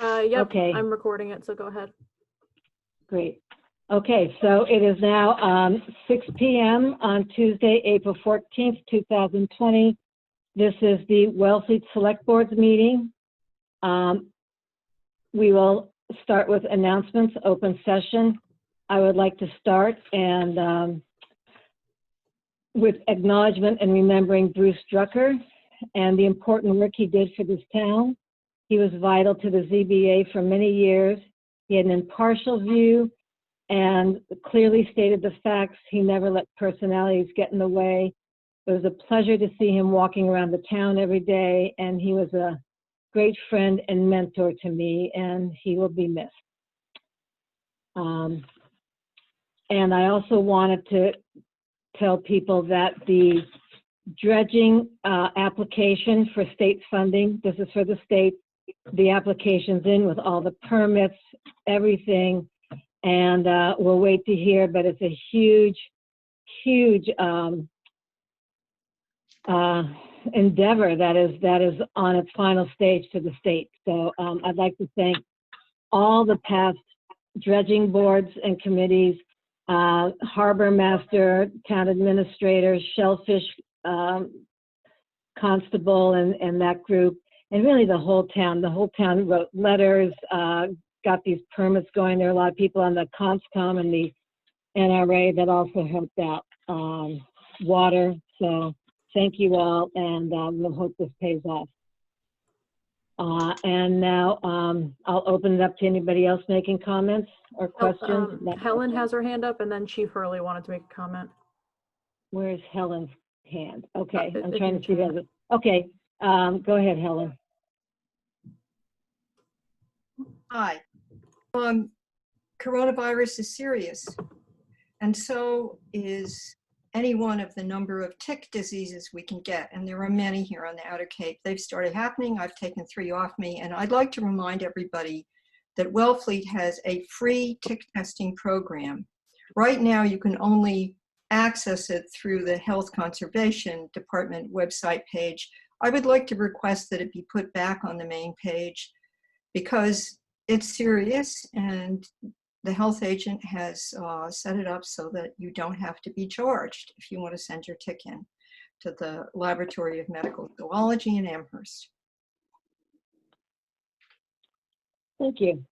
Yep, Okay. I'm recording it, so go ahead. Great. Okay, so it is now 6 p.m. on Tuesday, April 14th, 2020. This is the Wellfleet Select Board's meeting. We will start with announcements, open session. I would like to start and with acknowledgement and remembering Bruce Drucker and the important work he did for this town. He was vital to the ZBA for many years. He had an impartial view and clearly stated the facts. He never let personalities get in the way. It was a pleasure to see him walking around the town every day, and he was a great friend and mentor to me, and he will be missed. And I also wanted to tell people that the dredging application for state funding, this is for the state, the application's in with all the permits, everything, and we'll wait to hear, but it's a huge, huge endeavor that is on its final stage to the state. So I'd like to thank all the past dredging boards and committees, harbor master, town administrator, shellfish constable, and that group, and really the whole town. The whole town wrote letters, got these permits going. There are a lot of people on the CONSCOM and the NRA that also helped out water. So thank you all, and we'll hope this pays off. And now I'll open it up to anybody else making comments or questions. Helen has her hand up, and then Chief Hurley wanted to make a comment. Where's Helen's hand? Okay, I'm trying to see that. Okay, go ahead, Helen. Hi. Coronavirus is serious, and so is any one of the number of tick diseases we can get, and there are many here on the Outer Cape. They've started happening. I've taken 3 off me, and I'd like to remind everybody that Wellfleet has a free tick testing program. Right now, you can only access it through the Health Conservation Department website page. I would like to request that it be put back on the main page because it's serious, and the health agent has set it up so that you don't have to be charged if you want to send your tick in to the Laboratory of Medical Zoology in Amherst. Thank you.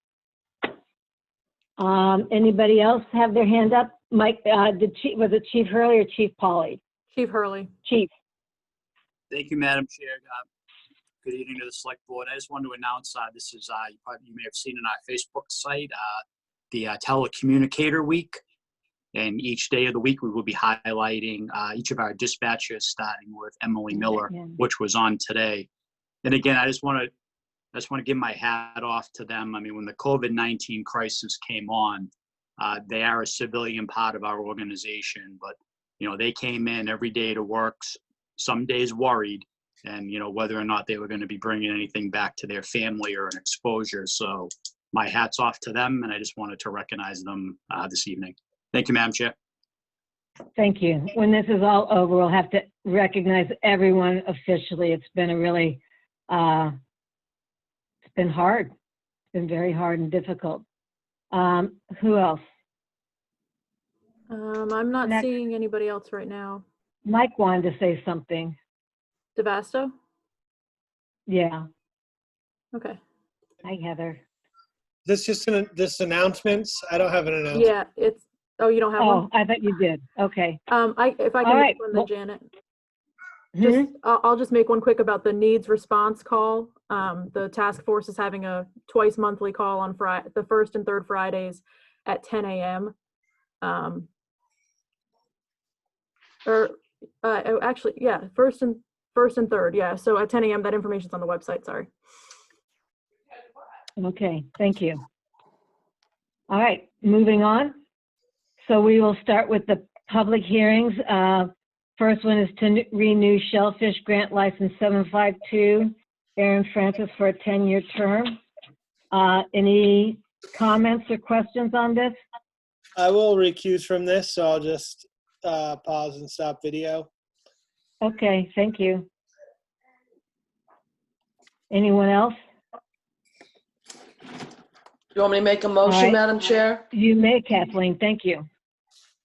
Anybody else have their hand up? Mike, was it Chief Hurley or Chief Polly? Chief Hurley. Chief. Thank you, Madam Chair. Good evening to the Select Board. I just wanted to announce this is, you may have seen on our Facebook site, the Telecommunicator Week. And each day of the week, we will be highlighting each of our dispatchers, starting with Emily Miller, which was on today. And again, I just want to give my hat off to them. I mean, when the COVID-19 crisis came on, they are a civilian part of our organization, but, you know, they came in every day to work, some days worried, and, you know, whether or not they were going to be bringing anything back to their family or an exposure. So my hat's off to them, and I just wanted to recognize them this evening. Thank you, Madam Chair. Thank you. When this is all over, we'll have to recognize everyone officially. It's been a really, it's been hard. It's been very hard and difficult. Who else? I'm not seeing anybody else right now. Mike wanted to say something. DeVasto? Yeah. Okay. Hi, Heather. This just this announcements? I don't have an announcement. Yeah, it's, oh, you don't have one? Oh, I thought you did. Okay. If I can All right. make one, then Janet. I'll just make one quick about the needs response call. The task force is having a twice monthly call on Friday, the first and third Fridays at 10 a.m. Actually, yeah, first and third, yeah. So at 10 a.m. that information's on the website. Sorry. Okay, thank you. All right, moving on. So we will start with the public hearings. First one is to renew Shellfish Grant License 752, Aaron Francis, for a 10-year term. Any comments or questions on this? I will recuse from this, so I'll just pause and stop video. Okay, thank you. Anyone else? You want me to make a motion, right. Madam Chair? You may, Kathleen, thank you.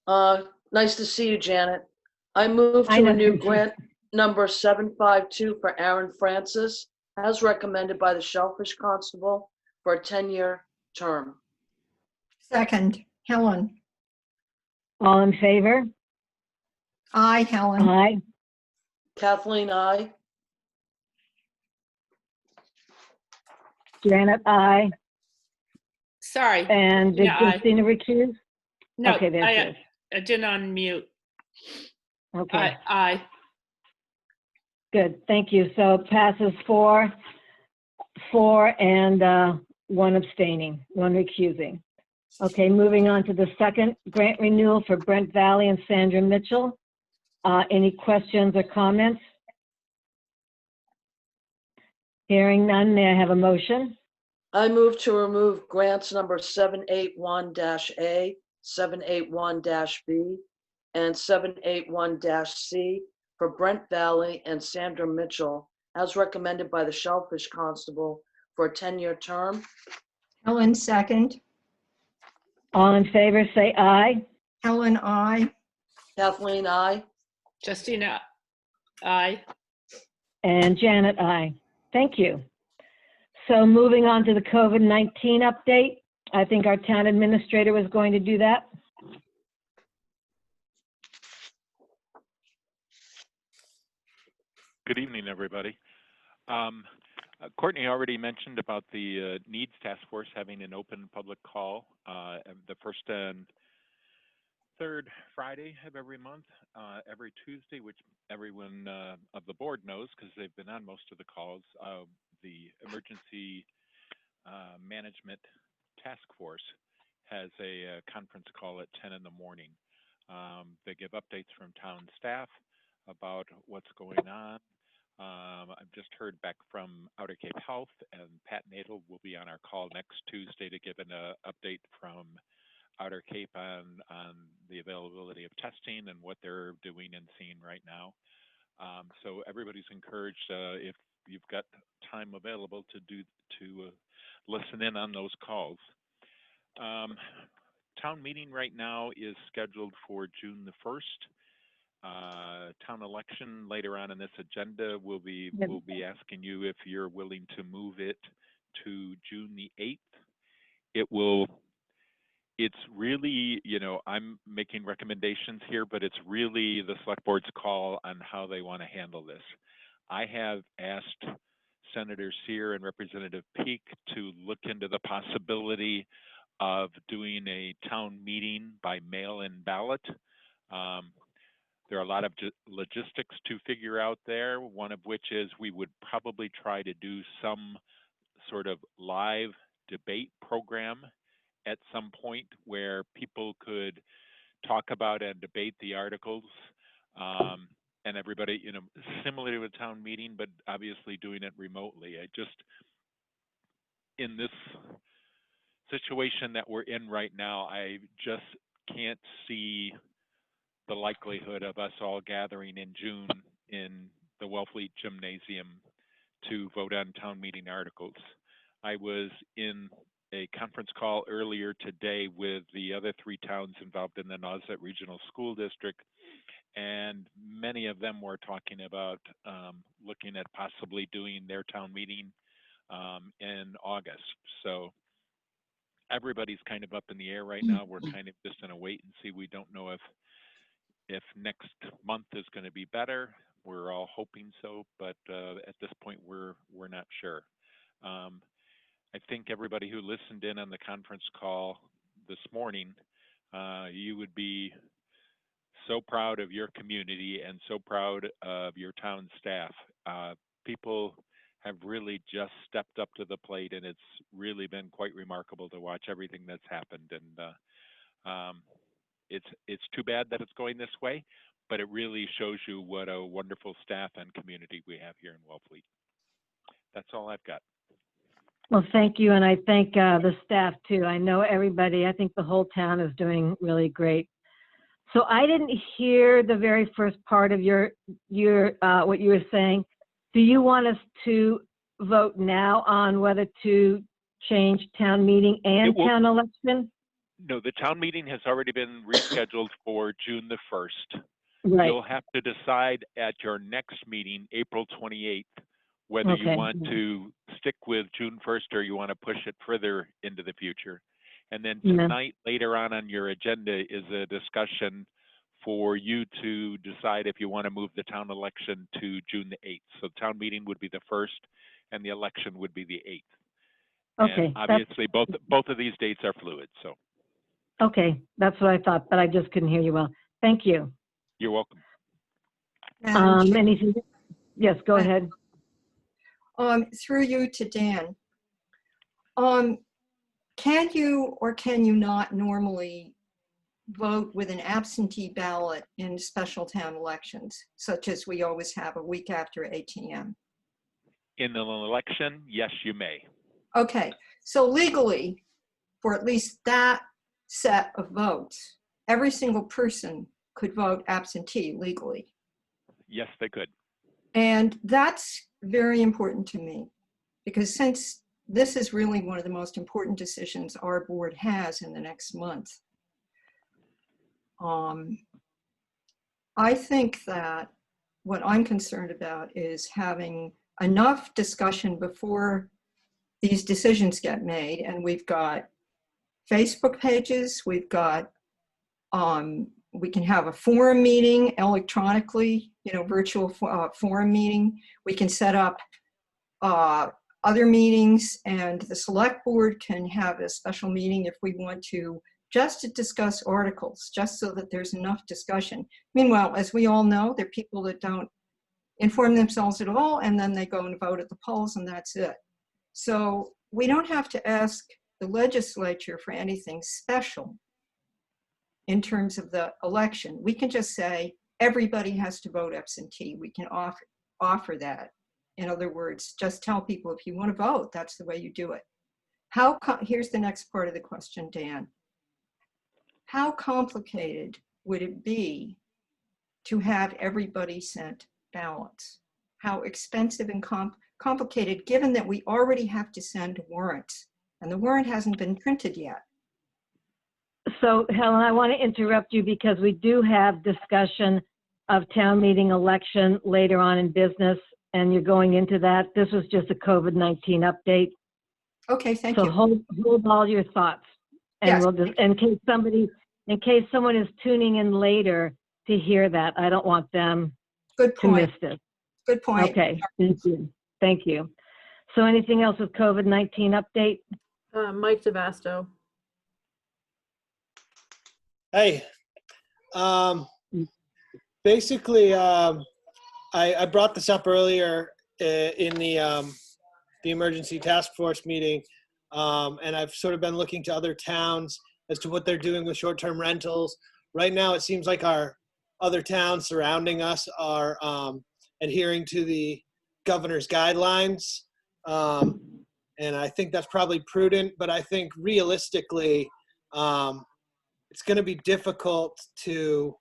Nice to see you, Janet. I move I to know. renew grant number 752 for Aaron Francis, as recommended by the Shellfish Constable for a 10-year term. Second, Helen. All in favor? Aye, Helen. Aye. Kathleen, aye. Janet, aye. Sorry. And did Yeah, aye. Christina recuse? No, Okay, there she is. I didn't unmute. Okay, Aye. good, thank you. So it passes 4, and 1 abstaining, 1 recusing. Okay, moving on to the second grant renewal for Brent Valley and Sandra Mitchell. Any questions or comments? Hearing none, may I have a motion? I move to remove grants number 781-A, 781-B, and 781-C for Brent Valley and Sandra Mitchell, as recommended by the Shellfish Constable for a 10-year term. Helen, second. All in favor, say aye. Helen, aye. Kathleen, aye. Justina, aye. And Janet, aye. Thank you. So moving on to the COVID-19 update, I think our town administrator was going to do that. Good evening, everybody. Courtney already mentioned about the Needs Task Force having an open public call the first and third Friday of every month, every Tuesday, which everyone of the board knows because they've been on most of the calls. The Emergency Management Task Force has a conference call at 10 in the morning. They give updates from town staff about what's going on. I've just heard back from Outer Cape Health, and Pat Nadel will be on our call next Tuesday to give an update from Outer Cape on the availability of testing and what they're doing and seeing right now. So everybody's encouraged, if you've got time available, to listen in on those calls. Town meeting right now is scheduled for June the 1st. Town election later on in this agenda will be asking you if you're willing to move it to June the 8th. It's really, I'm making recommendations here, but it's really the select board's call on how they want to handle this. I have asked Senator Sear and Representative Peake to look into the possibility of doing a town meeting by mail-in ballot. There are a lot of logistics to figure out there, one of which is we would probably try to do some sort of live debate program at some point where people could talk about and debate the articles, and everybody, similar to a town meeting, but obviously doing it remotely. In this situation that we're in right now, I just can't see the likelihood of us all gathering in June in the Wellfleet Gymnasium to vote on town meeting articles. I was in a conference call earlier today with the other 3 towns involved in the Nauset Regional School District, and many of them were talking about looking at possibly doing their town meeting in August. So everybody's kind of up in the air right now. We're kind of just in a wait and see. We don't know if next month is going to be better. We're all hoping so, but at this point we're not sure. I think everybody who listened in on the conference call this morning, you would be so proud of your community and so proud of your town staff. People have really just stepped up to the plate, and it's really been quite remarkable to watch everything that's happened. And it's too bad that it's going this way, but it really shows you what a wonderful staff and community we have here in Wellfleet. That's all I've got. Well, thank you, and I thank the staff too. I know everybody, I think the whole town is doing really great. So I didn't hear the very first part of your what you were saying. Do you want us to vote now on whether to change town meeting and It will- town election? No, the town meeting has already been rescheduled for June the 1st. Right, You'll have to decide at your next meeting, April 28th, whether you Okay. want to stick with June 1st or you want to push it further into the future. And then Yeah. tonight, later on your agenda is a discussion for you to decide if you want to move the town election to June the 8th. So town meeting would be the 1st and the election would be the 8th. okay, And that's, obviously, both of these dates are fluid, so okay, that's what I thought, but I just couldn't hear you well. Thank you. you're welcome. Madam Chair, Anything? Yes, go ahead. through you to Dan. Can you or can you not normally vote with an absentee ballot in special town elections, such as we always have a week after ATM? In an election, yes, you may. Okay, so legally, for at least that set of votes, every single person could vote absentee legally. Yes, they could. And that's very important to me, because since this is really one of the most important decisions our board has in the next month, I think that what I'm concerned about is having enough discussion before these decisions get made. And we've got Facebook pages, we've got, we can have a forum meeting electronically, virtual forum meeting. We can set up other meetings, and the select board can have a special meeting if we want to, just to discuss articles, just so that there's enough discussion. Meanwhile, as we all know, there are people that don't inform themselves at all, and then they go and vote at the polls, and that's it. So we don't have to ask the legislature for anything special in terms of the election. We can just say everybody has to vote absentee. We can offer that. In other words, just tell people if you want to vote, that's the way you do it. Here's the next part of the question, Dan. How complicated would it be to have everybody sent ballots? How expensive and complicated, given that we already have to send warrants, and the warrant hasn't been printed yet? So Helen, I want to interrupt you because we do have discussion of town meeting election later on in business, and you're going into that. This was just a COVID-19 update. Okay, thank So you. hold all your thoughts. And Yes. we'll just, in case someone is tuning in later to hear that, I don't want them Good to miss point. this. Good point. Okay, thank you. Thank you. So anything else with COVID-19 update? Mike DeVasto. Hey, basically, I brought this up earlier in the emergency task force meeting, and I've sort of been looking to other towns as to what they're doing with short-term rentals. Right now, it seems like our other towns surrounding us are adhering to the governor's guidelines, and I think that's probably prudent. But I think realistically, it's going to be difficult to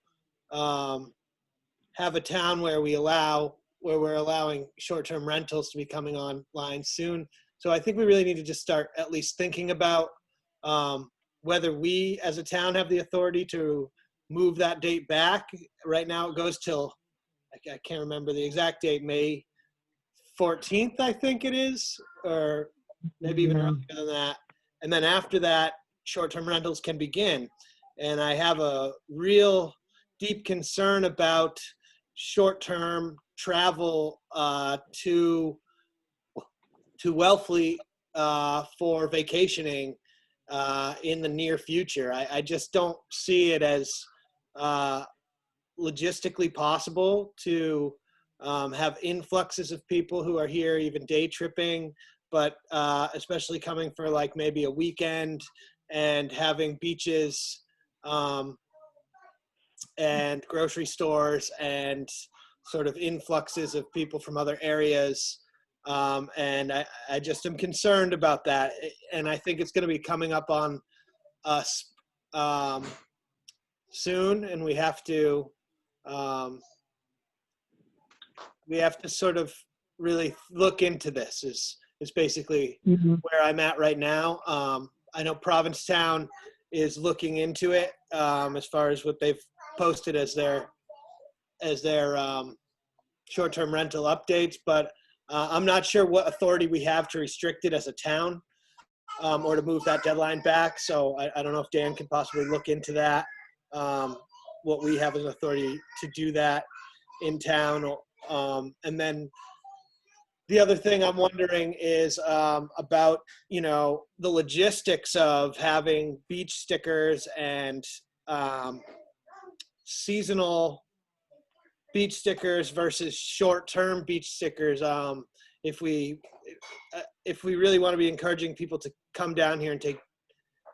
have a town where we're allowing short-term rentals to be coming online soon. So I think we really need to just start at least thinking about whether we as a town have the authority to move that date back. Right now it goes till, I can't remember the exact date, May 14th, I think it is, or maybe even earlier than that. And then after that, short-term rentals can begin. And I have a real deep concern about short-term travel to Wellfleet for vacationing in the near future. I just don't see it as logistically possible to have influxes of people who are here, even day tripping, but especially coming for like maybe a weekend and having beaches and grocery stores and sort of influxes of people from other areas. And I just am concerned about that. And I think it's going to be coming up on us soon. And we have to sort of really look into this. is basically Mhm. where I'm at right now. I know Provincetown is looking into it as far as what they've posted as their short-term rental updates, but I'm not sure what authority we have to restrict it as a town or to move that deadline back. So I don't know if Dan can possibly look into that, what we have as authority to do that in town. And then the other thing I'm wondering is about, the logistics of having beach stickers and seasonal beach stickers versus short-term beach stickers. If we really want to be encouraging people to come down here and take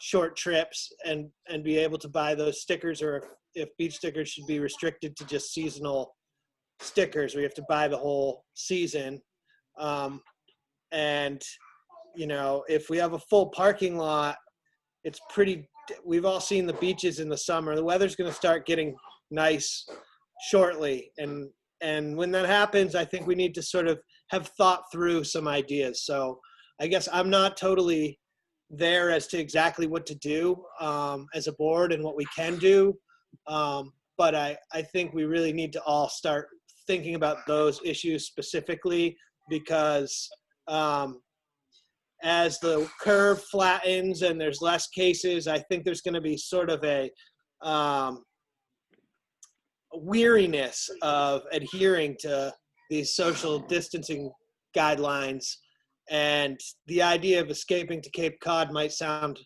short trips and be able to buy those stickers, or if beach stickers should be restricted to just seasonal stickers, we have to buy the whole season. And if we have a full parking lot, we've all seen the beaches in the summer. The weather's going to start getting nice shortly. And when that happens, I think we need to sort of have thought through some ideas. So I guess I'm not totally there as to exactly what to do as a board and what we can do. But I think we really need to all start thinking about those issues specifically, because as the curve flattens and there's less cases, I think there's going to be sort of a weariness of adhering to these social distancing guidelines. And the idea of escaping to Cape Cod might sound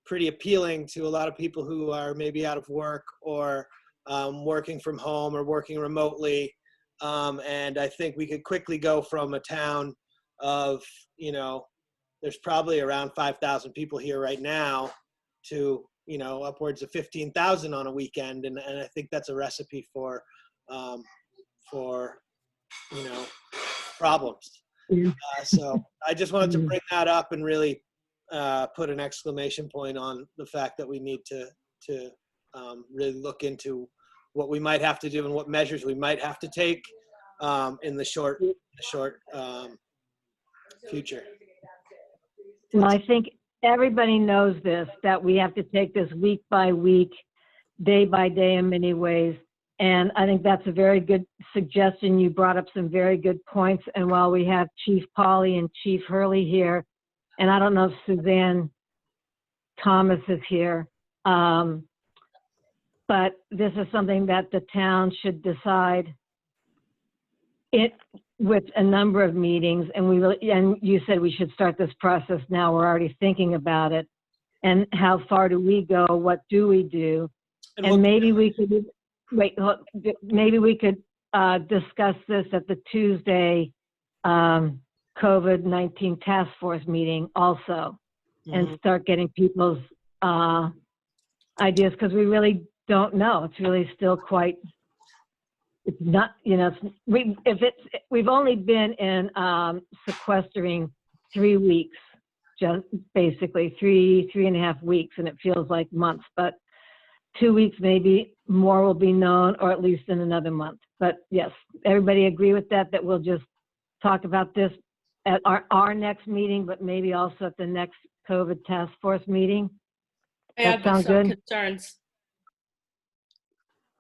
pretty appealing to a lot of people who are maybe out of work or working from home or working remotely. And I think we could quickly go from a town of, there's probably around 5,000 people here right now to, upwards of 15,000 on a weekend. And I think that's a recipe for problems. So I just wanted to bring that up and really put an exclamation point on the fact that we need to really look into what we might have to do and what measures we might have to take in the short future. Well, I think everybody knows this, that we have to take this week by week, day by day in many ways. And I think that's a very good suggestion. You brought up some very good points. And while we have Chief Polly and Chief Hurley here, and I don't know if Suzanne Thomas is here, but this is something that the town should decide with a number of meetings. And you said we should start this process now. We're already thinking about it. And how far do we go? What do we do? And maybe we could maybe we could discuss this at the Tuesday COVID-19 task force meeting also, and start getting people's ideas, because we really don't know. It's really still quite, it's not, we've only been in sequestering 3 weeks, just basically three and a half weeks, and it feels like months, but 2 weeks, maybe more will be known, or at least in another month. But yes, everybody agree with that we'll just talk about this at our next meeting, but maybe also at the next COVID task force meeting? I That have sound some good? concerns.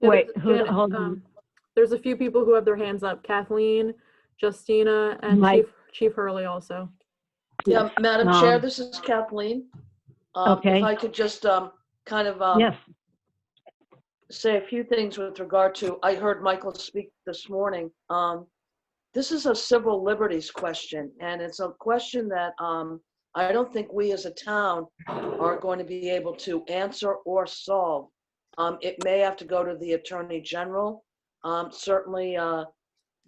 Yeah, Wait, Janet, hold on. there's a few people who have their hands up. Kathleen, Justina, and Mike. Chief Hurley also. Yeah, Madam Chair, Um, this is Kathleen. Okay. If I could just kind of Yes, say a few things with regard to, I heard Michael speak this morning. This is a civil liberties question, and it's a question that I don't think we as a town are going to be able to answer or solve. It may have to go to the Attorney General. Certainly,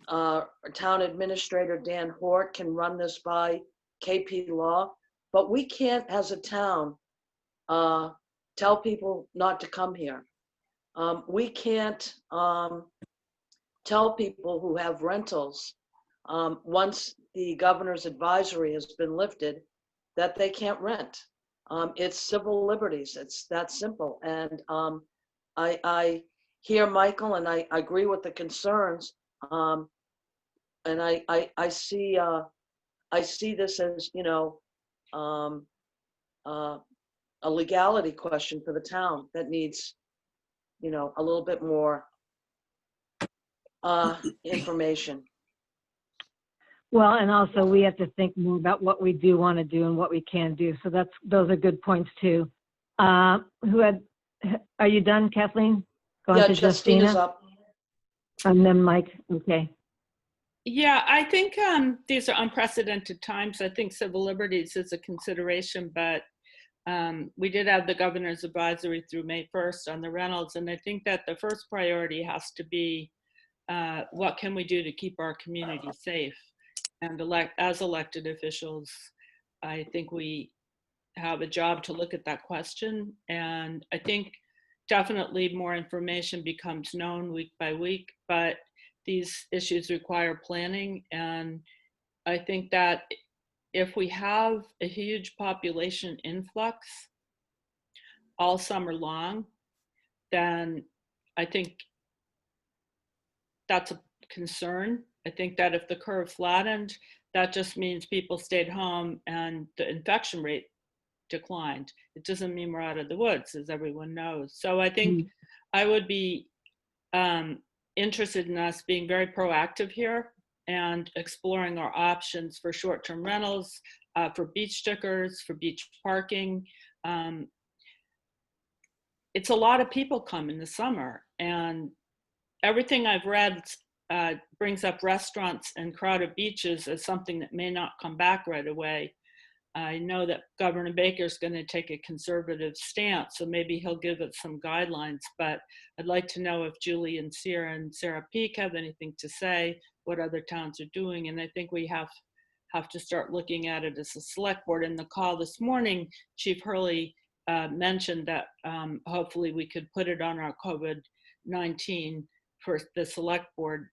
Town Administrator Dan Hort can run this by KP Law, but we can't, as a town, tell people not to come here. We can't tell people who have rentals, once the governor's advisory has been lifted, that they can't rent. It's civil liberties. It's that simple. And I hear Michael, and I agree with the concerns. And I see I see this as, a legality question for the town that needs, a little bit more information. Well, and also we have to think more about what we do want to do and what we can do. So those are good points too. Are you done, Kathleen? Going Yeah, to Justina's Justina? up. And then Mike, okay. Yeah, I think these are unprecedented times. I think civil liberties is a consideration, but we did have the governor's advisory through May 1st on the rentals. And I think that the first priority has to be what can we do to keep our community safe? And as elected officials, I think we have a job to look at that question. And I think definitely more information becomes known week by week, but these issues require planning. And I think that if we have a huge population influx all summer long, then I think that's a concern. I think that if the curve flattened, that just means people stayed home and the infection rate declined. It doesn't mean we're out of the woods, as everyone knows. So I think I would be interested in us being very proactive here and exploring our options for short-term rentals, for beach stickers, for beach parking. It's a lot of people come in the summer, and everything I've read brings up restaurants and crowded beaches as something that may not come back right away. I know that Governor Baker's going to take a conservative stance, so maybe he'll give it some guidelines, but I'd like to know if Julie and Sarah Peak have anything to say, what other towns are doing. And I think we have to start looking at it as a select board. In the call this morning, Chief Hurley mentioned that hopefully we could put it on our COVID-19 for the select board.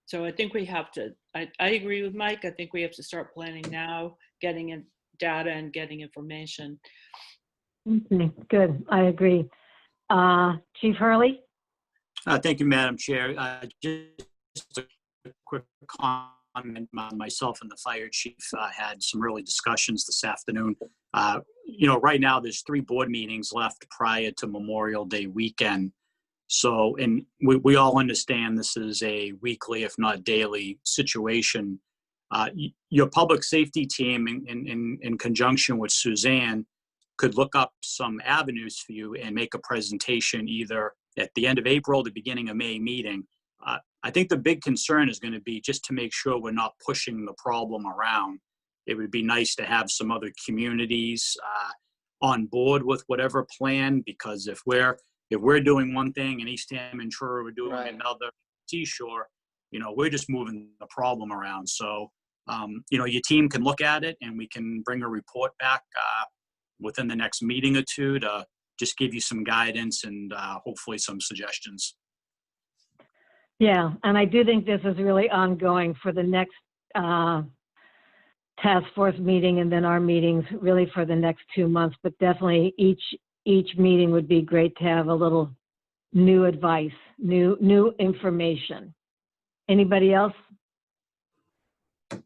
So I think we have to, I agree with Mike. I think we have to start planning now, getting in data and getting information. Okay, good. I agree. Chief Hurley? Thank you, Madam Chair. Just a quick comment. Myself and the fire chief had some early discussions this afternoon. Right now there's 3 board meetings left prior to Memorial Day weekend. So, and we all understand this is a weekly, if not daily, situation. Your public safety team, in conjunction with Suzanne, could look up some avenues for you and make a presentation either at the end of April, the beginning of May meeting. I think the big concern is going to be just to make sure we're not pushing the problem around. It would be nice to have some other communities on board with whatever plan, because if we're doing one thing and East Ham and Truro are doing another, Seashore, we're just moving the problem around. So, your team can look at it and we can bring a report back within the next meeting or two to just give you some guidance and hopefully some suggestions. Yeah, and I do think this is really ongoing for the next task force meeting and then our meetings really for the next 2 months, but definitely each meeting would be great to have a little new advice, new information. Anybody else?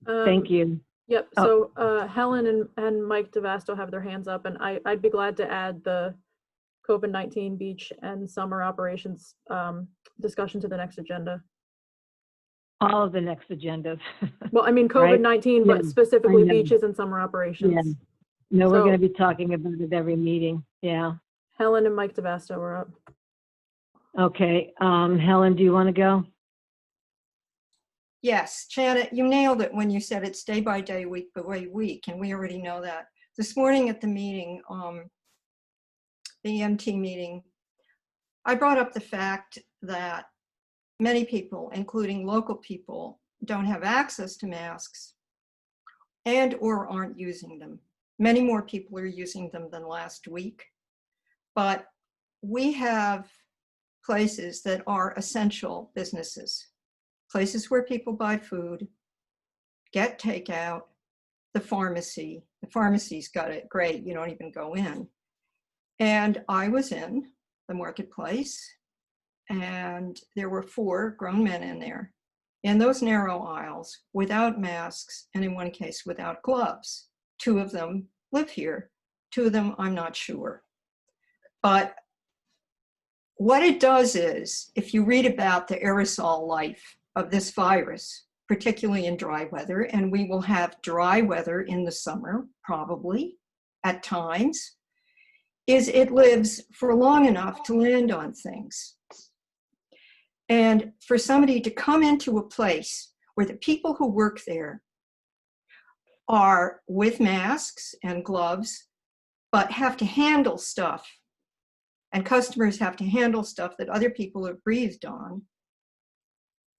Thank you. Yep. So Helen and Mike DeVasto have their hands up, and I'd be glad to add the COVID-19 beach and summer operations discussion to the next agenda. All of the next agendas. Well, I mean COVID-19, Right? but specifically I know. beaches and summer operations. Yeah. No, we're So- going to be talking about it every meeting. Yeah. Helen and Mike DeVasto are up. Okay. Helen, do you want to go? Yes, Janet, you nailed it when you said it's day by day, week by week, and we already know that. This morning at the meeting, the EMT meeting, I brought up the fact that many people, including local people, don't have access to masks and or aren't using them. Many more people are using them than last week, but we have places that are essential businesses. Places where people buy food, get takeout, the pharmacy's got it great, you don't even go in. And I was in the marketplace and there were 4 grown men in there in those narrow aisles without masks, and in one case without gloves. 2 of them live here. 2 of them, I'm not sure. But what it does is, if you read about the aerosol life of this virus, particularly in dry weather, and we will have dry weather in the summer, probably, at times, is it lives for long enough to land on things. And for somebody to come into a place where the people who work there are with masks and gloves, but have to handle stuff, and customers have to handle stuff that other people have breathed on,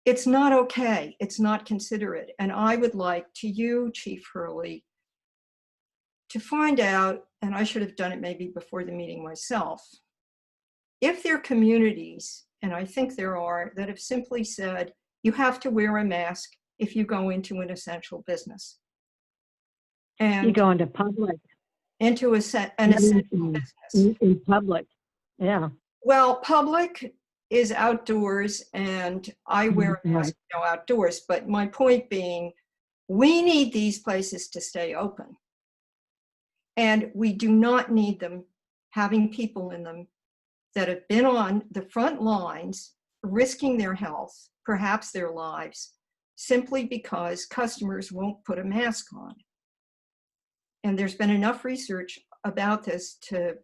it's not okay. It's not considerate. And I would like to you, Chief Hurley, to find out, and I should have done it maybe before the meeting myself, if there are communities, and I think there are, that have simply said, you have to wear a mask if you go into an essential business. And You go into public. into an essential business. In public, yeah. Well, public is outdoors, and I wear a mask outdoors, but my point being, we need these places to stay open. And we do not need them having people in them that have been on the front lines, risking their health, perhaps their lives, simply because customers won't put a mask on. And there's been enough research about this to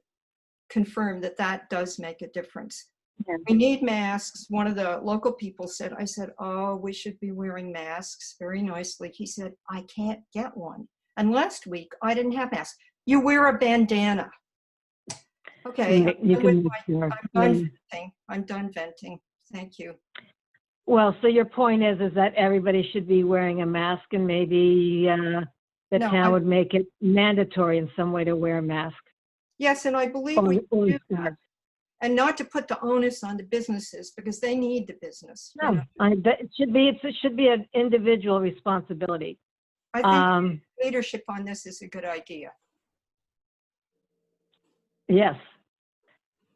confirm that that does make a difference. Yeah. We need masks. One of the local people said, I said, oh, we should be wearing masks, very nicely. He said, I can't get one. And last week, I didn't have masks. You wear a bandana. Okay, I'm done venting. Thank you. Well, so your point is that everybody should be wearing a mask, and maybe the town would make it mandatory in some way to wear a mask. Yes, and I believe we do that. And not to put the onus on the businesses, because they need the business. No, it should be an individual responsibility. I think leadership on this is a good idea. Yes.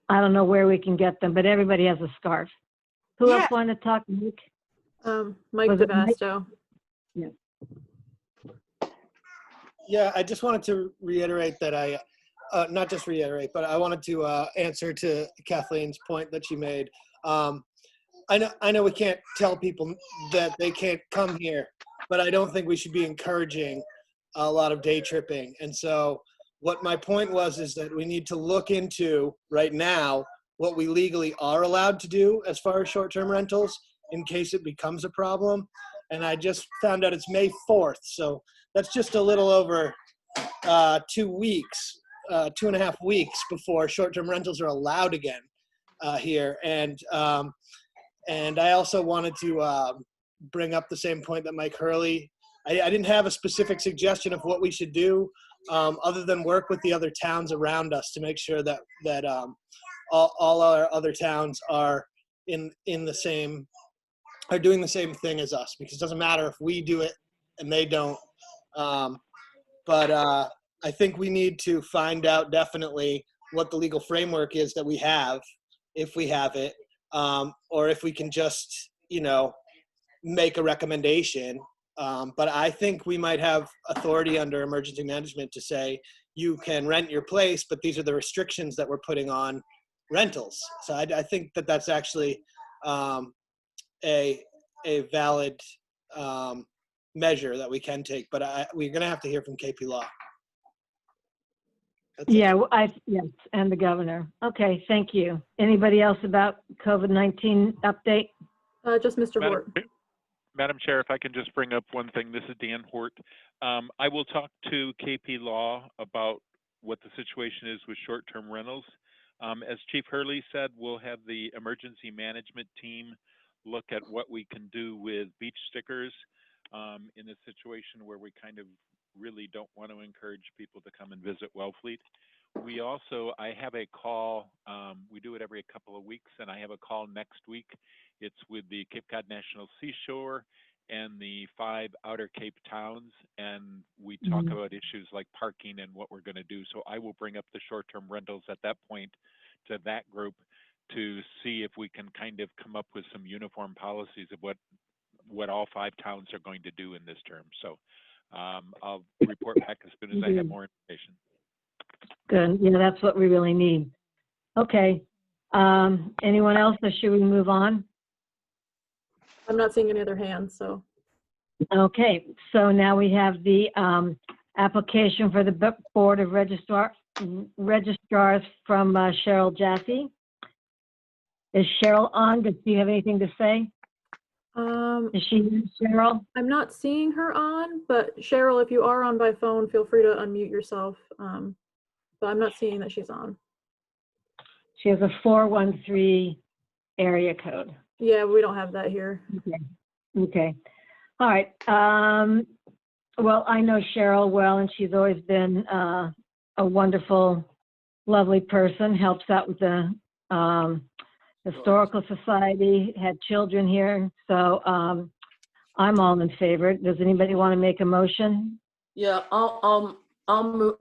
I don't know where we can get them, but everybody has a scarf. Who else wanted to talk, Mike? Mike DeVasto. Yeah. Yeah, I just wanted to reiterate that not just reiterate, but I wanted to answer to Kathleen's point that she made. I know we can't tell people that they can't come here, but I don't think we should be encouraging a lot of day tripping. And so what my point was is that we need to look into right now what we legally are allowed to do as far as short-term rentals in case it becomes a problem. And I just found out it's May 4th. So that's just a little over 2 weeks, 2.5 weeks before short-term rentals are allowed again here. And I also wanted to bring up the same point that Mike Hurley, I didn't have a specific suggestion of what we should do other than work with the other towns around us to make sure that all our other towns are in the same, are doing the same thing as us, because it doesn't matter if we do it and they don't. But I think we need to find out definitely what the legal framework is that we have, if we have it, or if we can just, make a recommendation. But I think we might have authority under emergency management to say, you can rent your place, but these are the restrictions that we're putting on rentals. So I think that that's actually a valid measure that we can take, but we're going to have to hear from KP Law. Yeah, yes, and the governor. Okay, thank you. Anybody else about COVID-19 update? Just Mr. Hort. Madam Chair, if I can just bring up one thing. This is Dan Hort. I will talk to KP Law about what the situation is with short-term rentals. As Chief Hurley said, we'll have the emergency management team look at what we can do with beach stickers in a situation where we kind of really don't want to encourage people to come and visit Wellfleet. I have a call, we do it every couple of weeks, and I have a call next week. It's with the Cape Cod National Seashore and the 5 Outer Cape towns, and we talk about issues like parking and what we're going to do. So I will bring up the short-term rentals at that point to that group to see if we can kind of come up with some uniform policies of what what all 5 towns are going to do in this term. So I'll report back as soon as I have more information. Good. Yeah, that's what we really need. Okay. Anyone else, or should we move on? I'm not seeing any other hands, so. Okay, so now we have the application for the Board of Registrars from Cheryl Jaffe. Is Cheryl on? Do you have anything to say? Is she here, Cheryl? I'm not seeing her on, but Cheryl, if you are on by phone, feel free to unmute yourself. But I'm not seeing that she's on. She has a 413 area code. Yeah, we don't have that here. Okay. All right. Well, I know Cheryl well, and she's always been a wonderful, lovely person, helps out with the Historical Society, had children here. So I'm all in favor. Does anybody want to make a motion? Yeah, I'll move.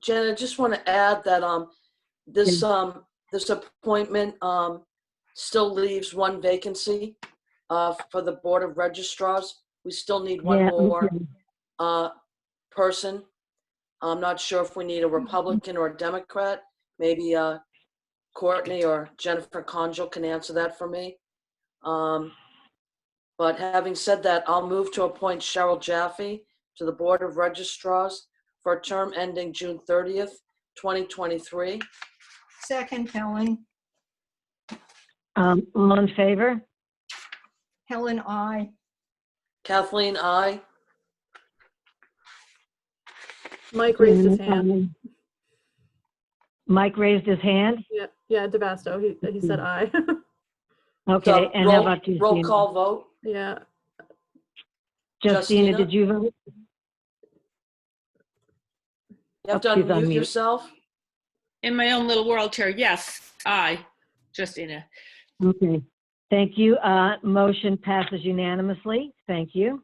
Jen, I just want to add that this appointment still leaves one vacancy for the Board of Registrars. We still need one more person. I'm not sure if we need a Republican or a Democrat. Maybe Courtney or Jennifer Conjal can answer that for me. But having said that, I'll move to appoint Cheryl Jaffe to the Board of Registrars for a term ending June 30th, 2023. Second, Helen. All in favor? Helen, I. Kathleen, I. Mike raised his hand. Mike raised his hand? Yeah, DeVasto, he said aye. Okay, So and how about Justina? roll call vote. Yeah. Justina, did you vote? You have to she's unmute unmuted. yourself. In my own little world here, yes, aye, Justina. Okay, thank you. Motion passes unanimously. Thank you.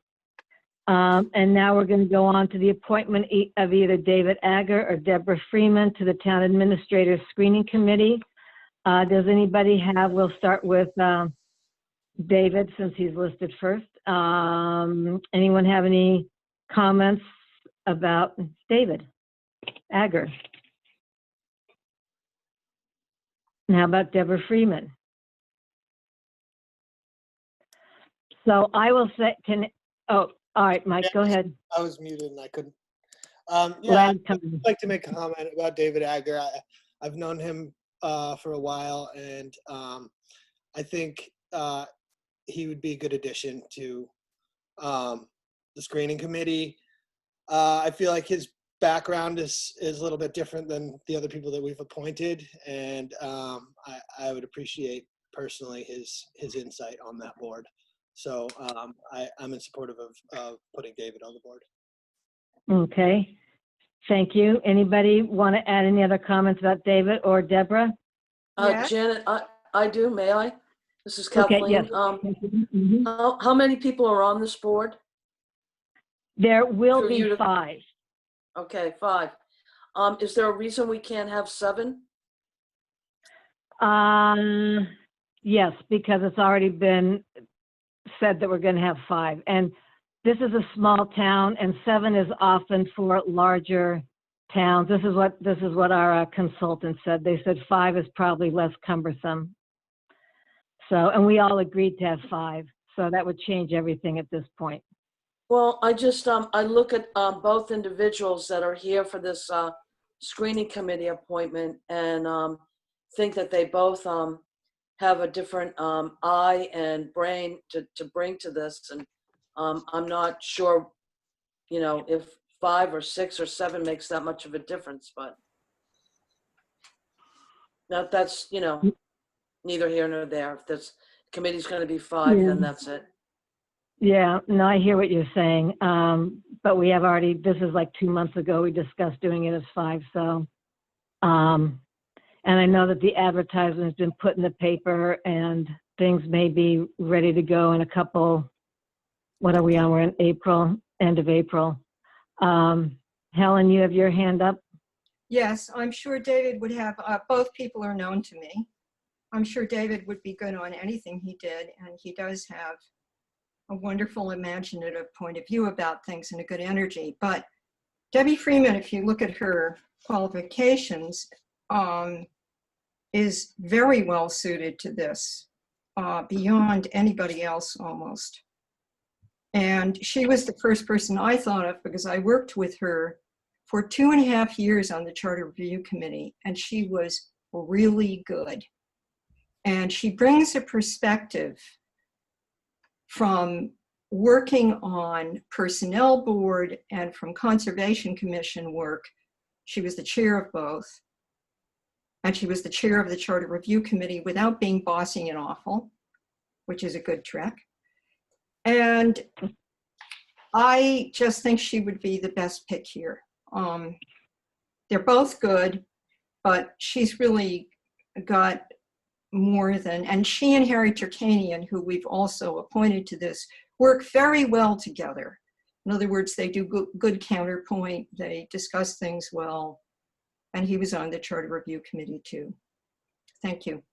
And now we're going to go on to the appointment of either David Agger or Deborah Freeman to the Town Administrator Screening Committee. Does anybody have, we'll start with David since he's listed first. Anyone have any comments about David Agger? And how about Deborah Freeman? So I will say, all right, Mike, go ahead. I was muted and I couldn't. Yeah, I'd Come. like to make a comment about David Agger. I've known him for a while, and I think he would be a good addition to the screening committee. I feel like his background is a little bit different than the other people that we've appointed, and I would appreciate personally his insight on that board. So I'm in support of putting David on the board. Okay, thank you. Anybody want to add any other comments about David or Deborah? Yes. Janet, I do, may I? This is Kathleen. Okay, yes. How many people are on this board? There will Through be you to- 5. Okay, 5. Is there a reason we can't have 7? Yes, because it's already been said that we're going to have 5. And this is a small town, and 7 is often for larger towns. This is what our consultant said. They said 5 is probably less cumbersome. So, and we all agreed to have 5. So that would change everything at this point. Well, I just, I look at both individuals that are here for this screening committee appointment and think that they both have a different eye and brain to bring to this. And I'm not sure, if 5 or 6 or 7 makes that much of a difference, but that's, neither here nor there. If this committee's going to be 5, then that's it. Yeah, no, I hear what you're saying. But we have already, this is like 2 months ago, we discussed doing it as 5. So, and I know that the advertisement has been put in the paper and things may be ready to go in a couple, what are we on? We're in April, end of April. Helen, you have your hand up? Yes, I'm sure David would have, both people are known to me. I'm sure David would be good on anything he did, and he does have a wonderful imaginative point of view about things and a good energy. But Debbie Freeman, if you look at her qualifications, is very well suited to this, beyond anybody else almost. And she was the first person I thought of because I worked with her for 2.5 years on the Charter Review Committee, and she was really good. And she brings a perspective from working on Personnel Board and from Conservation Commission work. She was the chair of both. And she was the chair of the Charter Review Committee without being bossy and awful, which is a good trick. And I just think she would be the best pick here. They're both good, but she's really got more than, and she and Harry Turkanian, who we've also appointed to this, work very well together. In other words, they do good counterpoint, they discuss things well, and he was on the Charter Review Committee too. Thank you.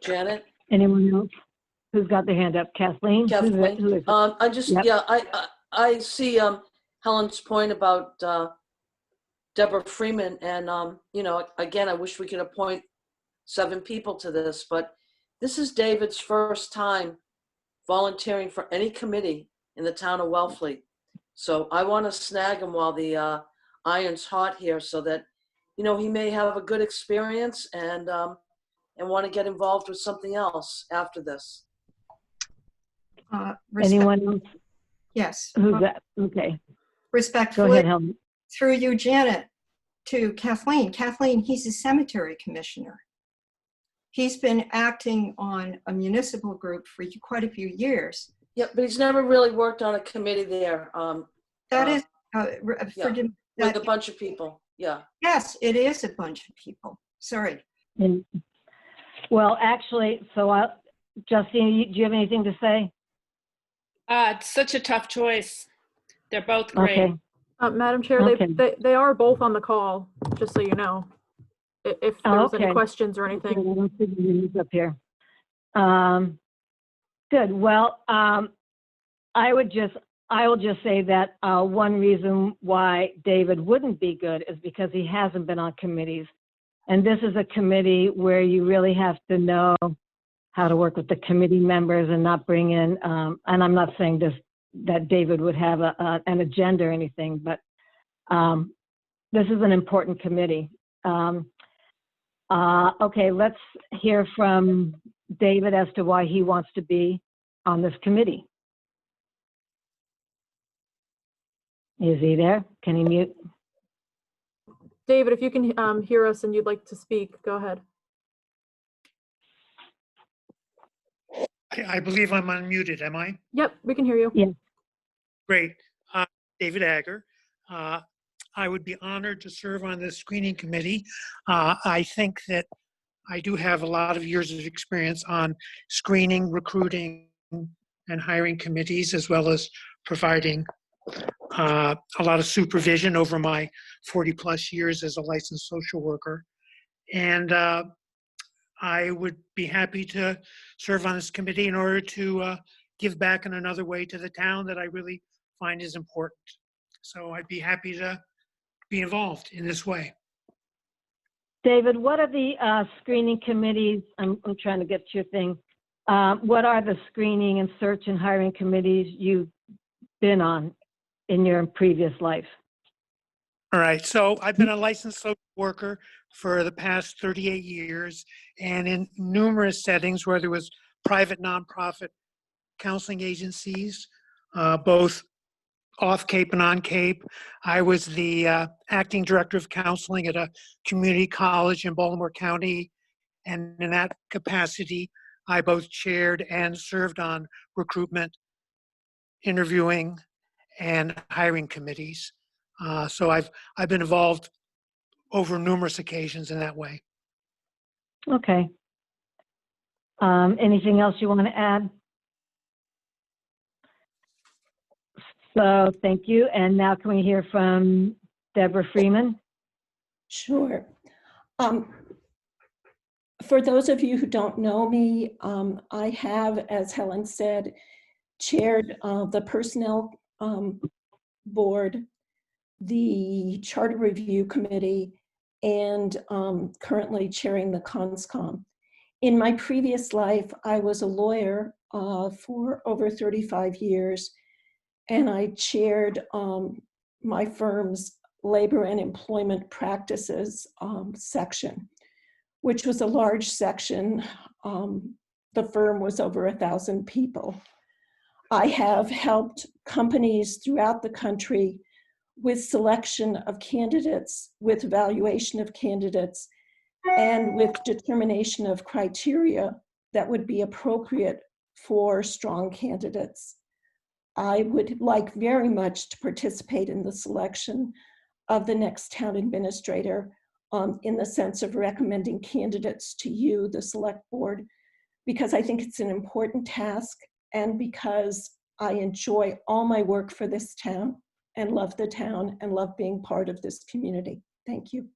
Janet? Anyone else who's got their hand up? Kathleen? Kathleen? Who is it? I just, Yep. yeah, I see Helen's point about Deborah Freeman, and you know, again, I wish we could appoint 7 people to this, but this is David's first time volunteering for any committee in the town of Wellfleet. So I want to snag him while the iron's hot here, so that, you know, he may have a good experience and want to get involved with something else after this. Anyone else? Yes. Who's that? Okay. Go Respectfully, ahead, Helen. through you, Janet, to Kathleen. Kathleen, he's a cemetery commissioner. He's been acting on a municipal group for quite a few years. Yeah, but he's never really worked on a committee there. That is, With a bunch of people, yeah. yes, it is a bunch of people. Sorry. Well, actually, so Justine, do you have anything to say? It's such a tough choice. They're both great. Okay. Madam Chair, Okay. they are both on the call, just so you know, if there's any okay. questions or anything. I don't see the names up here. Good. Well, I will just say that one reason why David wouldn't be good is because he hasn't been on committees. And this is a committee where you really have to know how to work with the committee members and not bring in, and I'm not saying that David would have an agenda or anything, but this is an important committee. Okay, let's hear from David as to why he wants to be on this committee. Is he there? Can he mute? David, if you can hear us and you'd like to speak, go ahead. I believe I'm unmuted, am I? Yep, we can hear you. Yeah. Great. David Agger. I would be honored to serve on this screening committee. I think that I do have a lot of years of experience on screening, recruiting, and hiring committees, as well as providing a lot of supervision over my 40+ years as a licensed social worker. And I would be happy to serve on this committee in order to give back in another way to the town that I really find is important. So I'd be happy to be involved in this way. David, what are the screening committees? I'm trying to get to your thing. What are the screening and search and hiring committees you've been on in your previous life? All right, so I've been a licensed social worker for the past 38 years, and in numerous settings where there was private nonprofit counseling agencies, both off Cape and on Cape. I was the acting director of counseling at a community college in Baltimore County, and in that capacity, I both chaired and served on recruitment, interviewing, and hiring committees. So I've been involved over numerous occasions in that way. Okay. Anything else you want to add? So thank you. And now can we hear from Deborah Freeman? Sure. For those of you who don't know me, I have, as Helen said, chaired the Personnel Board, the Charter Review Committee, and currently chairing the CONSCOM. In my previous life, I was a lawyer for over 35 years, and I chaired my firm's labor and employment practices section, which was a large section. The firm was over 1,000 people. I have helped companies throughout the country with selection of candidates, with evaluation of candidates, and with determination of criteria that would be appropriate for strong candidates. I would like very much to participate in the selection of the next town administrator in the sense of recommending candidates to you, the select board, because I think it's an important task and because I enjoy all my work for this town and love the town and love being part of this community. Thank you.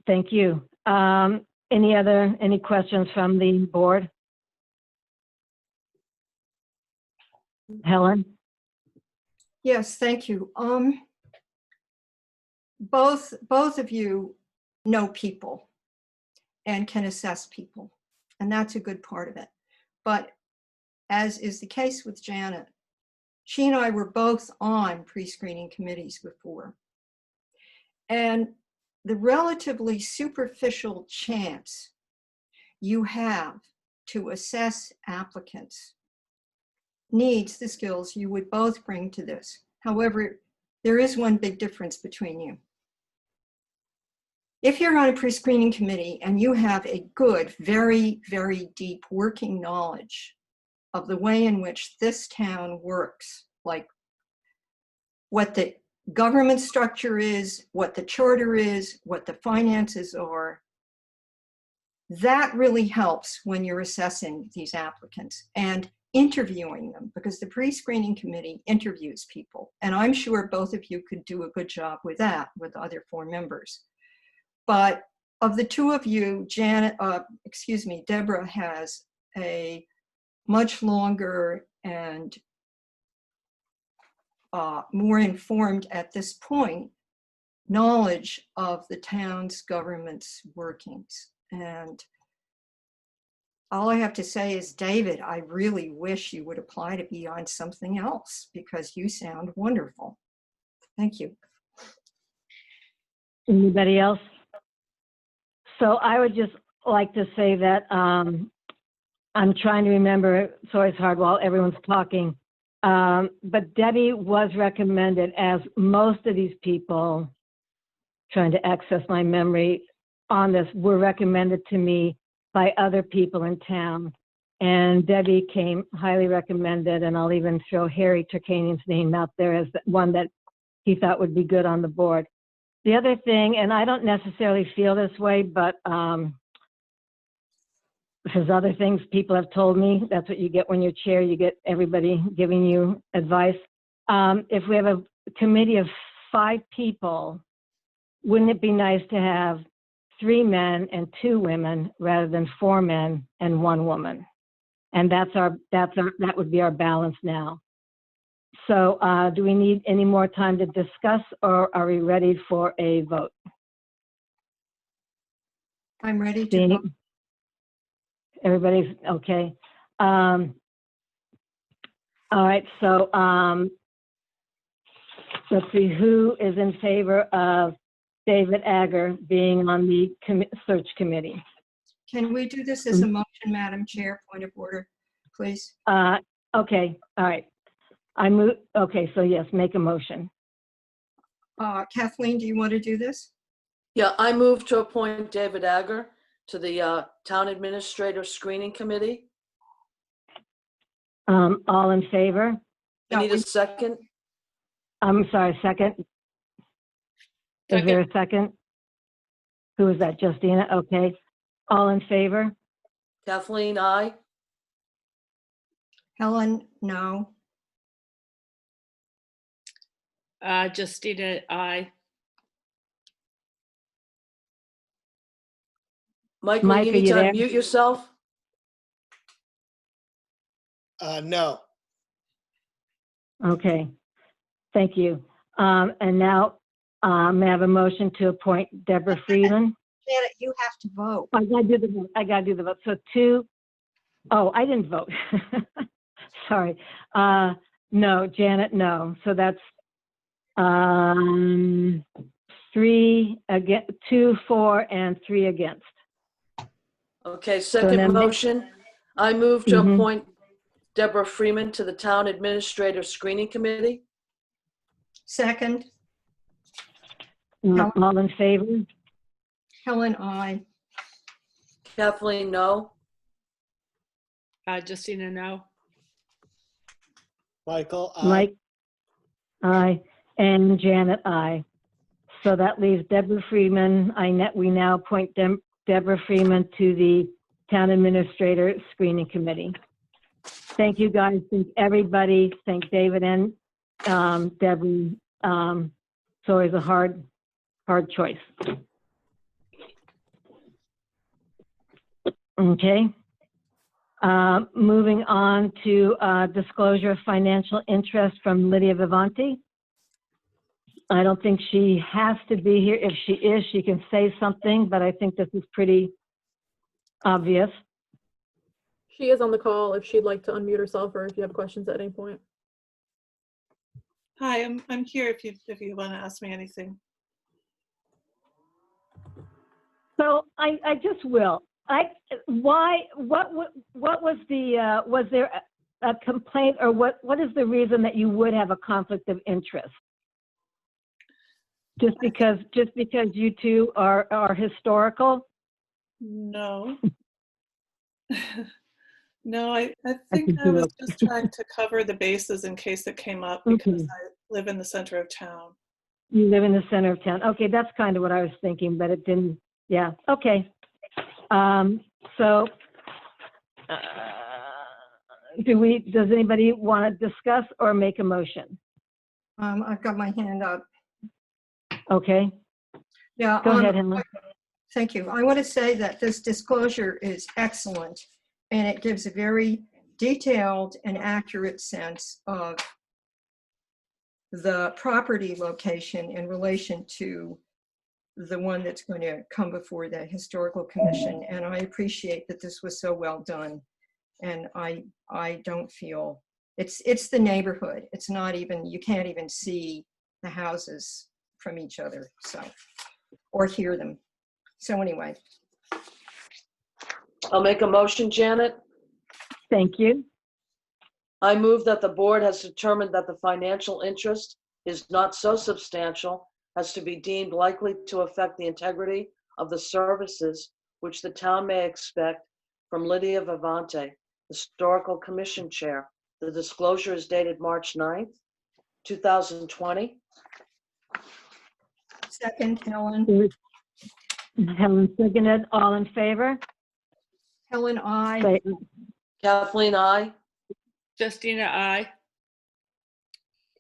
Thank you. Any questions from the board? Helen? Yes, thank you. Both of you know people and can assess people, and that's a good part of it. But as is the case with Janet, she and I were both on pre-screening committees before. And the relatively superficial chance you have to assess applicants needs the skills you would both bring to this. However, there is one big difference between you. If you're on a pre-screening committee and you have a good, very, very deep working knowledge of the way in which this town works, like what the government structure is, what the charter is, what the finances are, that really helps when you're assessing these applicants and interviewing them, because the pre-screening committee interviews people. And I'm sure both of you could do a good job with that with the other 4 members. But of the 2 of you, Deborah has a much longer and more informed at this point knowledge of the town's government's workings. And all I have to say is, David, I really wish you would apply to be on something else because you sound wonderful. Thank you. Anybody else? So I would just like to say that I'm trying to remember, it's always hard while everyone's talking, but Debbie was recommended, as most of these people, trying to access my memory on this, were recommended to me by other people in town. And Debbie came highly recommended, and I'll even throw Harry Turkanian's name out there as one that he thought would be good on the board. The other thing, and I don't necessarily feel this way, but there's other things people have told me. That's what you get when you're chair. You get everybody giving you advice. If we have a committee of 5 people, wouldn't it be nice to have 3 men and 2 women rather than 4 men and 1 woman? And that would be our balance now. So do we need any more time to discuss, or are we ready for a vote? I'm ready to vote. Everybody's okay. All right, so let's see, who is in favor of David Agger being on the search committee? Can we do this as a motion, Madam Chair? Point of order, please. Okay, all right. I move, okay, so yes, make a motion. Kathleen, do you want to do this? Yeah, I move to appoint David Agger to the Town Administrator Screening Committee. All in favor? I need a second. I'm sorry, second? Is there a second? Who is that, Justina? Okay. All in favor? Kathleen, aye. Helen, no. Justina, aye. Michael, Mike, you are need you to there? unmute yourself. No. Okay, thank you. And now, may I have a motion to appoint Deborah Freeman? Janet, you have to vote. I gotta do the vote. I gotta do the vote. So oh, I didn't vote. Sorry. No, Janet, no. So that's 3 against, 2 for, and 3 against. Okay, So second then- motion. I move to Mhm. appoint Deborah Freeman to the Town Administrator Screening Committee. Second, All in favor? Helen, I. Kathleen, no. Justina, no. Michael, aye. Mike? Aye. And Janet, aye. So that leaves Deborah Freeman. We now appoint Deborah Freeman to the Town Administrator Screening Committee. Thank you, guys. Thank everybody. Thank David and Deborah. It's always a hard choice. Okay. Moving on to disclosure of financial interest from Lydia Vivante. I don't think she has to be here. If she is, she can say something, but I think this is pretty obvious. She is on the call if she'd like to unmute herself or if you have questions at any point. Hi, I'm here if you want to ask me anything. So I just will. What was the, was there a complaint, or what is the reason that you would have a conflict of interest? Just because you two are historical? No. No, I think I was just trying to cover the bases in case it came up because I live in the center of town. You live in the center of town. Okay, that's kind of what I was thinking, but it didn't, yeah, okay. So, does anybody want to discuss or make a motion? I've got my hand up. Okay, Yeah. go ahead, Henry. Thank you. I want to say that this disclosure is excellent, and it gives a very detailed and accurate sense of the property location in relation to the one that's going to come before the Historical Commission. And I appreciate that this was so well done. And I don't feel, it's the neighborhood. It's not even, you can't even see the houses from each other, so, or hear them. So anyway. I'll make a motion, Janet. Thank you. I move that the board has determined that the financial interest is not so substantial as to be deemed likely to affect the integrity of the services which the town may expect from Lydia Vivante, Historical Commission Chair. The disclosure is dated March 9th, 2020. Second, Helen. Helen seconded. All in favor? Helen, I. Say Kathleen, aye. Justina, I.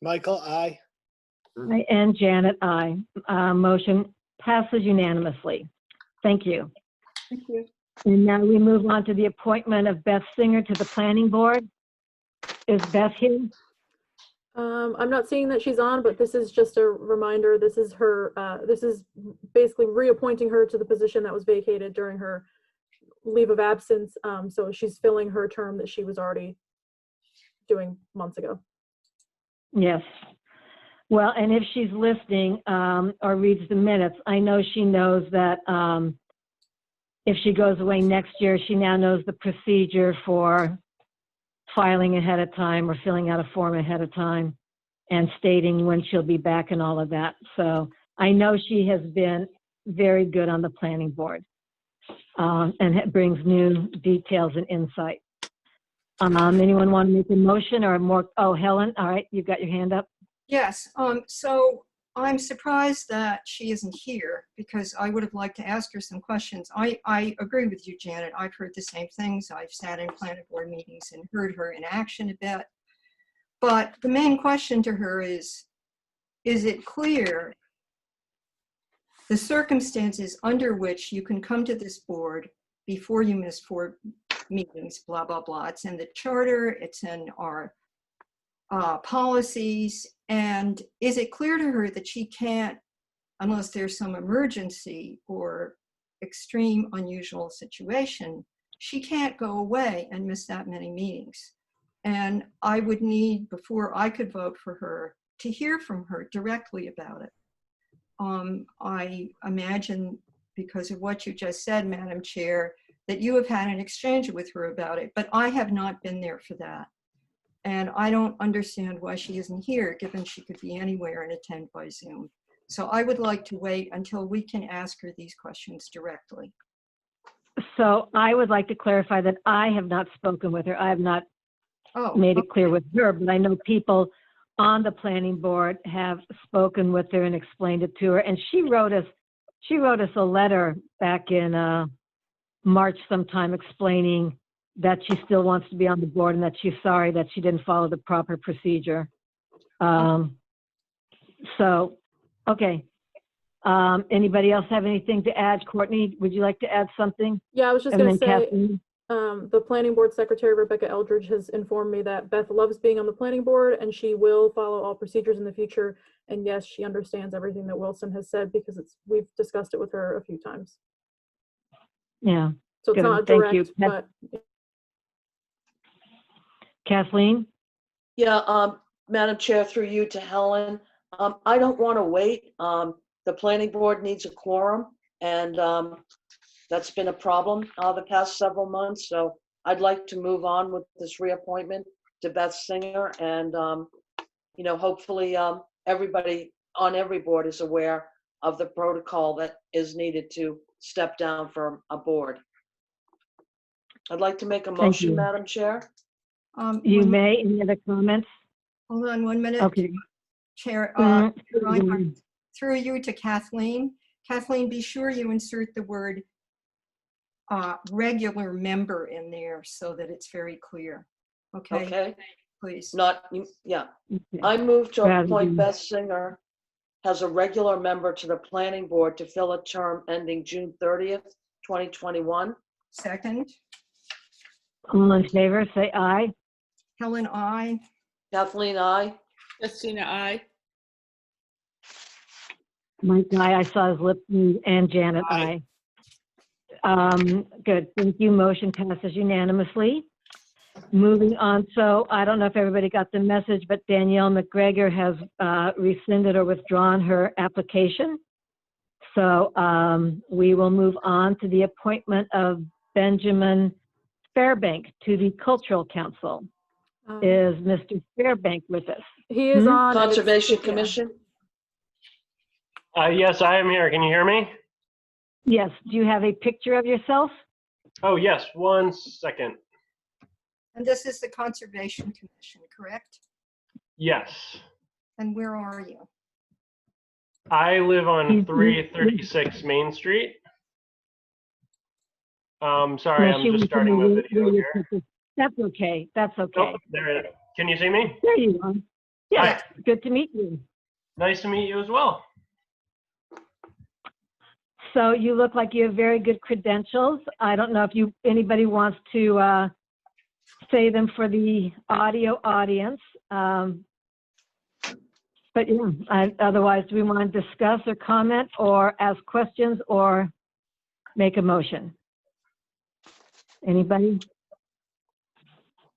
Michael, aye. aye. And Janet, aye. Motion passes unanimously. Thank you. Thank you. And now we move on to the appointment of Beth Singer to the Planning Board. Is Beth here? I'm not seeing that she's on, but this is just a reminder. This is her, this is basically reappointing her to the position that was vacated during her leave of absence. So she's filling her term that she was already doing months ago. Yes. Well, and if she's listening or reads the minutes, I know she knows that if she goes away next year, she now knows the procedure for filing ahead of time or filling out a form ahead of time and stating when she'll be back and all of that. So I know she has been very good on the planning board and brings new details and insight. Anyone want to make a motion or more? Oh, Helen, all right, you've got your hand up. Yes, so I'm surprised that she isn't here because I would have liked to ask her some questions. I agree with you, Janet. I've heard the same things. I've sat in planning board meetings and heard her in action a bit. But the main question to her is it clear the circumstances under which you can come to this board before you miss 4 meetings, blah, blah, blah. It's in the charter, it's in our policies. And is it clear to her that she can't, unless there's some emergency or extreme unusual situation, she can't go away and miss that many meetings? And I would need, before I could vote for her, to hear from her directly about it. I imagine, because of what you just said, Madam Chair, that you have had an exchange with her about it, but I have not been there for that. And I don't understand why she isn't here, given she could be anywhere and attend by Zoom. So I would like to wait until we can ask her these questions directly. So I would like to clarify that I have not spoken with her. I have not made it clear with her, but I know people on the planning board have spoken with her and explained it to her. And she wrote us a letter back in March sometime explaining that she still wants to be on the board and that she's sorry that she didn't follow the proper procedure. So, okay. Anybody else have anything to add? Courtney, would you like to add something? Yeah, I was just And going to then say, Kathleen? the planning board secretary, Rebecca Eldridge, has informed me that Beth loves being on the planning board and she will follow all procedures in the future. And yes, she understands everything that Wilson has said because we've discussed it with her a few times. Yeah. So it's good. not Thank direct, you. but. Kathleen? Yeah, Madam Chair, through you to Helen. I don't want to wait. The planning board needs a quorum, and that's been a problem the past several months. So I'd like to move on with this reappointment to Beth Singer, and hopefully everybody on every board is aware of the protocol that is needed to step down from a board. I'd like to make a motion, Madam Chair. You may. Any other comments? Hold on 1 minute. Okay. Chair, Mm-hmm. through you to Kathleen. Kathleen, be sure you insert the word regular member in there so that it's very clear. Okay? Okay. Please. Yeah. Okay. I move to Rather appoint than- Beth Singer as a regular member to the planning board to fill a term ending June 30th, 2021. Second. All in favor, say aye. Helen, I. Kathleen, I. Christina, I. Mike, aye. I saw his lips, and Janet, aye. Good. Thank you. Motion passes unanimously. Moving on. So I don't know if everybody got the message, but Danielle McGregor has rescinded or withdrawn her application. So we will move on to the appointment of Benjamin Fairbank to the Cultural Council. Is Mr. Fairbank with us? He is on. Conservation Commission? Yes, I am here. Can you hear me? Yes. Do you have a picture of yourself? Oh, yes. 1 second. And this is the Conservation Commission, correct? Yes. And where are you? I live on 336 Main Street. Sorry, I'm just starting the video here. That's okay. That's okay. Oh, there it is. Can you see me? There you are. Yes. Hi. Good to meet you. Nice to meet you as well. So you look like you have very good credentials. I don't know if anybody wants to say them for the audio audience. But yeah, otherwise, do we want to discuss or comment or ask questions or make a motion? Anybody?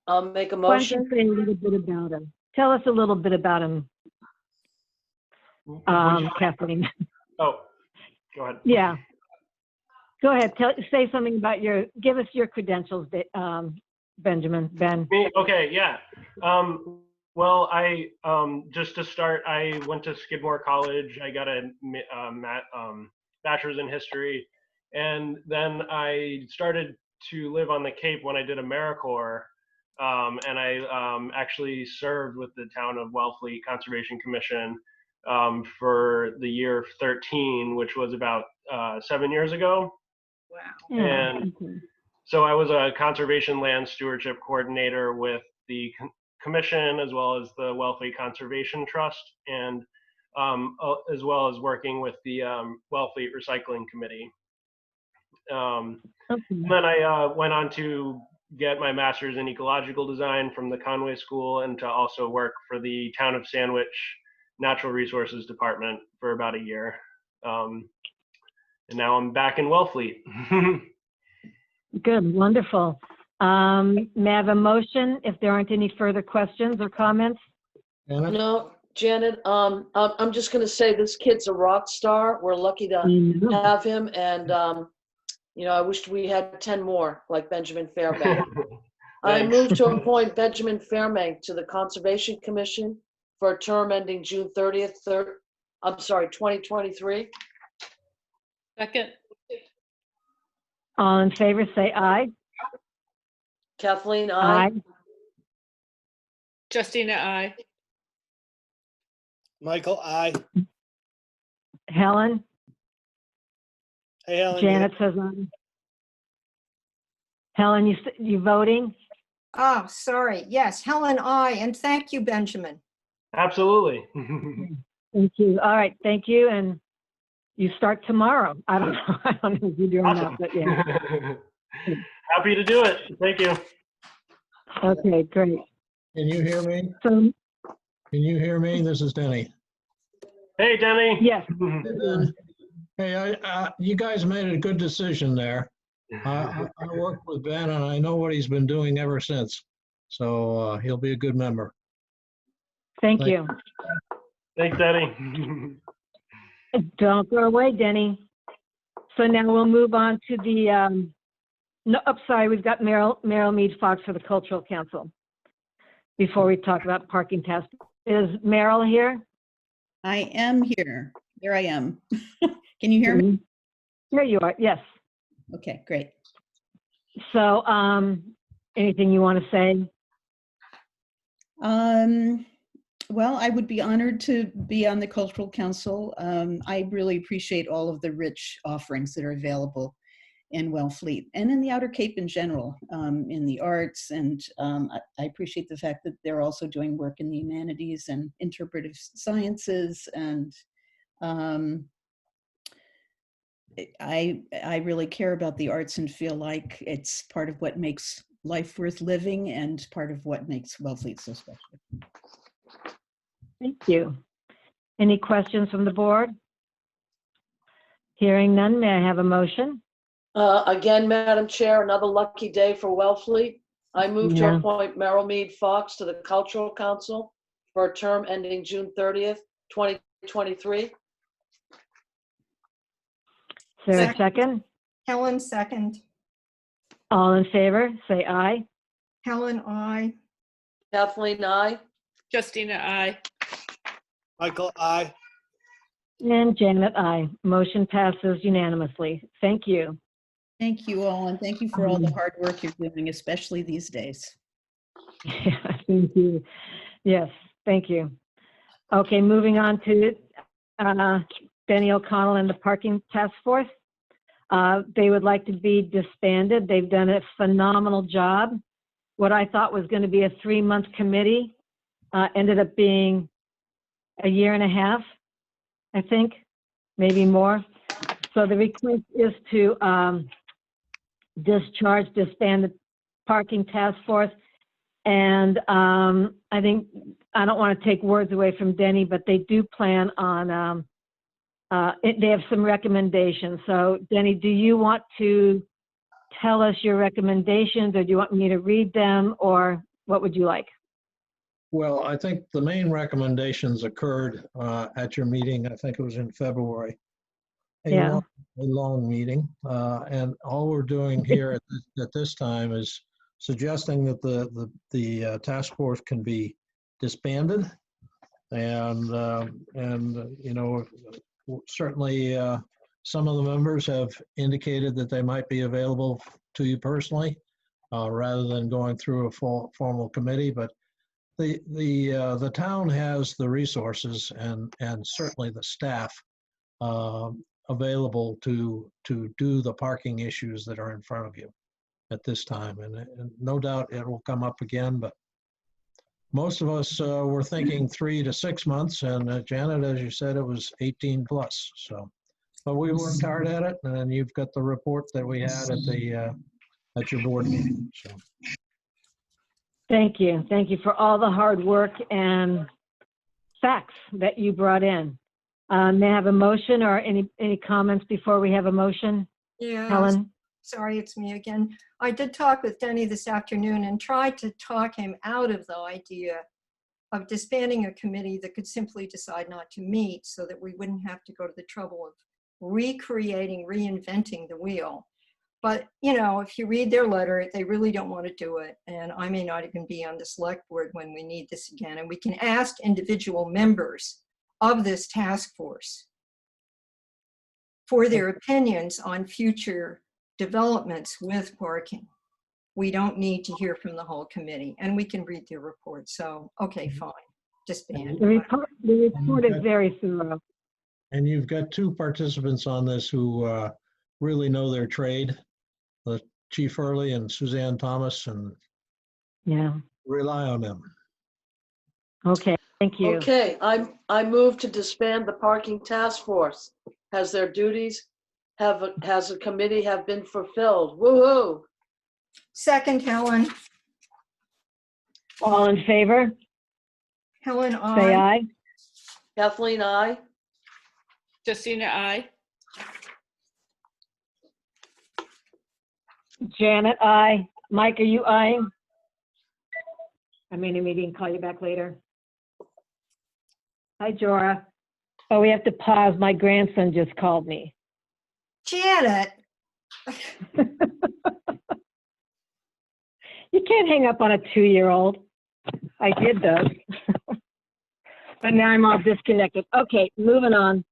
I'll make a Why don't you motion. say a little bit about him? Tell us a little bit about him, Kathleen. Oh, go ahead. Yeah. Go ahead. Say something about give us your credentials, Ben. Me? Okay, yeah. Well, I just to start, I went to Skidmore College. I got a bachelor's in history, and then I started to live on the Cape when I did AmeriCorps, and I actually served with the town of Wellfleet Conservation Commission for the year 13, which was about 7 years ago. Wow. And so I was a conservation land stewardship coordinator with the commission, as well as the Wellfleet Conservation Trust, and as well as working with the Wellfleet Recycling Committee. And then I went on to get my master's in ecological design from the Conway School and to also work for the Town of Sandwich Natural Resources Department for about a year. And now I'm back in Wellfleet. Good, wonderful. May I have a motion if there aren't any further questions or comments? No, Janet, I'm just gonna say this kid's a rock star. We're lucky to have him, and you know, I wished we had 10 more like Benjamin Fairbank. I move to appoint Benjamin Fairbank to the Conservation Commission for a term ending June 30th, 2023. Second. All in favor, say aye. Kathleen, aye. Justina, aye. Michael, aye. Helen? Hey, Helen. Janet says aye. Helen, you voting? Oh, sorry. Yes, Helen, I, and thank you, Benjamin. Absolutely. Thank you. All right, thank you. And you start tomorrow. I don't know. I don't know if you're doing Awesome. that, but yeah. Happy to do it. Thank you. Okay, great. Can you hear me? So, Can you hear me? This is Denny. Hey, Denny. yes. Hey, you guys made a good decision there. I worked with Ben and I know what he's been doing ever since. So he'll be a good member. Thank you. Thanks, Denny. Don't go away, Denny. So now we'll move on to the, no, I'm sorry, we've got Meryl Mead Fox for the Cultural Council. Before we talk about parking task. Is Meryl here? I am here. Here I am. Can you hear me? Here you are, yes. Okay, great. So, anything you want to say? Well, I would be honored to be on the Cultural Council. I really appreciate all of the rich offerings that are available in Wellfleet and in the Outer Cape in general, in the arts. And I appreciate the fact that they're also doing work in the humanities and interpretive sciences. And I really care about the arts and feel like it's part of what makes life worth living and part of what makes Wellfleet so special. Thank you. Any questions from the board? Hearing none, may I have a motion? Again, Madam Chair, another lucky day for Wellfleet. I move to appoint Meryl Mead Fox to the Cultural Council for a term ending June 30th, 2023. Is there a second? Helen, second. All in favor, say aye. Helen, I. Kathleen, aye. Justina, aye. Michael, aye. And Janet, aye. Motion passes unanimously. Thank you. Thank you all, and thank you for all the hard work you're doing, especially these days. Yeah, thank you. Yes, thank you. Okay, moving on to Benny O'Connell and the Parking Task Force. They would like to be disbanded. They've done a phenomenal job. What I thought was going to be a 3-month committee ended up being a 1.5 years, I think, maybe more. So the request is to disband the Parking Task Force. And I think, I don't want to take words away from Denny, but they do plan on, they have some recommendations. So Denny, do you want to tell us your recommendations, or do you want me to read them, or what would you like? Well, I think the main recommendations occurred at your meeting. I think it was in February. A long meeting. And all we're doing here at this time is suggesting that the task force can be disbanded. And you know, certainly some of the members have indicated that they might be available to you personally rather than going through a formal committee. But the town has the resources and certainly the staff available to do the parking issues that are in front of you at this time. And no doubt it will come up again, but most of us were thinking 3 to 6 months, and Janet, as you said, it was 18 plus. So, but we worked hard at it, and you've got the report that we had at at your board meeting. So, Thank you. Thank you for all the hard work and facts that you brought in. May I have a motion or any comments before we have a motion? Yeah. Helen? Sorry, it's me again. I did talk with Denny this afternoon and tried to talk him out of the idea of disbanding a committee that could simply decide not to meet so that we wouldn't have to go to the trouble of recreating, reinventing the wheel. But, you know, if you read their letter, they really don't want to do it. And I may not even be on the select board when we need this again. And we can ask individual members of this task force for their opinions on future developments with parking. We don't need to hear from the whole committee, and we can read their report. So, okay, fine, disband. The report is very thorough. and you've got two participants on this who really know their trade, Chief Hurley and Suzanne Thomas, and Yeah. rely on them. Okay, thank you. Okay, I move to disband the parking task force. Has their duties, has a committee have been fulfilled? Woo-hoo! Second, Helen. All in favor? Helen, Say aye. aye. Kathleen, aye. Justina, I. Janet, aye. Mike, are you eyeing? I'm in a meeting, call you back later. Hi, Jora. Oh, we have to pause. My grandson just called me. Janet. You can't hang up on a 2-year-old. I did though. But now I'm all disconnected. Okay, moving on.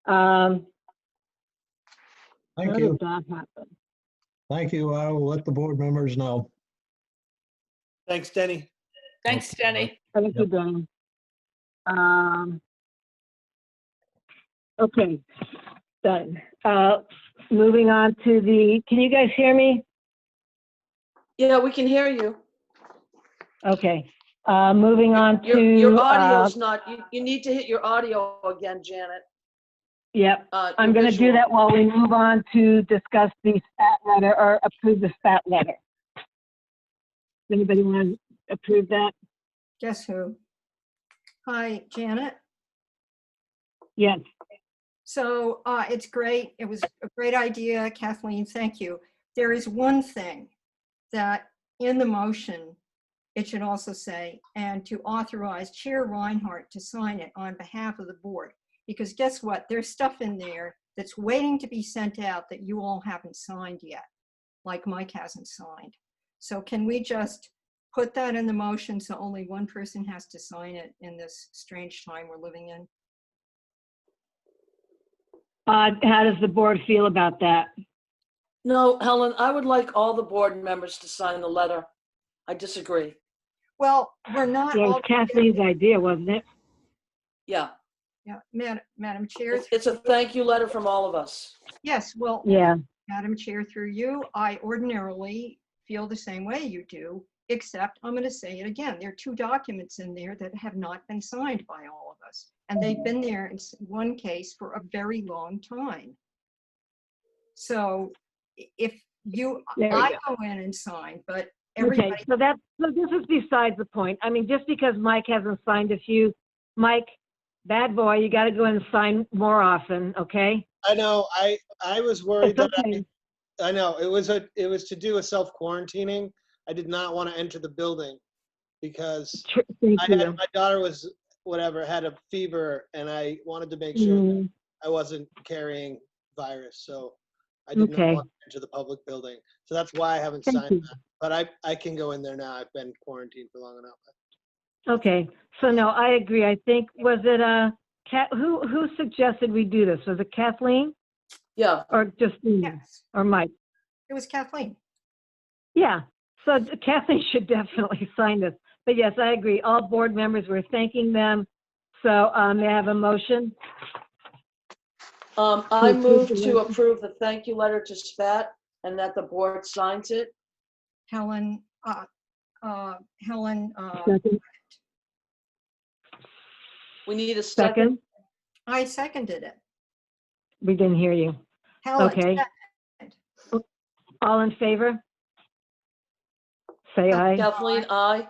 Thank How you. did that happen? Thank you. I will let the board members know. Thanks, Denny. Thanks, Jenny. Thank you, Danny. Okay, done. Moving on to can you guys hear me? Yeah, we can hear you. Okay, moving on to. Your audio's not, you need to hit your audio again, Janet. Yep, I'm your going to do visual. that while we move on to discuss the stat letter or approve the stat letter. Anybody want to approve that? Guess who? Hi, Janet. Yes. So it's great. It was a great idea, Kathleen. Thank you. There is one thing that in the motion, it should also say, and to authorize Chair Reinhardt to sign it on behalf of the board. Because guess what? There's stuff in there that's waiting to be sent out that you all haven't signed yet, like Mike hasn't signed. So can we just put that in the motion so only one person has to sign it in this strange time we're living in? How does the board feel about that? No, Helen, I would like all the board members to sign the letter. I disagree. Well, we're not. It was Kathleen's idea, wasn't it? Yeah. Yeah, Madam Chair. It's a thank you letter from all of us. Yes, well, yeah. Madam Chair, through you, I ordinarily feel the same way you do, except I'm going to say it again. There are 2 documents in there that have not been signed by all of us. And they've been there in one case for a very long time. So if I go in and sign, but everybody. Okay, so this is besides the point. I mean, just because Mike hasn't signed a few, Mike, bad boy, you got to go in and sign more often, okay? I know. I was worried It's that okay. I know it was to do a self-quarantining. I did not want to enter the building because my daughter was had a fever, and I wanted to make sure that I wasn't carrying virus. So I did not want to enter the public building. So that's why I haven't signed that. But I can go in there now. I've been quarantined for long enough. Okay, so no, I agree. I think, was it who suggested we do this? Was it Kathleen? Yeah. Or just Yes. Or Mike? It was Kathleen. Yeah, so Kathleen should definitely sign this. But yes, I agree. All board members, we're thanking them. So may I have a motion? I move to approve the thank you letter to SPAT and that the board signs it. Helen, Second. We need a second. I seconded it. We didn't hear you. Helen, Okay. All in favor? say aye. Kathleen, aye.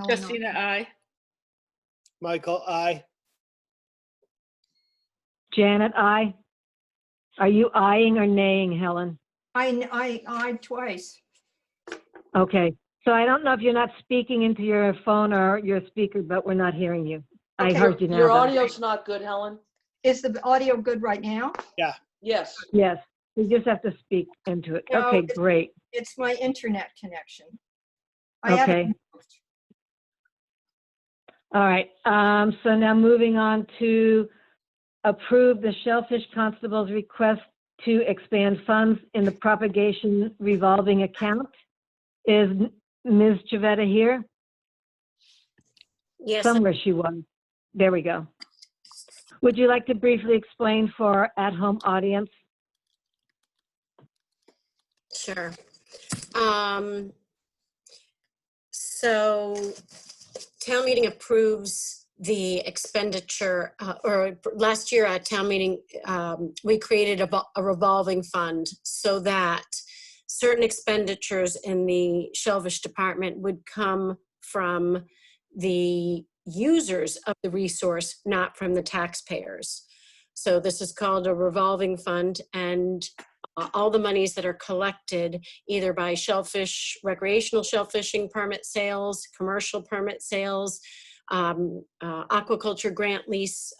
Christina, aye. Michael, aye. Janet, aye. Are you eyeing or naying, Helen? I twice. Okay, so I don't know if you're not speaking into your phone or your speaker, but we're not hearing you. I Okay. heard you now. Your though. audio's not good, Helen. Is the audio good right now? Yes. Yes, you just have to speak into it. No, Okay, it's- great. It's my internet connection. I have it Okay. moved. All right, so now moving on to approve the Shellfish Constable's request to expand funds in the propagation revolving account. Is Ms. Chavetta here? Yes, Somewhere she was. There we go. Would you like to briefly explain for our at-home audience? sure. So town meeting approves the expenditure, or last year at town meeting, we created a revolving fund so that certain expenditures in the Shellfish Department would come from the users of the resource, not from the taxpayers. So this is called a revolving fund, and all the monies that are collected either by shellfish, recreational shellfishing permit sales, commercial permit sales, aquaculture grant lease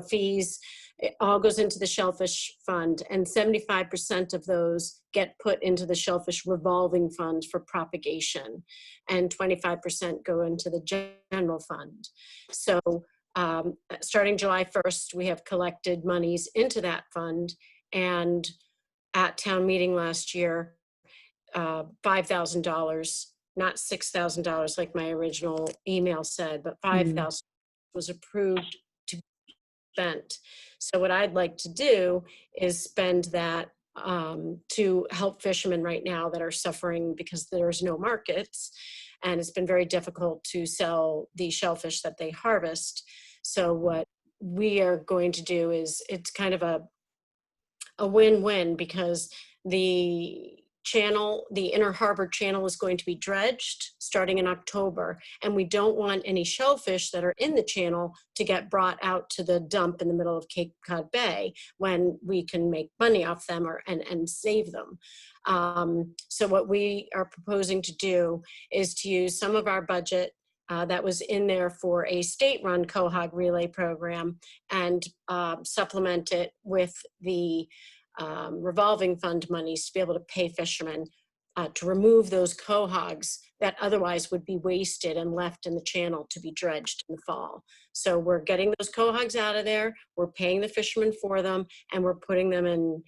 fees, it all goes into the shellfish fund, and 75% of those get put into the shellfish revolving fund for propagation, and 25% go into the general fund. So starting July 1st, we have collected monies into that fund, and at town meeting last year, $5,000, not $6,000 like my original email said, but $5,000 was approved to be spent. So what I'd like to do is spend that to help fishermen right now that are suffering because there's no markets, and it's been very difficult to sell the shellfish that they harvest. So what we are going to do is, it's kind of a win-win, because the channel, the Inner Harbor Channel, is going to be dredged starting in October, and we don't want any shellfish that are in the channel to get brought out to the dump in the middle of Cape Cod Bay when we can make money off them and save them. So what we are proposing to do is to use some of our budget that was in there for a state-run cohog relay program and supplement it with the revolving fund monies to be able to pay fishermen to remove those cohogs that otherwise would be wasted and left in the channel to be dredged in the fall. So we're getting those cohogs out of there, we're paying the fishermen for them, and we're putting them in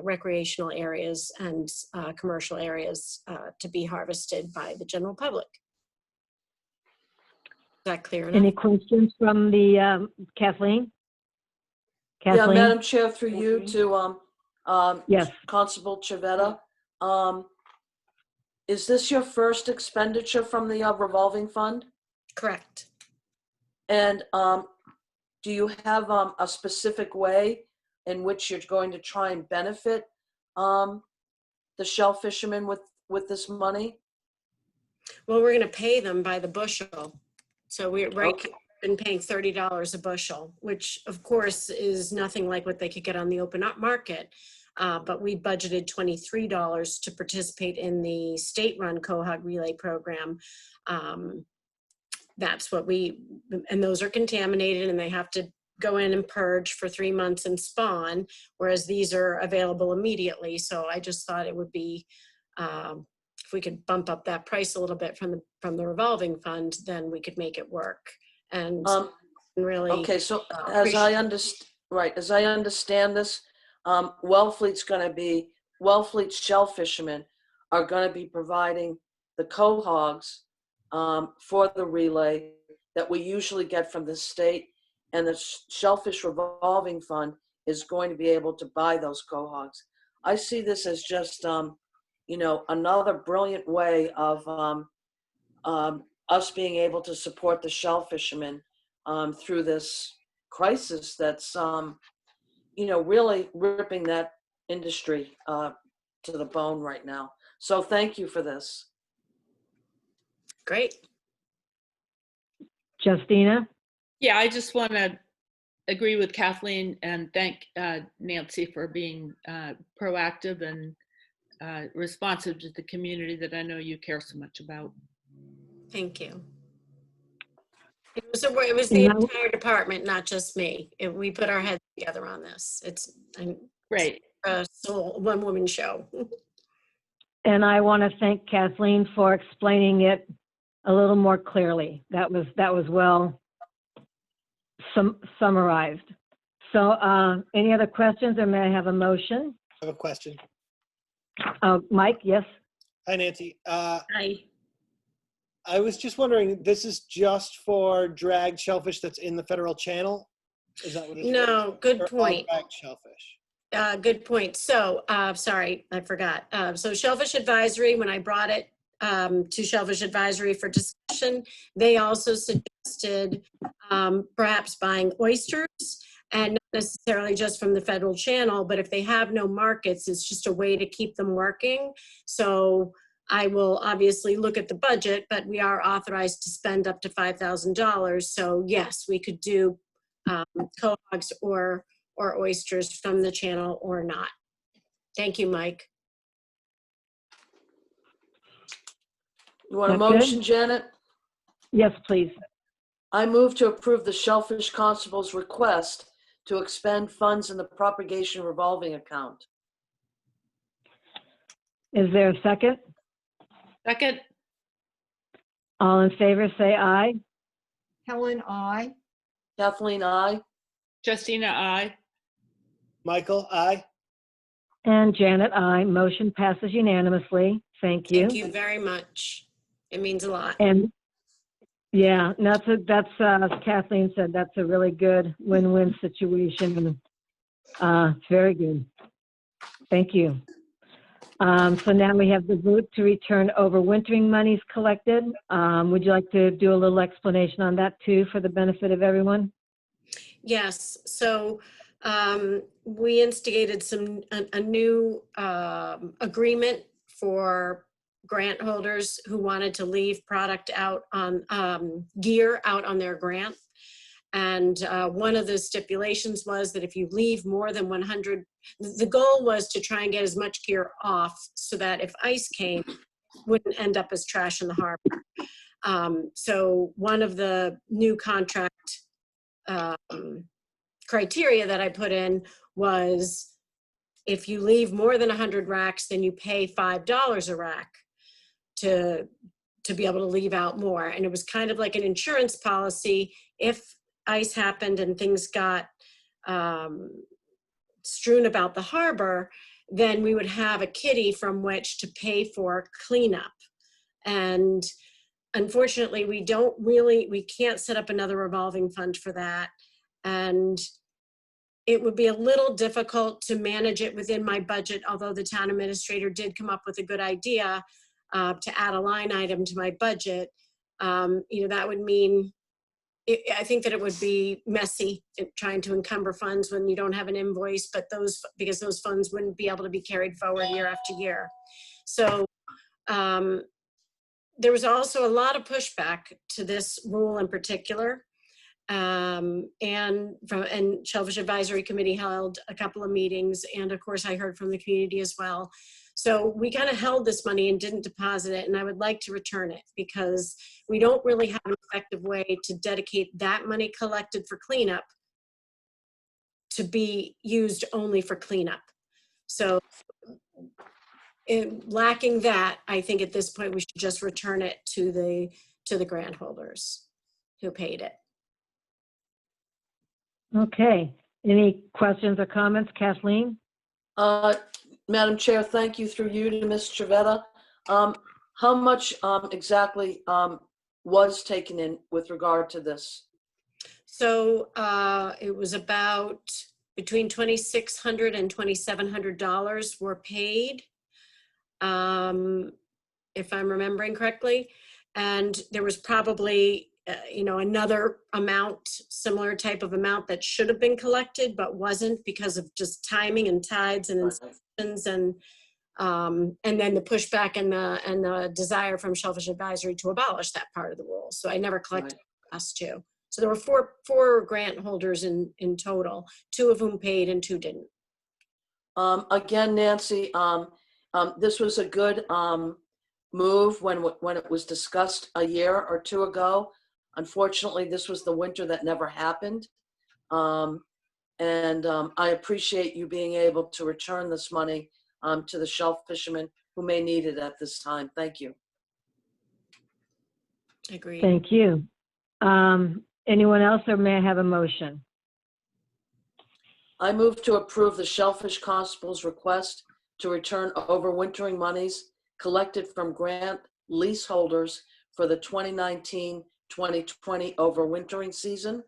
recreational areas and commercial areas to be harvested by the general public. Is that clear enough? Any questions from the Kathleen? Yeah, Madam Chair, through you to Yes. Constable Chavetta. Is this your first expenditure from the revolving fund? Correct. And do you have a specific way in which you're going to try and benefit the shell fishermen with this money? Well, we're going to pay them by the bushel. So we're been paying $30 a bushel, which of course is nothing like what they could get on the open market. But we budgeted $23 to participate in the state-run cohog relay program. That's what and those are contaminated and they have to go in and purge for 3 months and spawn, whereas these are available immediately. So I just thought it would be, if we could bump up that price a little bit from the revolving fund, then we could make it work. And really. Okay, so as I understand this, Wellfleet shell fishermen are going to be providing the cohogs for the relay that we usually get from the state, and the Shellfish Revolving Fund is going to be able to buy those cohogs. I see this as just, another brilliant way of us being able to support the shell fishermen through this crisis that's, really ripping that industry to the bone right now. So thank you for this. Great. Justina? Yeah, I just want to agree with Kathleen and thank Nancy for being proactive and responsive to the community that I know you care so much about. Thank you. It was the entire department, not just me. We put our heads together on this. Great. A one-woman show. And I want to thank Kathleen for explaining it a little more clearly. That was well summarized. So any other questions, or may I have a motion? I have a question. Mike, yes? Hi, Nancy. Hi. I was just wondering, this is just for dragged shellfish that's in the federal channel? Is that what it is? No, good Or point. all dragged shellfish? Good point. So, sorry, I forgot. So Shellfish Advisory, when I brought it to Shellfish Advisory for discussion, they also suggested perhaps buying oysters, and not necessarily just from the federal channel, but if they have no markets, it's just a way to keep them working. So I will obviously look at the budget, but we are authorized to spend up to $5,000. So yes, we could do cohogs or oysters from the channel or not. Thank you, Mike. You want a That's good. motion, Janet? Yes, please. I move to approve the Shellfish Constable's request to expend funds in the propagation revolving account. Is there a second? Second. All in favor, say aye. Helen, I. Kathleen, I. Justina, I. Michael, aye. And Janet, aye. Motion passes unanimously. Thank you. Thank you very much. It means a lot. And yeah, that's as Kathleen said, that's a really good win-win situation. And it's very good. Thank you. So now we have the vote to return overwintering monies collected. Would you like to do a little explanation on that too, for the benefit of everyone? Yes. So we instigated a new agreement for grant holders who wanted to leave product out on gear out on their grant. And one of the stipulations was that if you leave more than 100, the goal was to try and get as much gear off so that if ice came, wouldn't end up as trash in the harbor. So one of the new contract criteria that I put in was if you leave more than 100 racks, then you pay $5 a rack to be able to leave out more. And it was kind of like an insurance policy. If ice happened and things got strewn about the harbor, then we would have a kitty from which to pay for cleanup. And unfortunately, we can't set up another revolving fund for that. And it would be a little difficult to manage it within my budget, although the town administrator did come up with a good idea to add a line item to my budget. That would mean, I think that it would be messy trying to encumber funds when you don't have an invoice, but because those funds wouldn't be able to be carried forward year after year. So there was also a lot of pushback to this rule in particular. And Shellfish Advisory Committee held a couple of meetings, and of course I heard from the community as well. So we kind of held this money and didn't deposit it, and I would like to return it because we don't really have an effective way to dedicate that money collected for cleanup to be used only for cleanup. So lacking that, I think at this point we should just return it to the grant holders who paid it. Okay. Any questions or comments, Kathleen? Madam Chair, thank you through you to Ms. Trivetta. How much exactly was taken in with regard to this? So it was about between $2,600 and $2,700 were paid, if I'm remembering correctly. And there was probably another amount, similar type of amount that should have been collected, but wasn't because of just timing and tides and inspections and And then the pushback and the desire from Shellfish Advisory to abolish that part of the rule. So I never collected us two. So there were four grant holders in total, 2 of whom paid and 2 didn't. Again, Nancy, this was a good move when it was discussed a year or 2 ago. Unfortunately, this was the winter that never happened. I appreciate you being able to return this money to the shell fishermen who may need it at this time. Thank you. Agreed. Thank you. Anyone else, or may I have a motion? I move to approve the Shellfish Constable's request to return overwintering monies collected from grant leaseholders for the 2019-2020 overwintering season.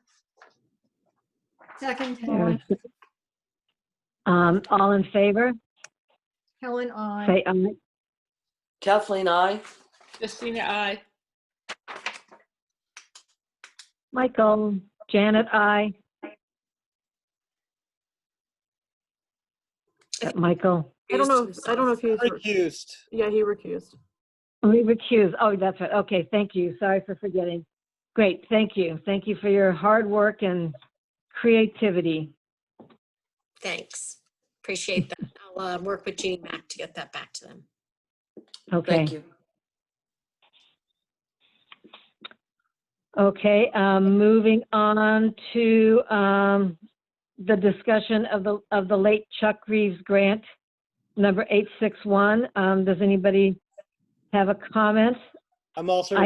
Second, Helen. All in favor? Helen, aye. Say aye. Kathleen, aye. Christina, aye. Michael, Janet, aye. Michael. I don't know if he's Recused. Yeah, he recused. We recuse. Oh, that's right. Okay, thank you. Sorry for forgetting. Great, thank you. Thank you for your hard work and creativity. Thanks. Appreciate that. I'll work with Jeannie Mac to get that back to them. Okay. Thank you. Okay, moving on to the discussion of the late Chuck Reeves grant, number 861. Does anybody have a comment? I'm also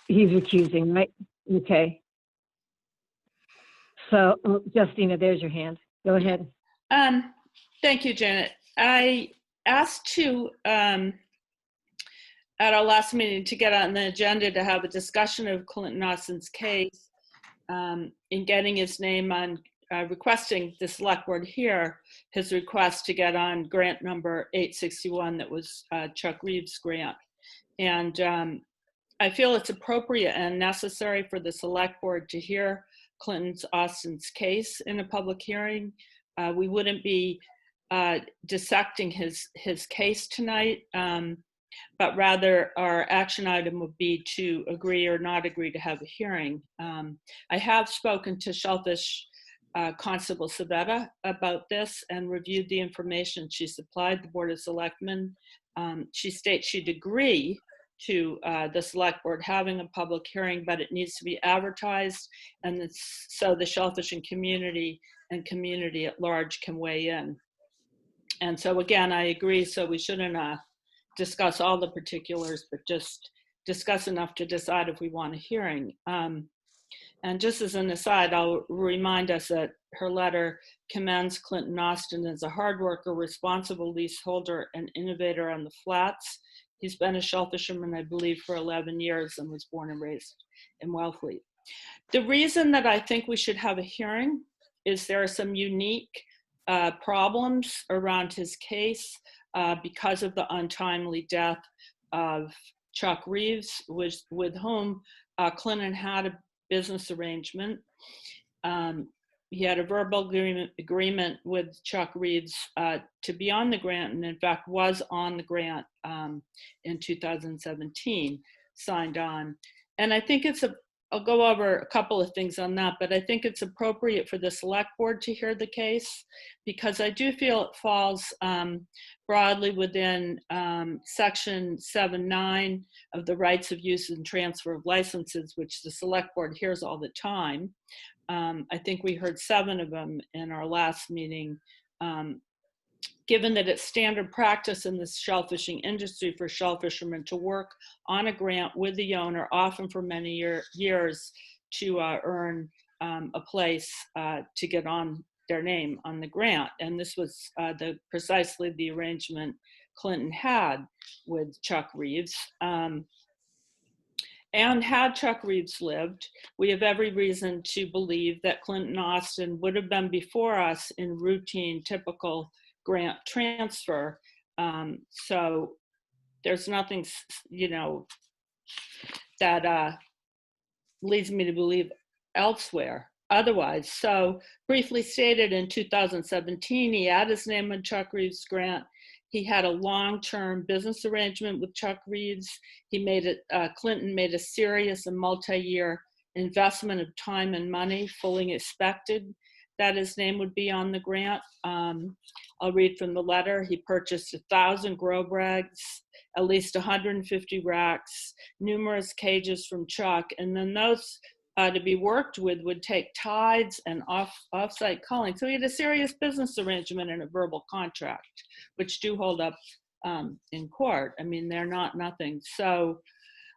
He's recusing, right? Okay. So, Justina, there's your hand. Go ahead. Thank you, Janet. I asked to, at our last meeting, to get on the agenda to have a discussion of Clinton Austin's case in getting his name on, requesting the select board hear his request to get on grant number 861 that was Chuck Reeves' grant. And I feel it's appropriate and necessary for the select board to hear Clinton Austin's case in a public hearing. We wouldn't be dissecting his case tonight, but rather our action item would be to agree or not agree to have a hearing. I have spoken to Shellfish Constable Savetta about this and reviewed the information she supplied the Board of Selectmen. She states she'd agree to the select board having a public hearing, but it needs to be advertised, and so the shellfishing community and community at large can weigh in. And so again, I agree, so we shouldn't discuss all the particulars, but just discuss enough to decide if we want a hearing. And just as an aside, I'll remind us that her letter commends Clinton Austin as a hard worker, responsible leaseholder, and innovator on the flats. He's been a shell fisherman, I believe, for 11 years and was born and raised in Wellfleet. The reason that I think we should have a hearing is there are some unique problems around his case because of the untimely death of Chuck Reeves, with whom Clinton had a business arrangement. He had a verbal agreement with Chuck Reeves to be on the grant, and in fact was on the grant in 2017, signed on. And I think I'll go over a couple of things on that, but I think it's appropriate for the select board to hear the case, because I do feel it falls broadly within section 7.9 of the rights of use and transfer of licenses, which the select board hears all the time. I think we heard 7 of them in our last meeting. Given that it's standard practice in the shellfishing industry for shellfishermen to work on a grant with the owner, often for many years, to earn a place to get on their name on the grant. And this was precisely the arrangement Clinton had with Chuck Reeves. And had Chuck Reeves lived, we have every reason to believe that Clinton Austin would have been before us in routine, typical grant transfer. So there's nothing, that leads me to believe elsewhere. otherwise. So briefly stated, in 2017, he had his name on Chuck Reeves' grant. He had a long-term business arrangement with Chuck Reeves. He made it, Clinton made a serious and multi-year investment of time and money, fully expected that his name would be on the grant. I'll read from the letter. He purchased 1,000 grow bags, at least 150 racks, numerous cages from Chuck, and then those to be worked with would take tides and off-site culling. So he had a serious business arrangement and a verbal contract, which do hold up in court. I mean, they're not nothing. So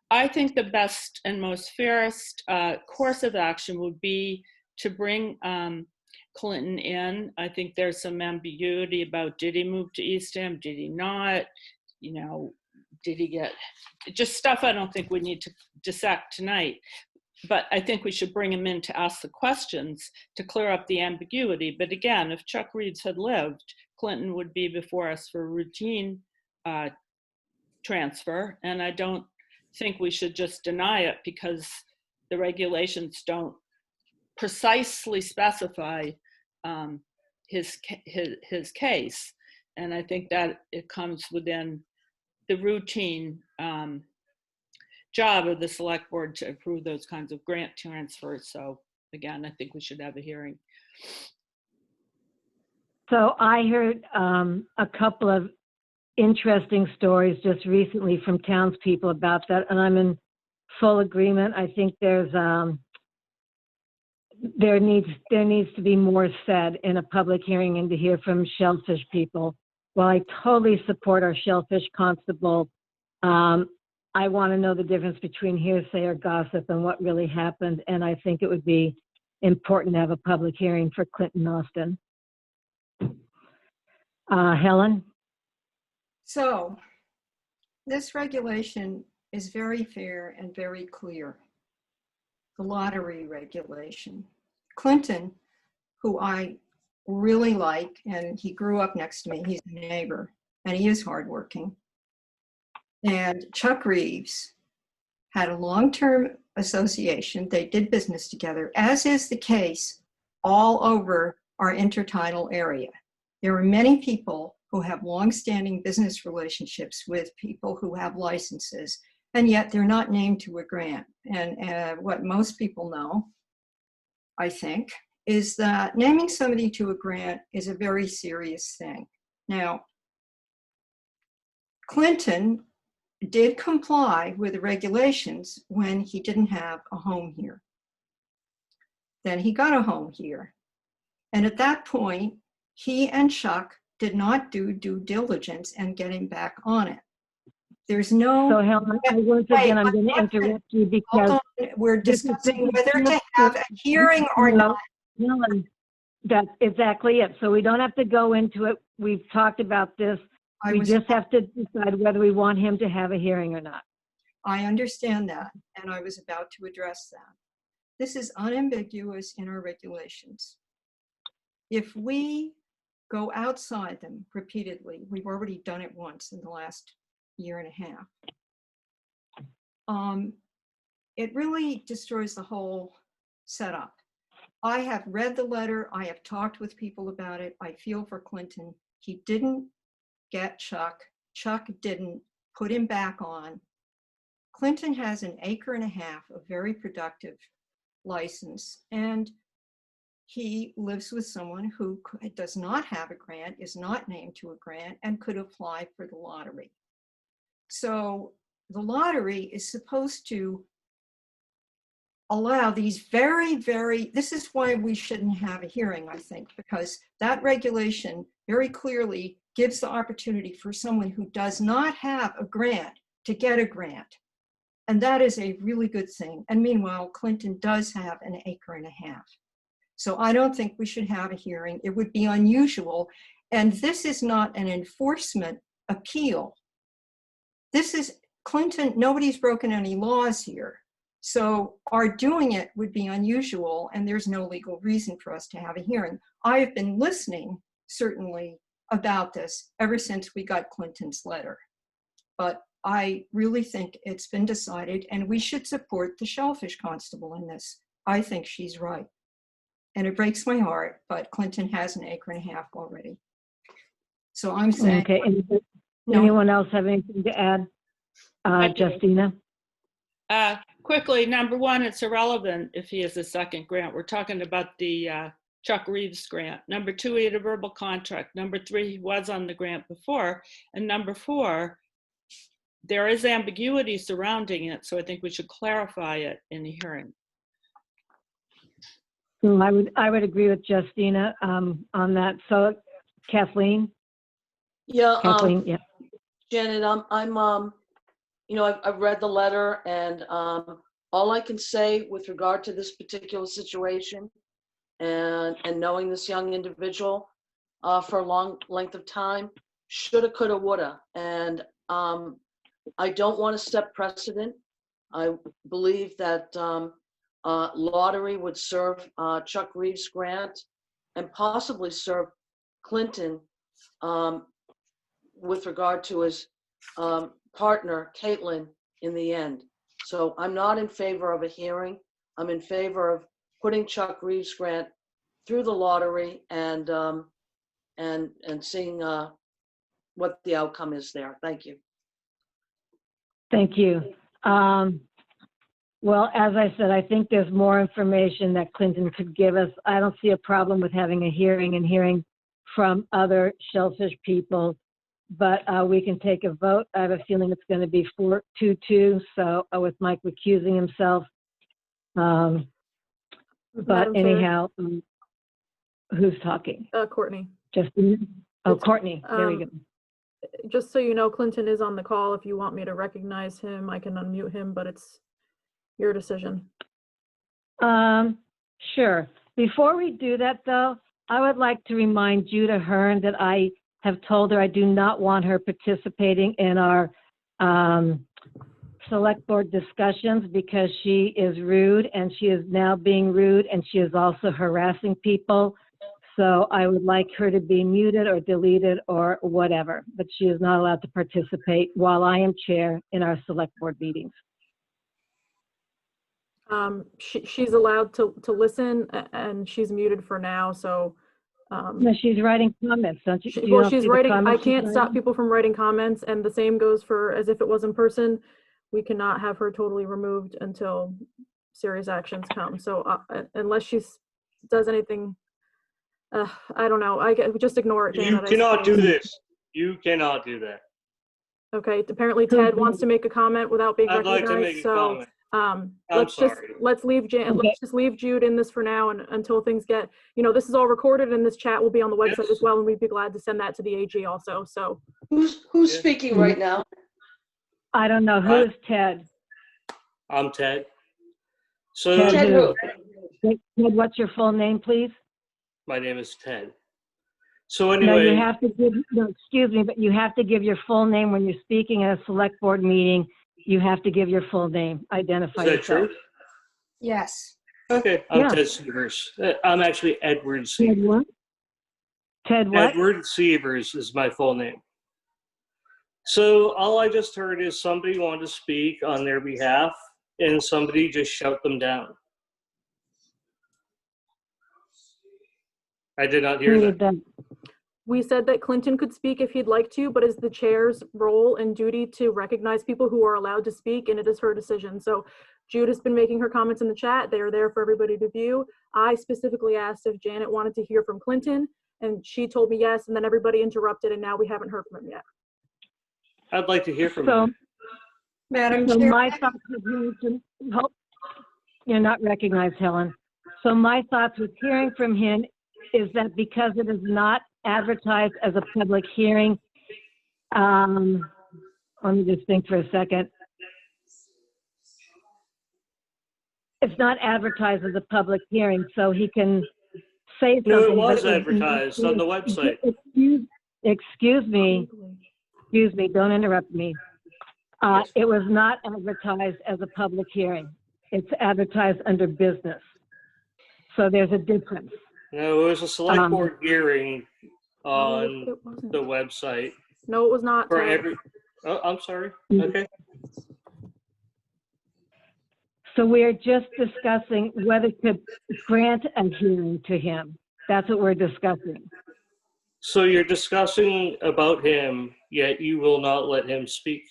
I think the best and most fairest course of action would be to bring Clinton in. I think there's some ambiguity about, did he move to Eastham? Did he not? You know, did he get, just stuff I don't think we need to dissect tonight. But I think we should bring him in to ask the questions to clear up the ambiguity. But again, if Chuck Reeves had lived, Clinton would be before us for routine transfer. And I don't think we should just deny it because the regulations don't precisely specify his case. And I think that it comes within the routine job of the select board to approve those kinds of grant transfers. So again, I think we should have a hearing. So I heard a couple of interesting stories just recently from townspeople about that, and I'm in full agreement. I think there needs to be more said in a public hearing and to hear from shellfish people. While I totally support our shellfish constable, I want to know the difference between hearsay or gossip and what really happened, and I think it would be important to have a public hearing for Clinton Austin. Helen? So this regulation is very fair and very clear. The lottery regulation. Clinton, who I really like, and he grew up next to me, he's a neighbor, and he is hardworking. And Chuck Reeves had a long-term association. They did business together, as is the case all over our intertidal area. There are many people who have long-standing business relationships with people who have licenses, and yet they're not named to a grant. And what most people know, I think, is that naming somebody to a grant is a very serious thing. Now, Clinton did comply with the regulations when he didn't have a home here. Then he got a home here. And at that point, he and Chuck did not do due diligence and get him back on it. There's no— So Helen, once again, I'm going to interrupt you because— we're discussing whether to have a hearing or not. Helen, that's exactly it. So we don't have to go into it. We've talked about this. We just have to decide whether we want him to have a hearing or not. I understand that, and I was about to address that. This is unambiguous in our regulations. If we go outside them repeatedly, we've already done it once in the last year and a half, it really destroys the whole setup. I have read the letter. I have talked with people about it. I feel for Clinton. He didn't get Chuck. Chuck didn't put him back on. Clinton has an acre and a half of very productive license, and he lives with someone who does not have a grant, is not named to a grant, and could apply for the lottery. So the lottery is supposed to allow these this is why we shouldn't have a hearing, I think, because that regulation very clearly gives the opportunity for someone who does not have a grant to get a grant. And that is a really good thing. And meanwhile, Clinton does have an acre and a half. So I don't think we should have a hearing. It would be unusual. And this is not an enforcement appeal. This is Clinton, nobody's broken any laws here. So our doing it would be unusual, and there's no legal reason for us to have a hearing. I have been listening, certainly, about this ever since we got Clinton's letter. But I really think it's been decided, and we should support the shellfish constable in this. I think she's right. and it breaks my heart, but Clinton has an acre and a half already. So I'm saying. Okay, No. anyone else have anything to add? I do. Justina? Quickly, number one, it's irrelevant if he has a second grant. We're talking about the Chuck Reeves grant. Number two, he had a verbal contract. Number three, he was on the grant before. And number four, there is ambiguity surrounding it, so I think we should clarify it in the hearing. I would agree with Justina on that. So Kathleen? Yeah, Kathleen, yeah. Janet, I'm you know, I've read the letter, and all I can say with regard to this particular situation and knowing this young individual for a long length of time, shoulda, coulda, woulda. And I don't want to set precedent. I believe that lottery would serve Chuck Reeves' grant and possibly serve Clinton with regard to his partner, Caitlin, in the end. So I'm not in favor of a hearing. I'm in favor of putting Chuck Reeves' grant through the lottery and seeing what the outcome is there. Thank you. Thank you. Well, as I said, I think there's more information that Clinton could give us. I don't see a problem with having a hearing and hearing from other shellfish people, but we can take a vote. I have a feeling it's going to be 4-2-2, so with Mike recusing himself. But Madam Chair. anyhow, who's talking? Courtney. Justina? Oh, It's, Courtney, there we go. Just so you know, Clinton is on the call. If you want me to recognize him, I can unmute him, but it's your decision. Sure. Before we do that, though, I would like to remind Judah Hearn that I have told her I do not want her participating in our select board discussions because she is rude, and she is now being rude, and she is also harassing people. So I would like her to be muted or deleted or whatever, but she is not allowed to participate while I am chair in our select board meetings. She's allowed to listen, and she's muted for now. So No, she's writing comments, don't you? well, she's writing. I can't stop people from writing comments, and the same goes for as if it was in person. We cannot have her totally removed until serious actions come. So unless she does anything, I don't know. Just ignore it, Janet. You cannot do this. You cannot do that. Okay. Apparently, Ted wants to make a comment without being recognized. I'd like to make a comment. Let's just leave Jude in this for now, and until things get, this is all recorded, and this chat will be on the website as well, and we'd be glad to send that to the AG also. So who's speaking right now? I don't know. Who is Ted? I'm Ted. So Ted who? Ted, what's your full name, please? My name is Ted. So anyway, no, you have to give. No, excuse me, but you have to give your full name when you're speaking at a select board meeting. You have to give your full name. Identify yourself. Is that true? Yes. Okay, I'm Ted Severs. I'm actually Edward Severs. Ted what? Ted what? Edward Severs is my full name. So all I just heard is somebody wanted to speak on their behalf, and somebody just shut them down. I did not hear that. We said that Clinton could speak if he'd like to, but it's the chair's role and duty to recognize people who are allowed to speak, and it is her decision. So Jude has been making her comments in the chat. They are there for everybody to view. I specifically asked if Janet wanted to hear from Clinton, and she told me yes, and then everybody interrupted, and now we haven't heard from him yet. I'd like to hear from him. Madam So Chair. my thoughts with you're not recognized, Helen. So my thoughts with hearing from him is that because it is not advertised as a public hearing, let me just think for a second. It's not advertised as a public hearing, so he can say something. No, it was advertised on the website. Excuse me, don't interrupt me. It was not advertised as a public hearing. It's advertised under business. So there's a difference. No, it was a select board hearing on the website. No, it was not. For every, oh, I'm sorry. Okay. So we're just discussing whether to grant a hearing to him. That's what we're discussing. So you're discussing about him, yet you will not let him speak.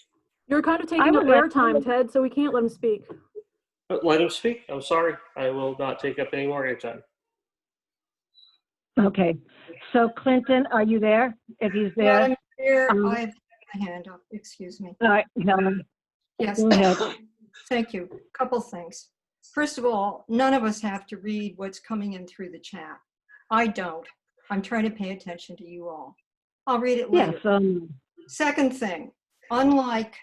You're kind of taking up airtime, Ted, so we can't let him speak. Let him speak. I'm sorry. I will not take up any more airtime. Okay. So Clinton, are you there? If he's there. Madam Chair, I have a hand up. Excuse me. All right, Helen. Yes. Go ahead. Thank you. Couple things. First of all, none of us have to read what's coming in through the chat. I don't. I'm trying to pay attention to you all. I'll read it later. Yes. Second thing, unlike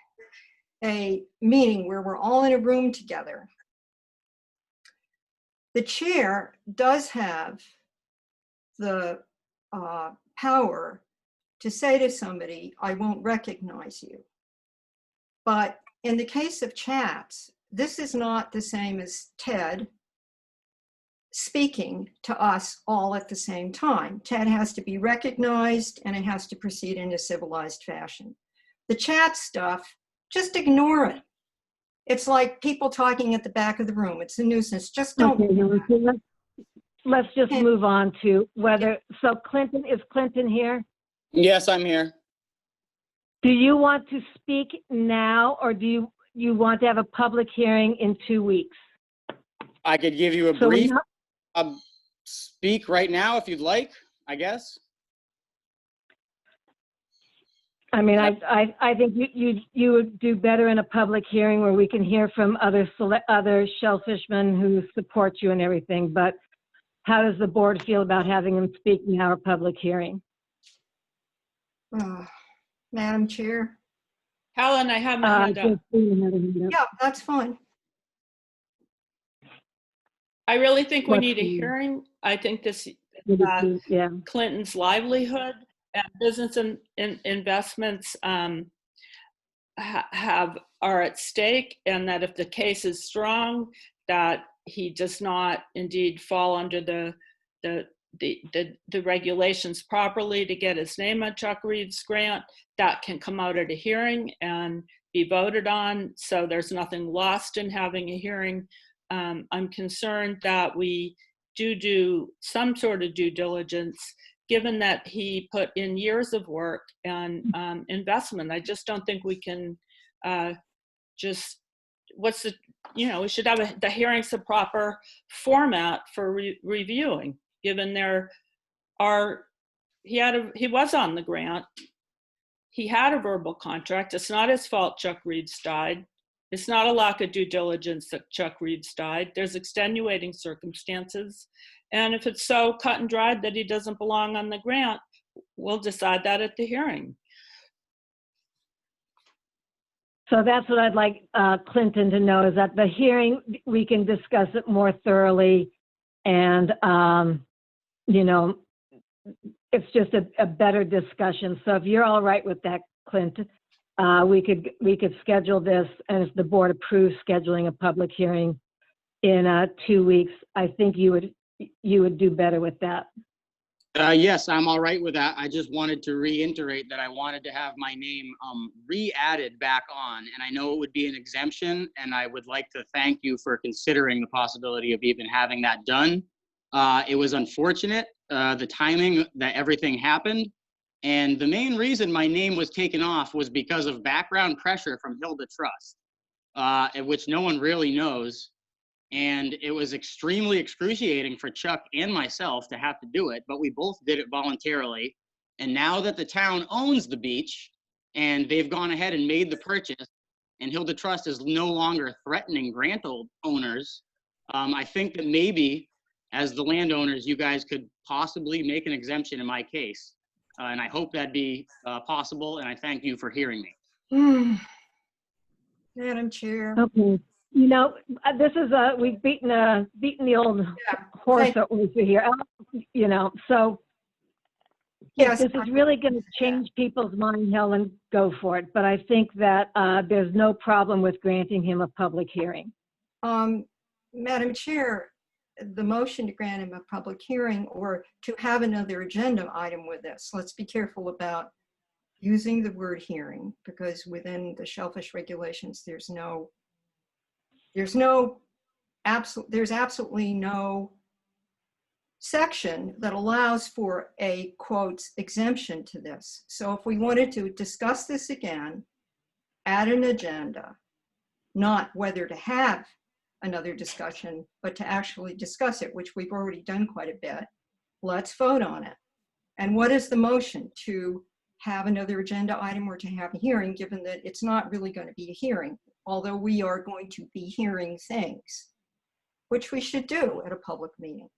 a meeting where we're all in a room together, the chair does have the power to say to somebody, I won't recognize you. But in the case of chats, this is not the same as Ted speaking to us all at the same time. Ted has to be recognized and it has to proceed in a civilized fashion. The chat stuff, just ignore it. It's like people talking at the back of the room. It's a nuisance. Just don't. Okay, let's just move on to whether, so Clinton, is Clinton here? Yes, I'm here. Do you want to speak now or do you want to have a public hearing in 2 weeks? I could give you a brief speak right now if you'd like, I guess. I mean, I think you would do better in a public hearing where we can hear from other shellfishmen who support you and everything, but how does the board feel about having them speak in our public hearing? Madam Chair. Helen, I have my hand up. Yeah, that's fine. I really think we need a hearing. I think this Clinton's livelihood and business investments are at stake, and that if the case is strong, that he does not indeed fall under the regulations properly to get his name on Chuck Reed's grant, that can come out at a hearing and be voted on. So there's nothing lost in having a hearing. I'm concerned that we do some sort of due diligence, given that he put in years of work and investment. I just don't think we can we should have the hearing's the proper format for reviewing, given he was on the grant. He had a verbal contract. It's not his fault Chuck Reed's died. It's not a lack of due diligence that Chuck Reed's died. There's extenuating circumstances. And if it's so cut and dried that he doesn't belong on the grant, we'll decide that at the hearing. So that's what I'd like Clinton to know, is that the hearing, we can discuss it more thoroughly, and, it's just a better discussion. So if you're all right with that, Clinton, we could schedule this, and if the board approves scheduling a public hearing in 2 weeks, I think you would do better with that. Yes, I'm all right with that. I just wanted to reiterate that I wanted to have my name re-added back on, and I know it would be an exemption, and I would like to thank you for considering the possibility of even having that done. It was unfortunate, the timing that everything happened, and the main reason my name was taken off was because of background pressure from Hilda Trust, which no one really knows. And it was extremely excruciating for Chuck and myself to have to do it, but we both did it voluntarily. And now that the town owns the beach and they've gone ahead and made the purchase, and Hilda Trust is no longer threatening grant owners, I think that maybe as the landowners, you guys could possibly make an exemption in my case. And I hope that'd be possible, and I thank you for hearing me. Madam Chair. Okay. This is we've beaten the old horse over here. So yes, if this is really going to change people's mind, Helen, go for it. But I think that there's no problem with granting him a public hearing. Madam Chair, the motion to grant him a public hearing or to have another agenda item with this, let's be careful about using the word hearing, because within the shellfish regulations, there's no there's absolutely no section that allows for a quotes exemption to this. So if we wanted to discuss this again, add an agenda, not whether to have another discussion, but to actually discuss it, which we've already done quite a bit, let's vote on it. And what is the motion? To have another agenda item or to have a hearing, given that it's not really going to be a hearing, although we are going to be hearing things, which we should do at a public meeting.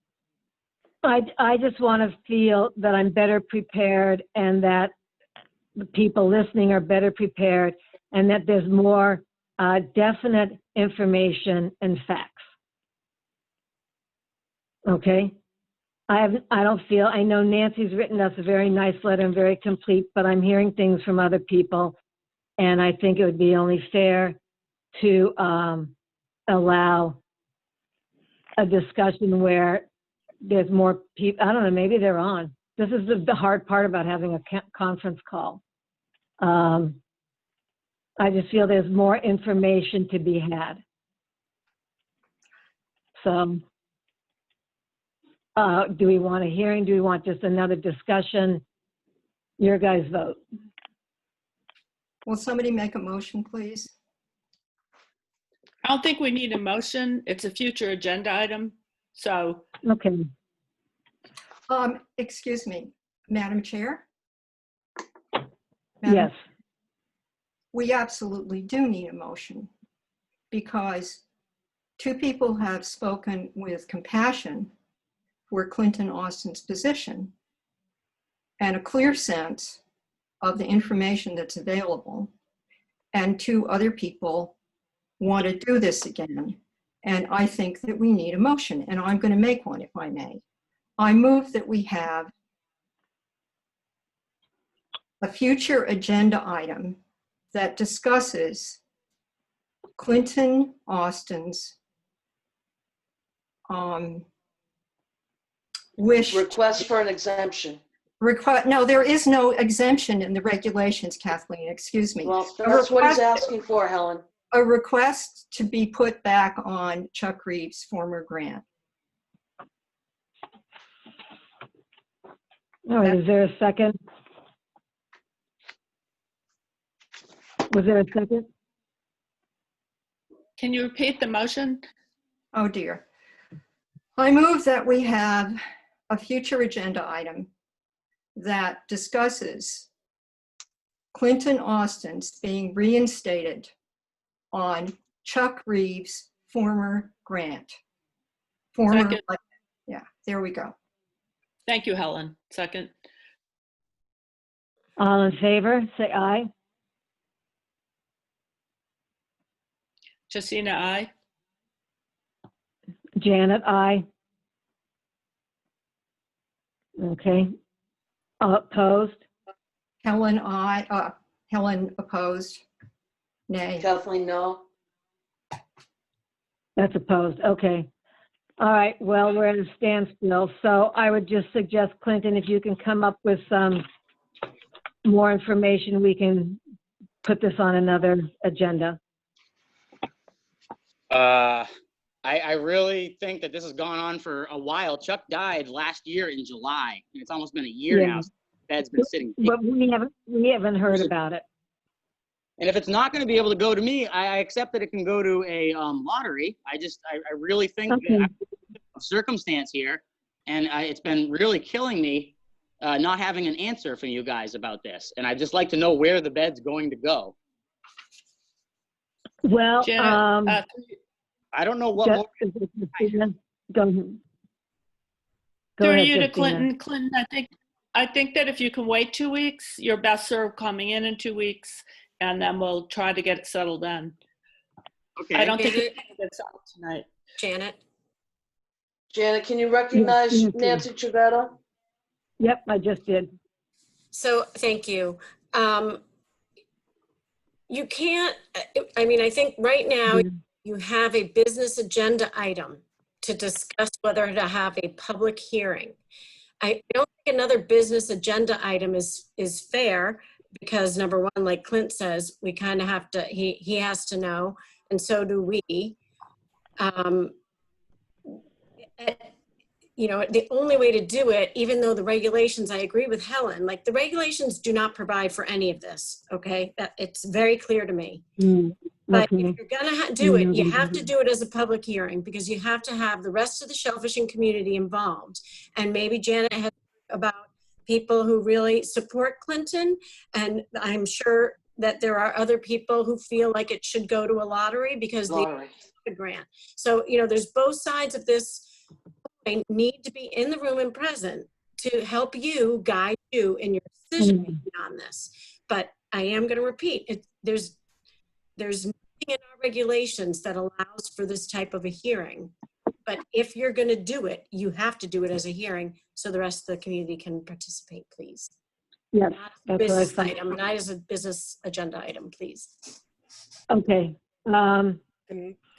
I just want to feel that I'm better prepared and that the people listening are better prepared and that there's more definite information and facts. Okay? I don't feel, I know Nancy's written us a very nice letter and very complete, but I'm hearing things from other people, and I think it would be only fair to allow a discussion where there's more people. I don't know, maybe they're on. This is the hard part about having a conference call. I just feel there's more information to be had. So do we want a hearing? Do we want just another discussion? Your guys vote. Will somebody make a motion, please? I don't think we need a motion. It's a future agenda item. So. Okay. Excuse me, Madam Chair? Yes. We absolutely do need a motion because two people have spoken with compassion for Clinton Austin's position and a clear sense of the information that's available. And two other people want to do this again. And I think that we need a motion, and I'm going to make one if I may. I move that we have a future agenda item that discusses Clinton Austin's request for an exemption. No, there is no exemption in the regulations, Kathleen, excuse me. Well, that's what he's asking for, Helen. A request to be put back on Chuck Reeves' former grant. All right, is there a second? Was there a second? Can you repeat the motion? Oh dear. I move that we have a future agenda item that discusses Clinton Austin's being reinstated on Chuck Reeves' former grant. Second. Yeah, there we go. Thank you, Helen. Second. All in favor, say aye. Justina, aye. Janet, aye. Okay. Opposed? Helen, aye. Helen opposed. Nay. Kathleen, no. That's opposed. Okay. All right. Well, we're at a standstill. So I would just suggest, Clinton, if you can come up with some more information, we can put this on another agenda. I really think that this has gone on for a while. Chuck died last year in July, and it's almost been a year now. Since the bed's been sitting. But we haven't heard about it. And if it's not going to be able to go to me, I accept that it can go to a lottery. I really think that I'm a circumstance here, and it's been really killing me not having an answer from you guys about this. And I'd just like to know where the bed's going to go. Well, Janet, I don't know what more. Go ahead. Through you to Clinton. Clinton, I think that if you can wait 2 weeks, you're best served coming in 2 weeks, and then we'll try to get it settled then. Okay. I don't think it's going to get settled tonight. Janet, can you recognize Nancy Chavetta? Yep, I just did. So, thank you. You can't, I mean, I think right now you have a business agenda item to discuss whether to have a public hearing. I don't think another business agenda item is fair because number one, like Clint says, we kind of have to, he has to know, and so do we. you know, the only way to do it, even though the regulations, I agree with Helen, like the regulations do not provide for any of this, okay? That it's very clear to me. But if you're gonna do it, you have to do it as a public hearing because you have to have the rest of the shellfishing community involved. And maybe Janet has about people who really support Clinton. And I'm sure that there are other people who feel like it should go to a lottery because the grant. So, you know, there's both sides of this. I need to be in the room and present to help you, guide you in your decision making on this. But I am going to repeat, there's nothing in our regulations that allows for this type of a hearing. But if you're going to do it, you have to do it as a hearing so the rest of the community can participate, please. Yes, Not a that's what I business think. item, not as a business agenda item, please. Okay. Can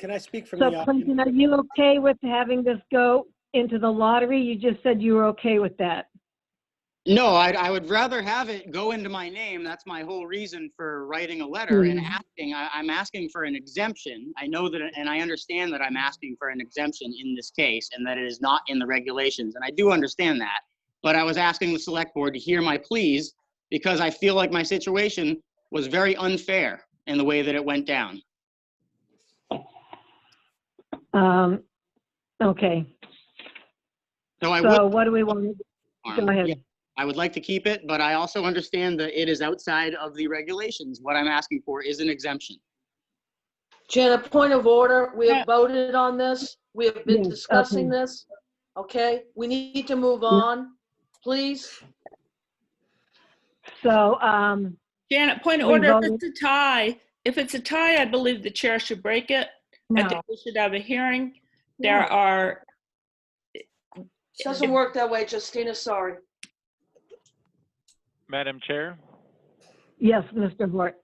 I speak from the So audience? Clinton, are you okay with having this go into the lottery? You just said you were okay with that. No, I would rather have it go into my name. That's my whole reason for writing a letter and asking. I'm asking for an exemption. I know that, and I understand that I'm asking for an exemption in this case and that it is not in the regulations. And I do understand that. But I was asking the select board to hear my pleas because I feel like my situation was very unfair in the way that it went down. Okay. So what do we want to do? Go ahead. Yeah, I would like to keep it, but I also understand that it is outside of the regulations. What I'm asking for is an exemption. Janet, point of order. We have voted on this. We have been discussing this. Okay, we need to move on, please. So, Janet, point of order. If it's a tie, I believe the chair should break it. I think we should have a hearing. There are. It doesn't work that way, Justina, sorry. Madam Chair? Yes, Mr. Hort.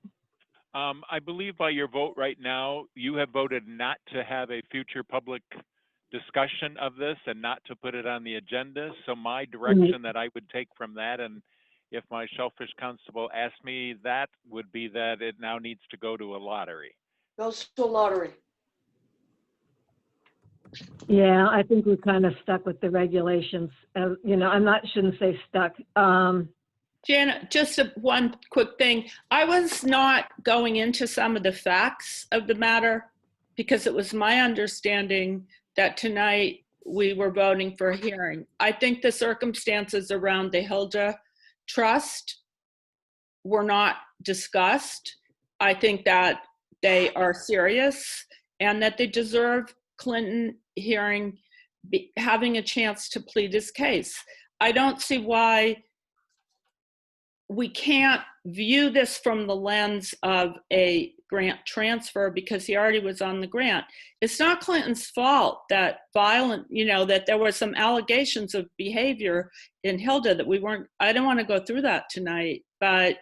I believe by your vote right now, you have voted not to have a future public discussion of this and not to put it on the agenda. So my direction that I would take from that, and if my shellfish constable asked me, that would be that it now needs to go to a lottery. Goes to a lottery. Yeah, I think we're kind of stuck with the regulations. You know, shouldn't say stuck. Janet, just one quick thing. I was not going into some of the facts of the matter because it was my understanding that tonight we were voting for a hearing. I think the circumstances around the Hilda Trust were not discussed. I think that they are serious and that they deserve Clinton having a chance to plead his case. I don't see why we can't view this from the lens of a grant transfer because he already was on the grant. It's not Clinton's fault that that there were some allegations of behavior in Hilda that I don't want to go through that tonight, but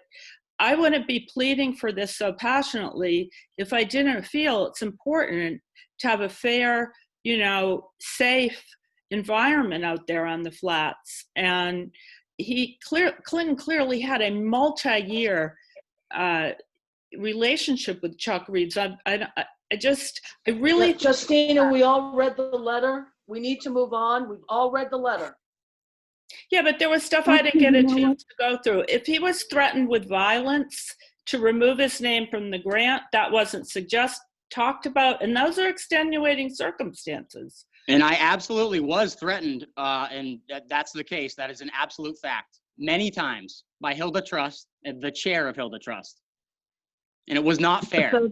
I wouldn't be pleading for this so passionately if I didn't feel it's important to have a fair, safe environment out there on the flats. And Clinton clearly had a multi-year relationship with Chuck Reeves. Justina, we all read the letter. We need to move on. We've all read the letter. Yeah, but there was stuff I didn't get a chance to go through. If he was threatened with violence to remove his name from the grant, that wasn't talked about, and those are extenuating circumstances. And I absolutely was threatened, and that's the case. That is an absolute fact. Many times by Hilda Trust, the chair of Hilda Trust. And it was not fair.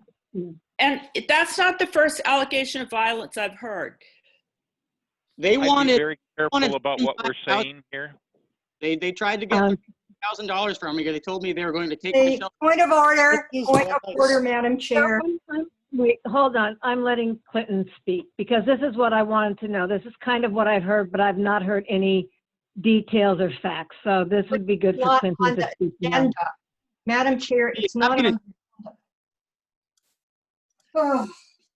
And that's not the first allegation of violence I've heard. They wanted. I'd be very careful about what we're saying here. They tried to get $1,000 from me. They told me they were going to take Hey, myself. point of order, Madam Chair. Wait, hold on. I'm letting Clinton speak because this is what I wanted to know. This is kind of what I've heard, but I've not heard any details or facts. So this would be good for Clinton to speak now. Madam Chair, it's not on. Oh.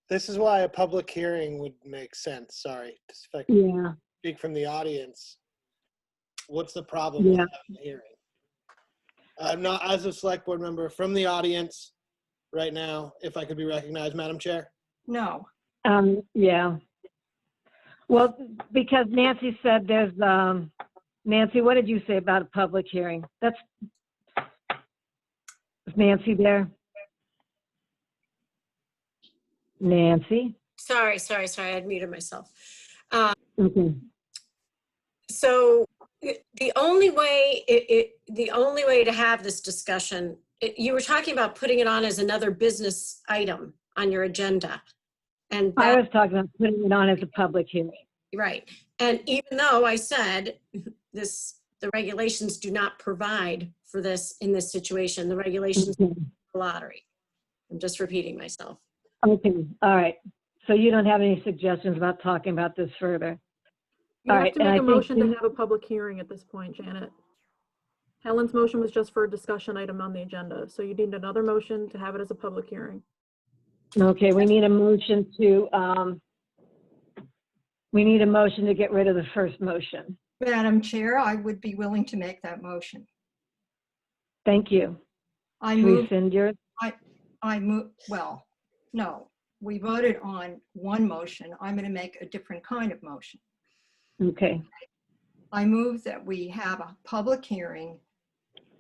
This is why a public hearing would make sense. Sorry, if I can speak from the audience. What's the problem with having a hearing? I'm not, as a select board member, from the audience right now, if I could be recognized, Madam Chair. No. Yeah. Well, because Nancy said there's, Nancy, what did you say about a public hearing? Is Nancy there? Nancy? Sorry, I had muted myself. Okay. So the only way to have this discussion, you were talking about putting it on as another business item on your agenda. And I was talking about putting it on as a public hearing. right. And even though I said the regulations do not provide for this in this situation, the regulations Okay. the lottery. I'm just repeating myself. Okay, all right. So you don't have any suggestions about talking about this further? You All have right, to and make I a think motion to have a public hearing at this point, Janet. Helen's motion was just for a discussion item on the agenda, so you need another motion to have it as a public hearing. Okay, we need a motion to get rid of the first motion. Madam Chair, I would be willing to make that motion. Thank you. I Should we move, send yours? I move, well, no, we voted on one motion. I'm going to make a different kind of motion. Okay. I move that we have a public hearing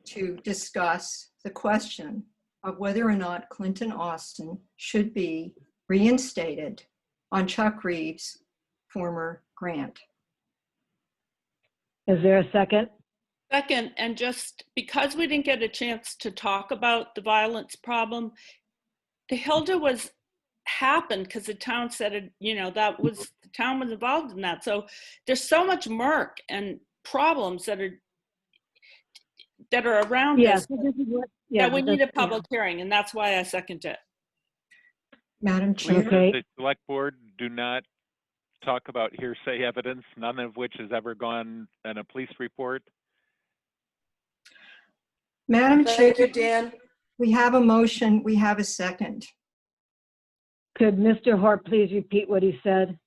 to discuss the question of whether or not Clinton Austin should be reinstated on Chuck Reeves' former grant. Is there a second? Second, and just because we didn't get a chance to talk about the violence problem, the Hilda happened because the town said it, the town was involved in that. So there's so much murk and problems that are around Yes. this that we need a public hearing, and that's why I second it. Madam Chair. Okay. The select board do not talk about hearsay evidence, none of which has ever gone in a police report. Madam Chair, Thank you, Dan. we have a motion, we have a second. Could Mr. Hort please repeat what he said?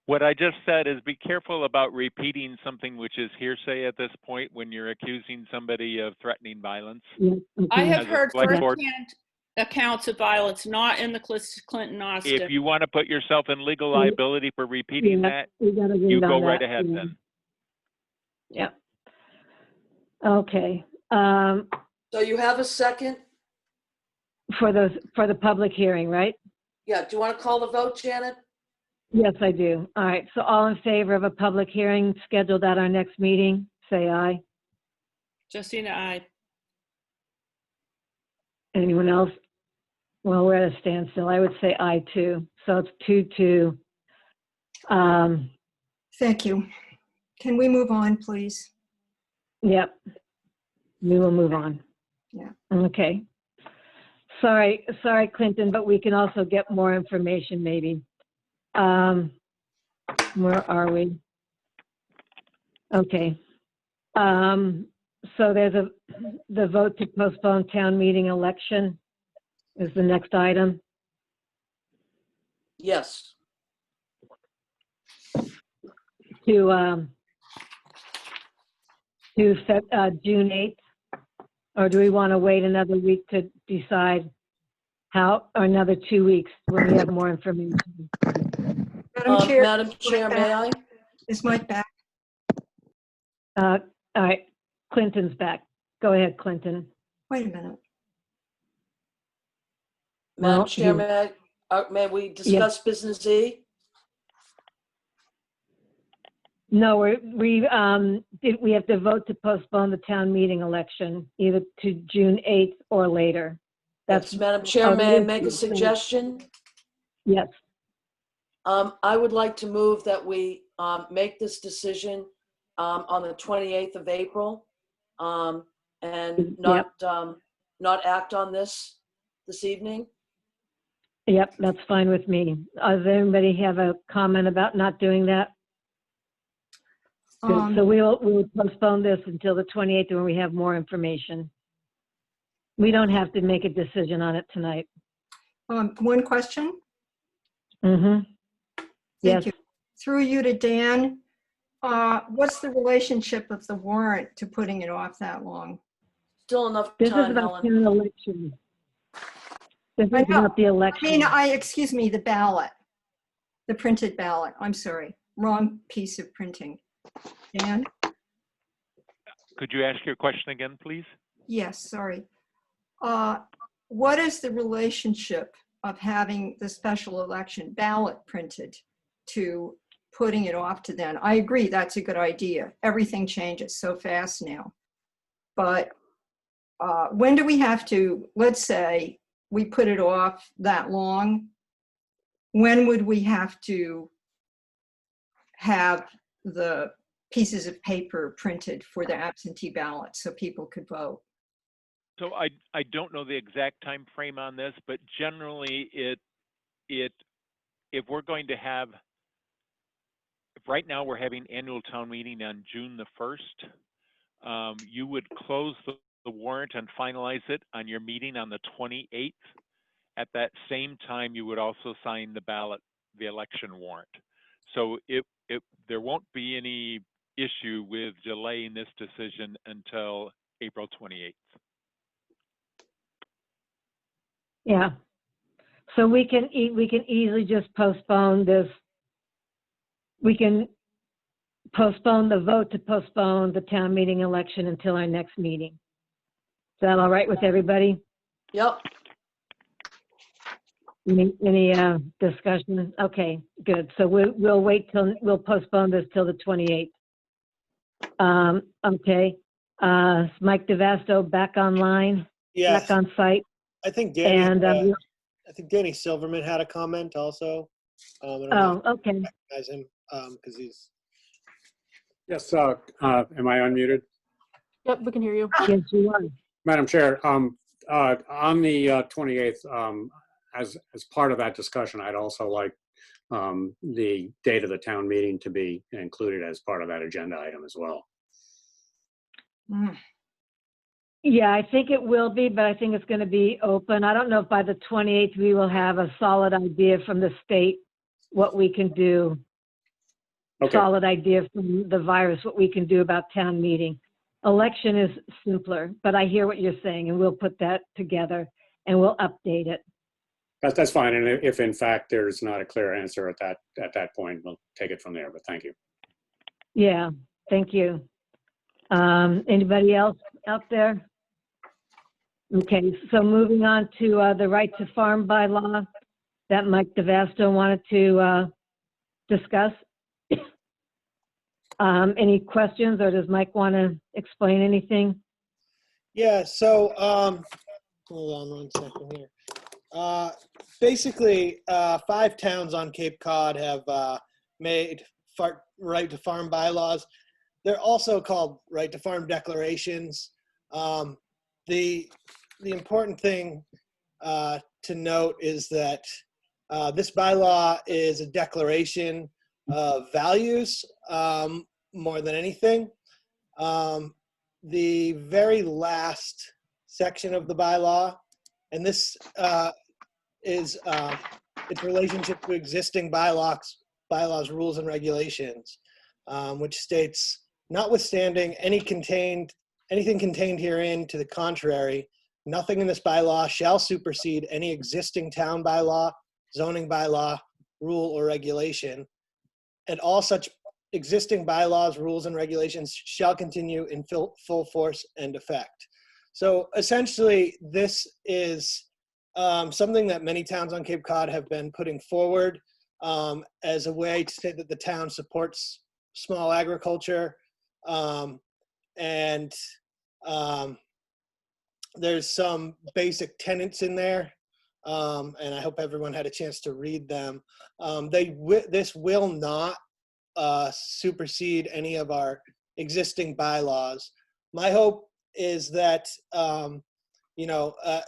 What I just said is be careful about repeating something which is hearsay at this point when you're accusing somebody of threatening violence. Yeah, okay. I have As a heard select board- firsthand accounts of violence, not in the Clinton Austin. If you want to put yourself in legal liability for repeating that, we gotta vote you on go that, right ahead yeah. then. Yeah. Okay. So you have a second? For the public hearing, right? Yeah, do you want to call the vote, Janet? Yes, I do. All right. So all in favor of a public hearing scheduled at our next meeting, say aye. Justina, aye. Anyone else? Well, we're at a standstill. I would say aye too. So it's 2-2. Thank you. Can we move on, please? Yep. We will move on. Yeah. Okay. Sorry, Clinton, but we can also get more information maybe. Where are we? Okay. So there's the vote to postpone town meeting election is the next item. Yes. To set June 8th, or do we want to wait another week to decide how, or another 2 weeks when we have more information? Madam Chair, may I? Is Mike back? All right, Clinton's back. Go ahead, Clinton. Wait a minute. Madam Well, Chair, may we discuss business E? No, we have to vote to postpone the town meeting election either to June 8th or later. Yes, Madam Chair, may I make a suggestion? Yes. I would like to move that we make this decision on the 28th of April and not act on this evening. Yep, that's fine with me. Does anybody have a comment about not doing that? Good. So we'll postpone this until the 28th when we have more information. We don't have to make a decision on it tonight. One question? Mm-hmm. Thank you. Through you to Dan, what's the relationship of the warrant to putting it off that long? Still enough This time, is about Helen. the election. This is about the election. I mean, excuse me, the ballot, the printed ballot. I'm sorry. wrong piece of printing. Dan? Could you ask your question again, please? Yes, sorry. What is the relationship of having the special election ballot printed to putting it off to then? I agree, that's a good idea. Everything changes so fast now. But when do we have to, let's say we put it off that long, when would we have to have the pieces of paper printed for the absentee ballot so people could vote? So I don't know the exact time frame on this, but generally if we're going to have, right now we're having annual town meeting on June the 1st. You would close the warrant and finalize it on your meeting on the 28th. At that same time, you would also sign the election warrant. So there won't be any issue with delaying this decision until April 28th. Yeah. So we can easily just postpone this. We can postpone the vote to postpone the town meeting election until our next meeting. Is that all right with everybody? Yep. Any discussion? Okay, good. So we'll postpone this till the 28th. Okay. Is Mike DeVasto back online? Yes. Back on site? I think Danny. And I think Danny Silverman had a comment also. I don't know oh, if okay. you recognize him because he's. Yes. Am I unmuted? Yep, we can hear you. Yes, you are. Madam Chair, on the 28th, as part of that discussion, I'd also like the date of the town meeting to be included as part of that agenda item as well. Yeah, I think it will be, but I think it's going to be open. I don't know if by the 28th we will have a solid idea from the state what we can do. Okay. Solid idea from the virus, what we can do about town meeting. Election is simpler, but I hear what you're saying, and we'll put that together and we'll update it. That's fine. And if in fact there's not a clear answer at that point, we'll take it from there. But thank you. Yeah, thank you. Anybody else out there? Okay, so moving on to the right to farm bylaw that Mike DeVasto wanted to discuss. Any questions, or does Mike want to explain anything? Yeah, so hold on one second here. Basically, 5 towns on Cape Cod have made right to farm bylaws. They're also called right to farm declarations. The important thing to note is that this bylaw is a declaration of values more than anything. The very last section of the bylaw, and this is its relationship to existing bylaws, rules, and regulations, which states, notwithstanding anything contained herein to the contrary, nothing in this bylaw shall supersede any existing town bylaw, zoning bylaw, rule, or regulation, and all such existing bylaws, rules, and regulations shall continue in full force and effect. So essentially, this is something that many towns on Cape Cod have been putting forward as a way to say that the town supports small agriculture. There's some basic tenets in there, and I hope everyone had a chance to read them. This will not supersede any of our existing bylaws. My hope is that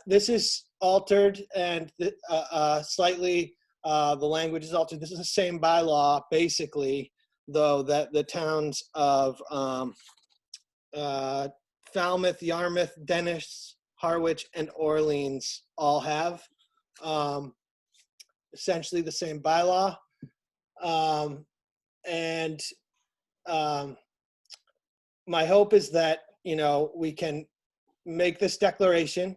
this is altered and slightly the language is altered. This is the same bylaw basically, though, that the towns of Falmouth, Yarmouth, Dennis, Harwich, and Orleans all have. Essentially the same bylaw. My hope is that, we can make this declaration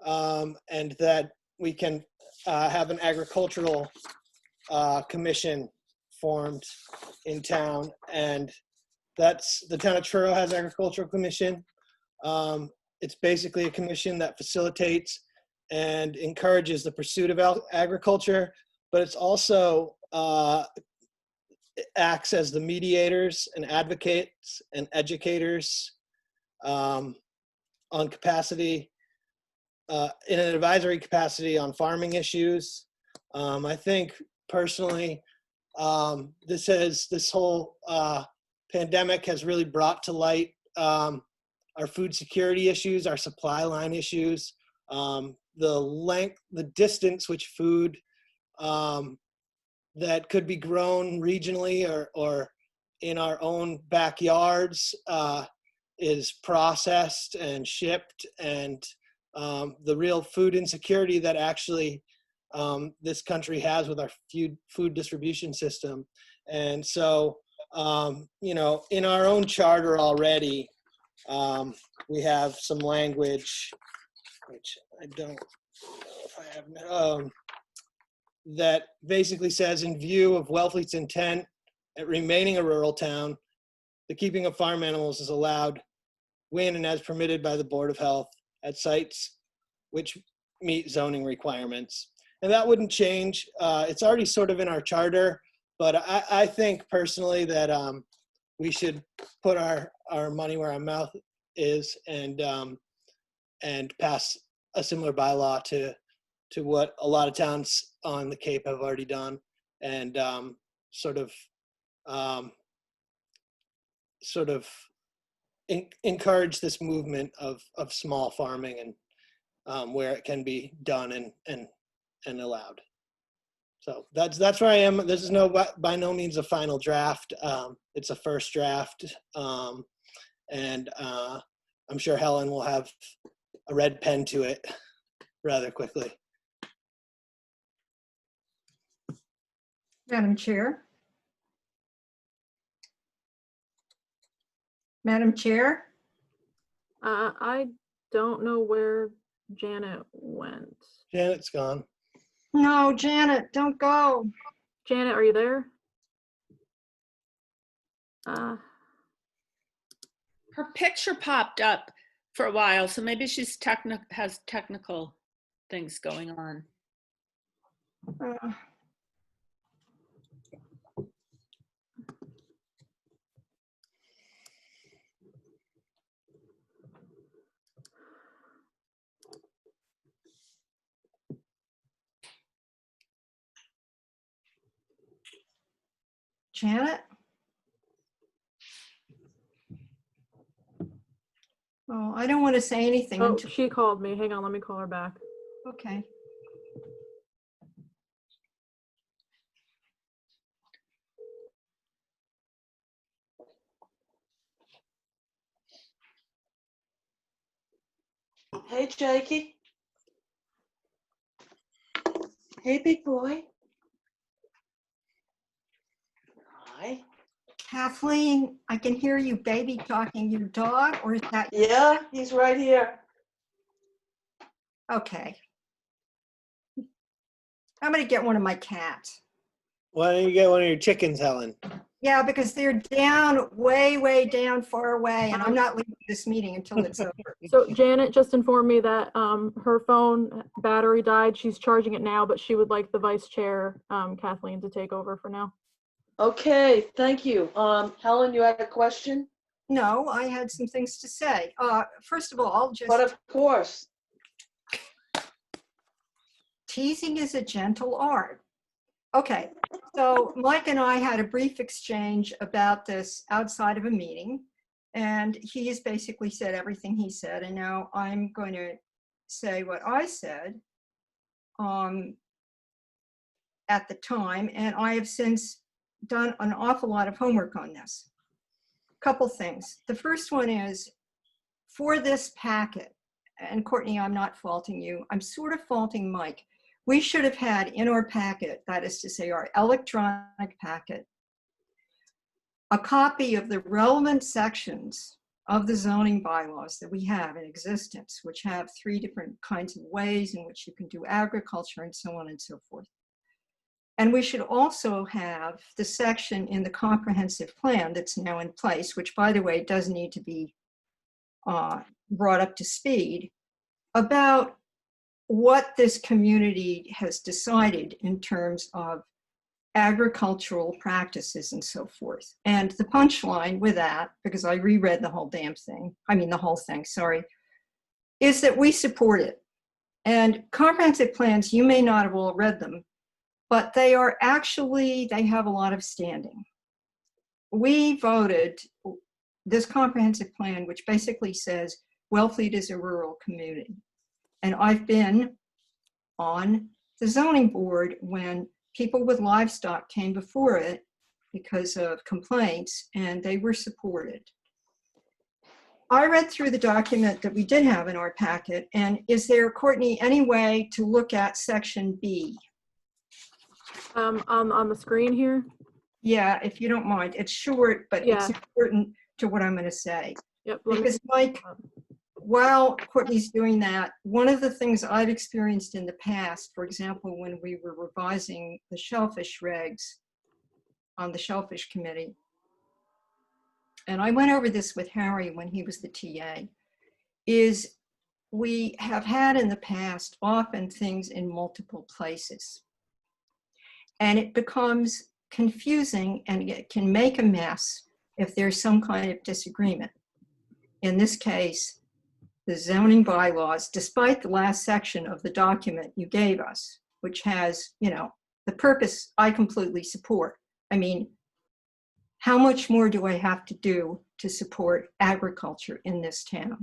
and that we can have an agricultural commission formed in town, and that's the town of Truro has Agricultural Commission. It's basically a commission that facilitates and encourages the pursuit of agriculture, but it's also acts as the mediators and advocates and educators on capacity, in an advisory capacity on farming issues. I think personally, this whole pandemic has really brought to light our food security issues, our supply line issues, the distance which food that could be grown regionally or in our own backyards is processed and shipped, and the real food insecurity that actually this country has with our food distribution system. And so, in our own charter already, we have some language, which I don't know if I have, that basically says, in view of Wellfleet's intent at remaining a rural town, the keeping of farm animals is allowed when and as permitted by the Board of Health at sites which meet zoning requirements. And that wouldn't change. It's already sort of in our charter, but I think personally that we should put our money where our mouth is and pass a similar bylaw to what a lot of towns on the Cape have already done, and sort of encourage this movement of small farming and where it can be done and allowed. So that's where I am. This is by no means a final draft. It's a first draft, and I'm sure Helen will have a red pen to it rather quickly. Madam Chair. Madam Chair. I don't know where Janet went. Janet's gone. No, Janet, don't go. Janet, are you there? Her picture popped up for a while, so maybe she's has technical things going on. Janet? Oh, I don't want to say anything. Oh, she called me. Hang on, let me call her back. Okay. Hey, Jakey. Hey, big boy. Hi. Kathleen, I can hear you baby talking. Your dog, or is that? Yeah, he's right here. Okay. I'm going to get one of my cats. Why don't you get one of your chickens, Helen? Yeah, because they're down, way, way down, far away, and I'm not leaving this meeting until it's over. So Janet just informed me that her phone battery died. She's charging it now, but she would like the vice chair, Kathleen, to take over for now. Okay, thank you. Helen, you had a question? No, I had some things to say. First of all, I'll just... But of course. Teasing is a gentle art. Okay, so Mike and I had a brief exchange about this outside of a meeting, and he has basically said everything he said, and now I'm going to say what I said at the time, and I have since done an awful lot of homework on this. Couple things. The first one is, for this packet, and Courtney, I'm not faulting you, I'm sort of faulting Mike. We should have had in our packet, that is to say our electronic packet, a copy of the relevant sections of the zoning bylaws that we have in existence, which have 3 different kinds of ways in which you can do agriculture and so on and so forth. And we should also have the section in the comprehensive plan that's now in place, which, by the way, does need to be brought up to speed, about what this community has decided in terms of agricultural practices and so forth. And the punchline with that, because I reread the whole damn thing, the whole thing, sorry, is that we support it. And comprehensive plans, you may not have all read them, but they have a lot of standing. We voted this comprehensive plan, which basically says Wellfleet is a rural community. And I've been on the zoning board when people with livestock came before it because of complaints, and they were supported. I read through the document that we did have in our packet, and is there, Courtney, any way to look at section B? On the screen here? Yeah, if you don't mind. It's short, but it's important to what I'm going to say. Yep. Because, Mike, while Courtney's doing that, one of the things I've experienced in the past, for example, when we were revising the shellfish regs on the shellfish committee, and I went over this with Harry when he was the TA, is we have had in the past often things in multiple places. And it becomes confusing, and it can make a mess if there's some kind of disagreement. In this case, the zoning bylaws, despite the last section of the document you gave us, which has, the purpose I completely support. How much more do I have to do to support agriculture in this town?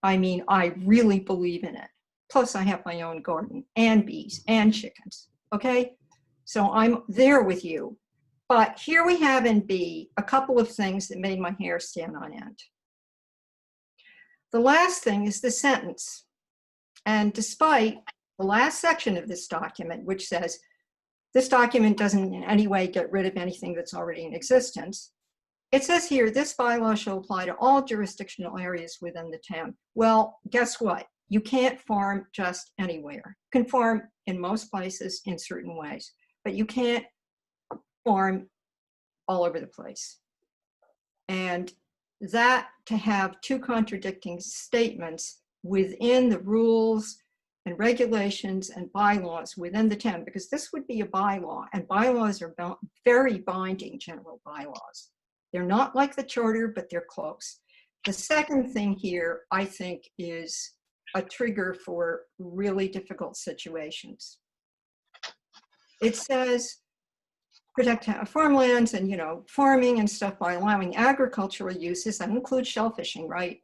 I really believe in it. Plus, I have my own garden and bees and chickens, okay? So I'm there with you. But here we have in B a couple of things that made my hair stand on end. The last thing is the sentence. And despite the last section of this document, which says, this document doesn't in any way get rid of anything that's already in existence, it says here, this bylaw shall apply to all jurisdictional areas within the town. Well, guess what? You can't farm just anywhere. You can farm in most places in certain ways, but you can't farm all over the place. And that, to have two contradicting statements within the rules and regulations and bylaws within the town, because this would be a bylaw, and bylaws are very binding general bylaws. They're not like the charter, but they're close. The second thing here, I think, is a trigger for really difficult situations. It says, protect farmlands and, farming and stuff by allowing agricultural uses that include shellfishing, right?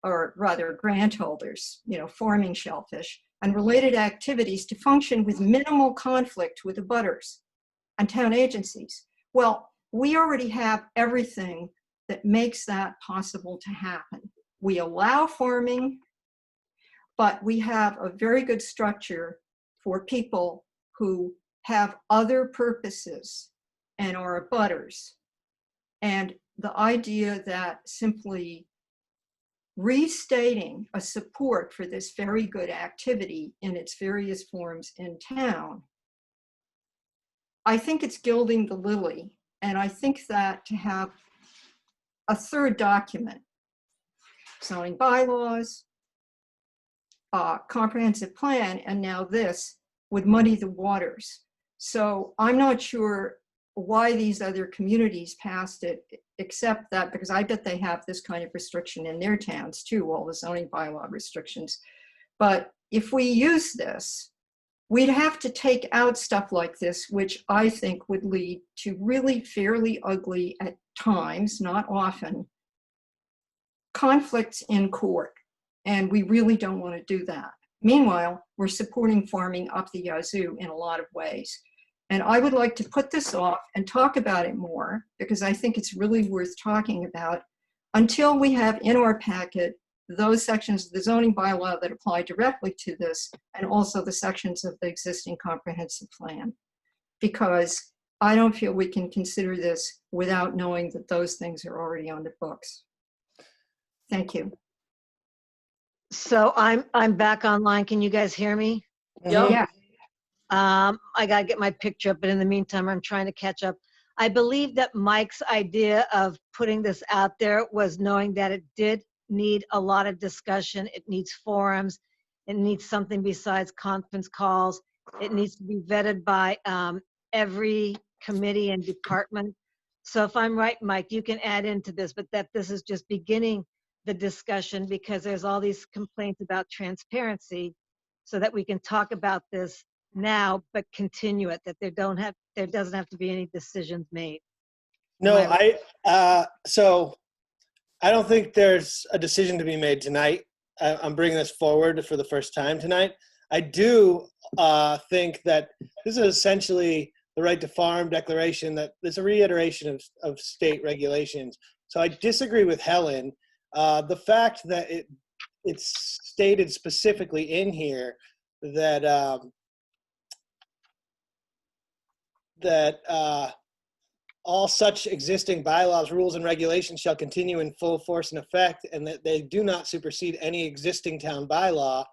Or rather grant holders, farming shellfish and related activities to function with minimal conflict with abutters and town agencies. Well, we already have everything that makes that possible to happen. We allow farming, but we have a very good structure for people who have other purposes and are abutters. And the idea that simply restating a support for this very good activity in its various forms in town, I think it's gilding the lily. And I think that to have a third document, zoning bylaws, comprehensive plan, and now this would muddy the waters. So I'm not sure why these other communities passed it, except that because I bet they have this kind of restriction in their towns too, all the zoning bylaw restrictions. But if we use this, we'd have to take out stuff like this, which I think would lead to really fairly ugly, at times, not often, conflicts in court. And we really don't want to do that. Meanwhile, we're supporting farming up the yazoo in a lot of ways. And I would like to put this off and talk about it more, because I think it's really worth talking about until we have in our packet those sections of the zoning bylaw that apply directly to this, and also the sections of the existing comprehensive plan. Because I don't feel we can consider this without knowing that those things are already on the books. Thank you. So I'm back online. Can you guys hear me? Yep. Yeah. I gotta get my picture up, but in the meantime, I'm trying to catch up. I believe that Mike's idea of putting this out there was knowing that it did need a lot of discussion. It needs forums. It needs something besides conference calls. It needs to be vetted by every committee and department. So if I'm right, Mike, you can add into this, but that this is just beginning the discussion because there's all these complaints about transparency so that we can talk about this now, but continue it, that there doesn't have to be any decisions made. No, so I don't think there's a decision to be made tonight. I'm bringing this forward for the first time tonight. I do think that this is essentially the right to farm declaration, that there's a reiteration of state regulations. So I disagree with Helen. The fact that it's stated specifically in here that all such existing bylaws, rules, and regulations shall continue in full force and effect, and that they do not supersede any existing town bylaw,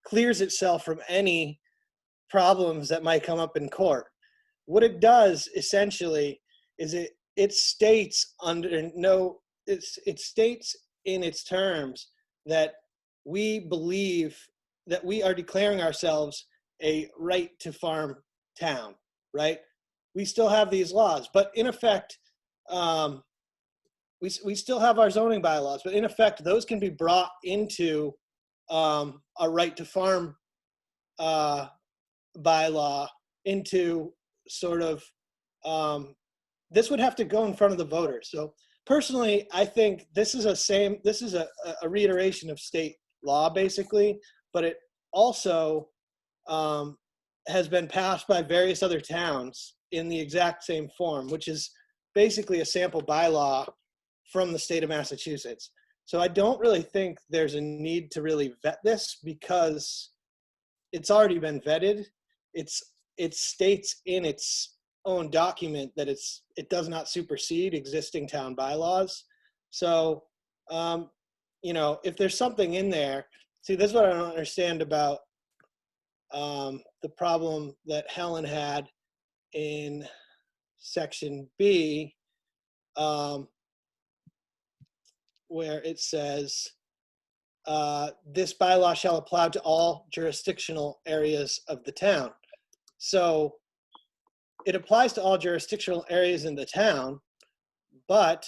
clears itself from any problems that might come up in court. What it does essentially is it states it states in its terms that we believe that we are declaring ourselves a right to farm town, right? We still have these laws, but in effect, we still have our zoning bylaws, but in effect, those can be brought into a right to farm bylaw into sort of, this would have to go in front of the voters. So personally, I think this is a reiteration of state law basically, but it also has been passed by various other towns in the exact same form, which is basically a sample bylaw from the state of Massachusetts. So I don't really think there's a need to really vet this because it's already been vetted. It states in its own document that it does not supersede existing town bylaws. So, if there's something in there, see, this is what I don't understand about the problem that Helen had in section B, where it says, this bylaw shall apply to all jurisdictional areas of the town. So it applies to all jurisdictional areas in the town, but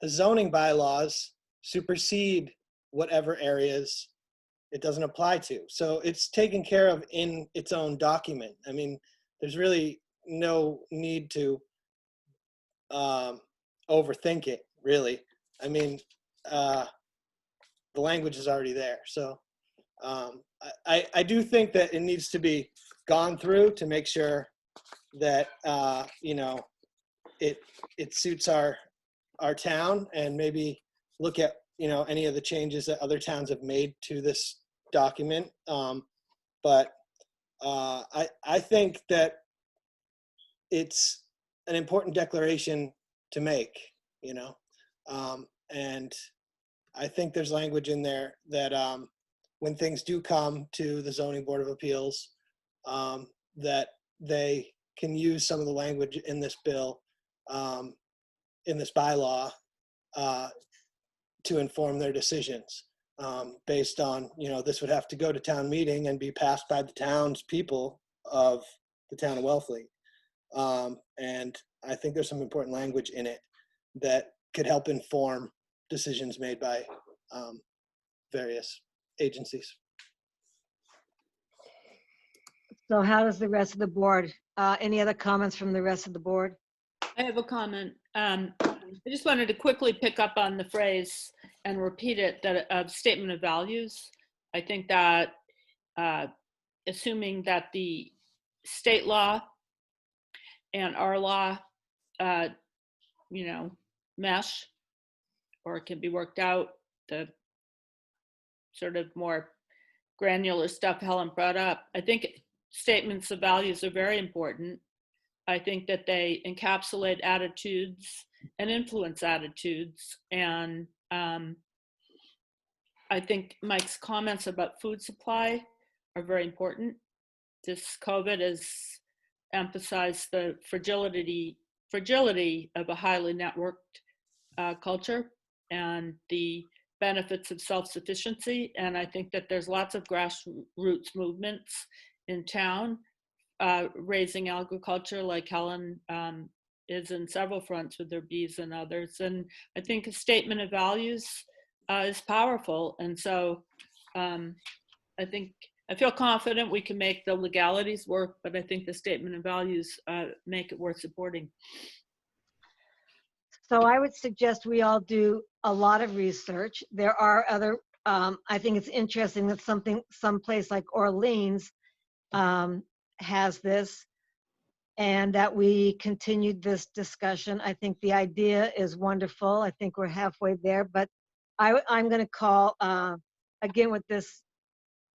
the zoning bylaws supersede whatever areas it doesn't apply to. So it's taken care of in its own document. I mean, there's really no need to overthink it, really. I mean, the language is already there. So I do think that it needs to be gone through to make sure that, it suits our town, and maybe look at, any of the changes that other towns have made to this document. But I think that it's an important declaration to make, and I think there's language in there that when things do come to the Zoning Board of Appeals, that they can use some of the language in this bill, in this bylaw, to inform their decisions, based on, this would have to go to town meeting and be passed by the townspeople of the town of Wellfleet. And I think there's some important language in it that could help inform decisions made by various agencies. So how does the rest of the board, any other comments from the rest of the board? I have a comment. I just wanted to quickly pick up on the phrase and repeat it, that statement of values. I think that assuming that the state law and our law, mesh, or it can be worked out, the sort of more granular stuff Helen brought up. I think statements of values are very important. I think that they encapsulate attitudes and influence attitudes. And I think Mike's comments about food supply are very important. this COVID has emphasized the fragility of a highly networked culture and the benefits of self-sufficiency. And I think that there's lots of grassroots movements in town raising agriculture, like Helen is in several fronts with their bees and others. And I think a statement of values is powerful. And so I feel confident we can make the legalities work, but I think the statement of values make it worth supporting. So I would suggest we all do a lot of research. There are other, I think it's interesting that someplace like Orleans has this, and that we continued this discussion. I think the idea is wonderful. I think we're halfway there, but I'm going to call, again, with this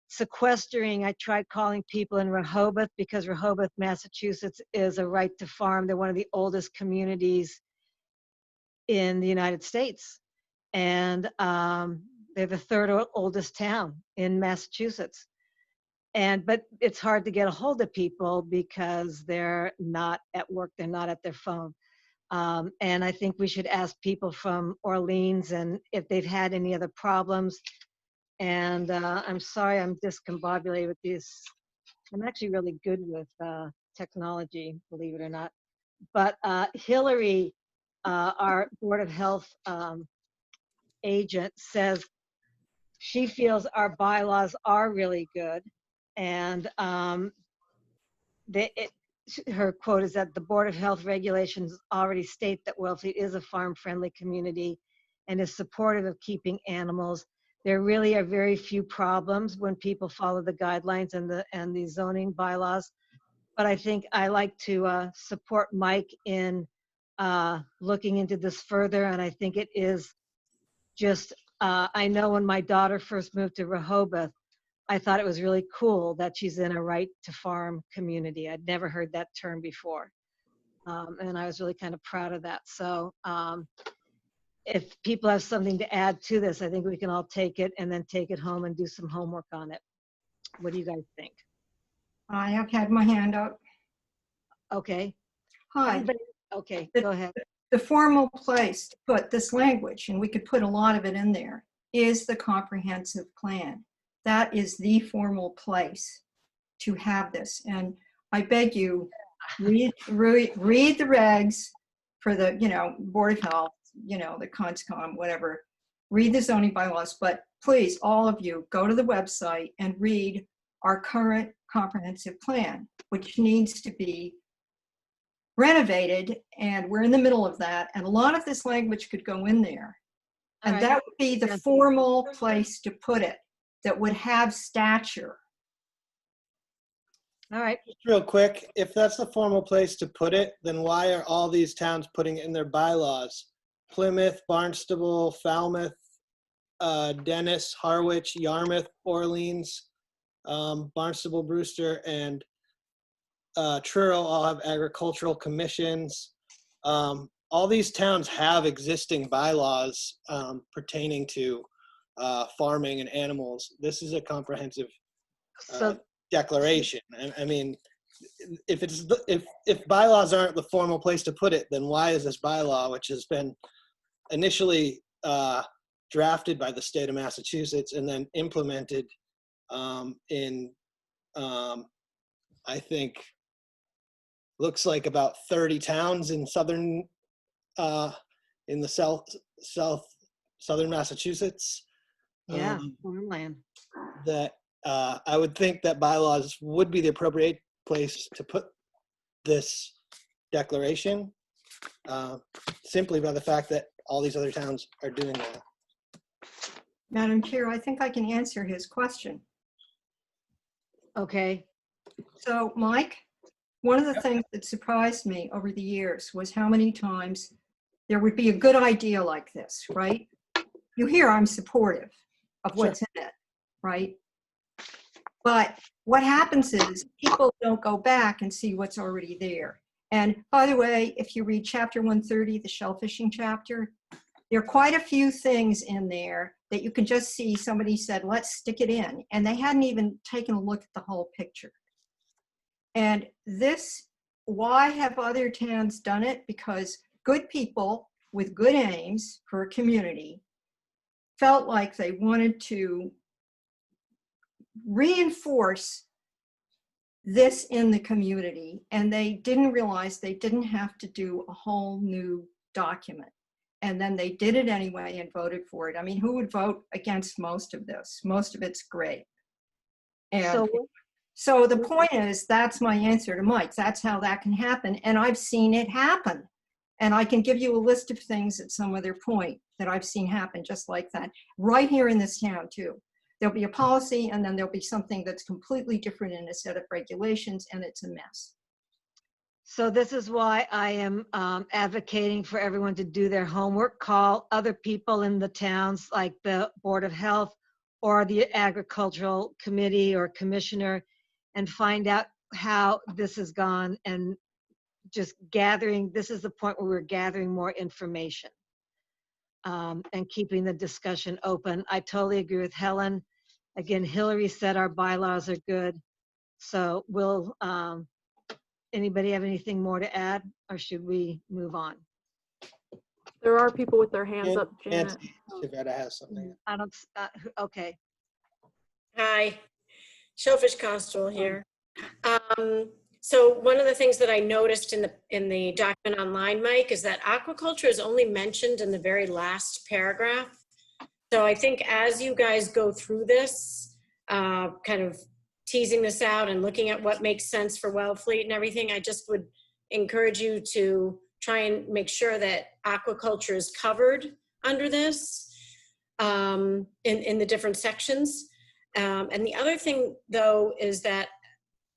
sequestering, I tried calling people in Rehoboth, because Rehoboth, Massachusetts is a right to farm. They're one of the oldest communities in the United States. And they're the third oldest town in Massachusetts. But it's hard to get a hold of people because they're not at work, they're not at their phone. And I think we should ask people from Orleans and if they've had any other problems. And I'm sorry I'm discombobulated with these. I'm actually really good with technology, believe it or not. But Hillary, our Board of Health agent, says she feels our bylaws are really good. And her quote is that the Board of Health regulations already state that Wellfleet is a farm-friendly community and is supportive of keeping animals. There really are very few problems when people follow the guidelines and the zoning bylaws. But I think I like to support Mike in looking into this further. And I think it is just, I know when my daughter first moved to Rehoboth, I thought it was really cool that she's in a right to farm community. I'd never heard that term before. And I was really kind of proud of that. So if people have something to add to this, I think we can all take it and then take it home and do some homework on it. What do you guys think? I have had my hand up. Okay. Hi. Okay, go ahead. The formal place to put this language, and we could put a lot of it in there, is the comprehensive plan. That is the formal place to have this. And I beg you, read the regs for the, Board of Health, the CONSCOM, whatever. Read the zoning bylaws, but please, all of you, go to the website and read our current comprehensive plan, which needs to be renovated, and we're in the middle of that. And a lot of this language could go in there. And that would be the formal place to put it, that would have stature. All right. Just real quick, if that's the formal place to put it, then why are all these towns putting it in their bylaws? Plymouth, Barnstable, Falmouth, Dennis, Harwich, Yarmouth, Orleans, Barnstable, Brewster, and Truro all have agricultural commissions. All these towns have existing bylaws pertaining to farming and animals. This is a comprehensive declaration. I mean, if bylaws aren't the formal place to put it, then why is this bylaw, which has been initially drafted by the state of Massachusetts and then implemented in, I think, looks like about 30 towns in southern, in the southern Massachusetts. Yeah, farmland. That I would think that bylaws would be the appropriate place to put this declaration, simply by the fact that all these other towns are doing that. Madam Chair, I think I can answer his question. Okay. So, Mike, one of the things that surprised me over the years was how many times there would be a good idea like this, right? You hear I'm supportive of what's in it, right? But what happens is people don't go back and see what's already there. And by the way, if you read chapter 130, the shellfishing chapter, there are quite a few things in there that you can just see somebody said, let's stick it in. And they hadn't even taken a look at the whole picture. And this, why have other towns done it? Because good people with good aims for a community felt like they wanted to reinforce this in the community, and they didn't realize they didn't have to do a whole new document. And then they did it anyway and voted for it. I mean, who would vote against most of this? Most of it's great. And so the point is, that's my answer to Mike. That's how that can happen. And I've seen it happen. And I can give you a list of things at some other point that I've seen happen just like that, right here in this town too. There'll be a policy, and then there'll be something that's completely different in a set of regulations, and it's a mess. So this is why I am advocating for everyone to do their homework, call other people in the towns like the Board of Health or the Agricultural Committee or Commissioner, and find out how this has gone, and just gathering, this is the point where we're gathering more information and keeping the discussion open. I totally agree with Helen. Again, Hillary said our bylaws are good. So will anybody have anything more to add, or should we move on? There are people with their hands up, Janet. Shavetta has something. I don't, okay. Hi, Shellfish Constable here. So one of the things that I noticed in the document online, Mike, is that aquaculture is only mentioned in the very last paragraph. So I think as you guys go through this, kind of teasing this out and looking at what makes sense for Wellfleet and everything, I just would encourage you to try and make sure that aquaculture is covered under this in the different sections. And the other thing, though, is that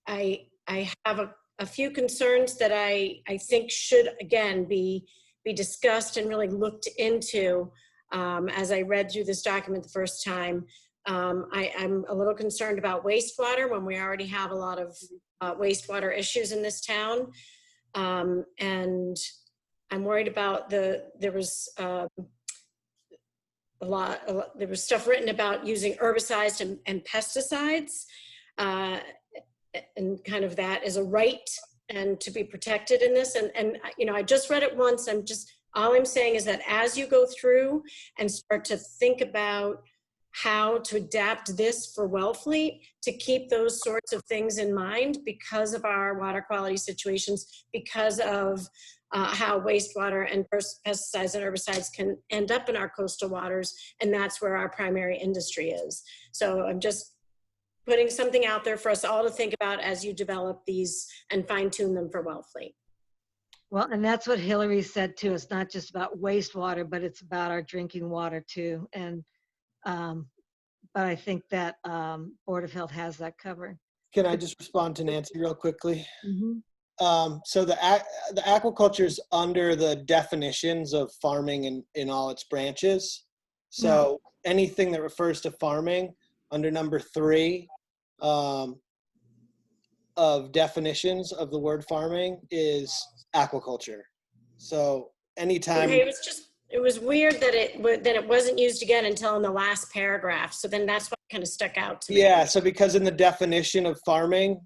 I have a few concerns that I think should, again, be discussed and really looked into as I read through this document the first time. I'm a little concerned about wastewater when we already have a lot of wastewater issues in this town. And I'm worried about there was stuff written about using herbicides and pesticides, and kind of that as a right and to be protected in this. And you know, I just read it once. All I'm saying is that as you go through and start to think about how to adapt this for Wellfleet, to keep those sorts of things in mind because of our water quality situations, because of how wastewater and pesticides and herbicides can end up in our coastal waters, and that's where our primary industry is. So I'm just putting something out there for us all to think about as you develop these and fine tune them for Wellfleet. Well, and that's what Hillary said too. It's not just about wastewater, but it's about our drinking water too. And but I think that Board of Health has that covered. Can I just respond to Nancy real quickly? Mm-hmm. So the aquaculture is under the definitions of farming in all its branches. So anything that refers to farming under number 3 of definitions of the word farming is aquaculture. So anytime. Okay, it was weird that it wasn't used again until in the last paragraph. So then that's what kind of stuck out to me. Yeah, so because in the definition of farming,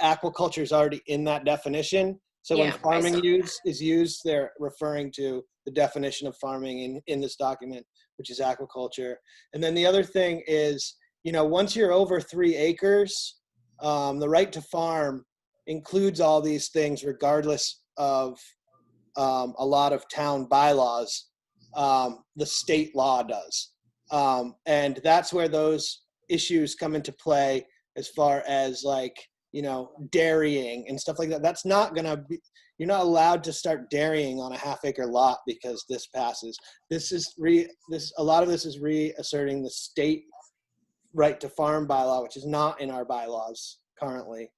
aquaculture is already in that definition. So when farming is used, they're referring to the definition of farming in this document, which is aquaculture. And then the other thing is, you know, once you're over 3 acres, the right to farm includes all these things regardless of a lot of town bylaws. The state law does. And that's where those issues come into play as far as, like, you know, dairying and stuff like that. That's not going to be, you're not allowed to start dairying on a half-acre lot because this passes. A lot of this is reasserting the state right to farm bylaw, which is not in our bylaws currently.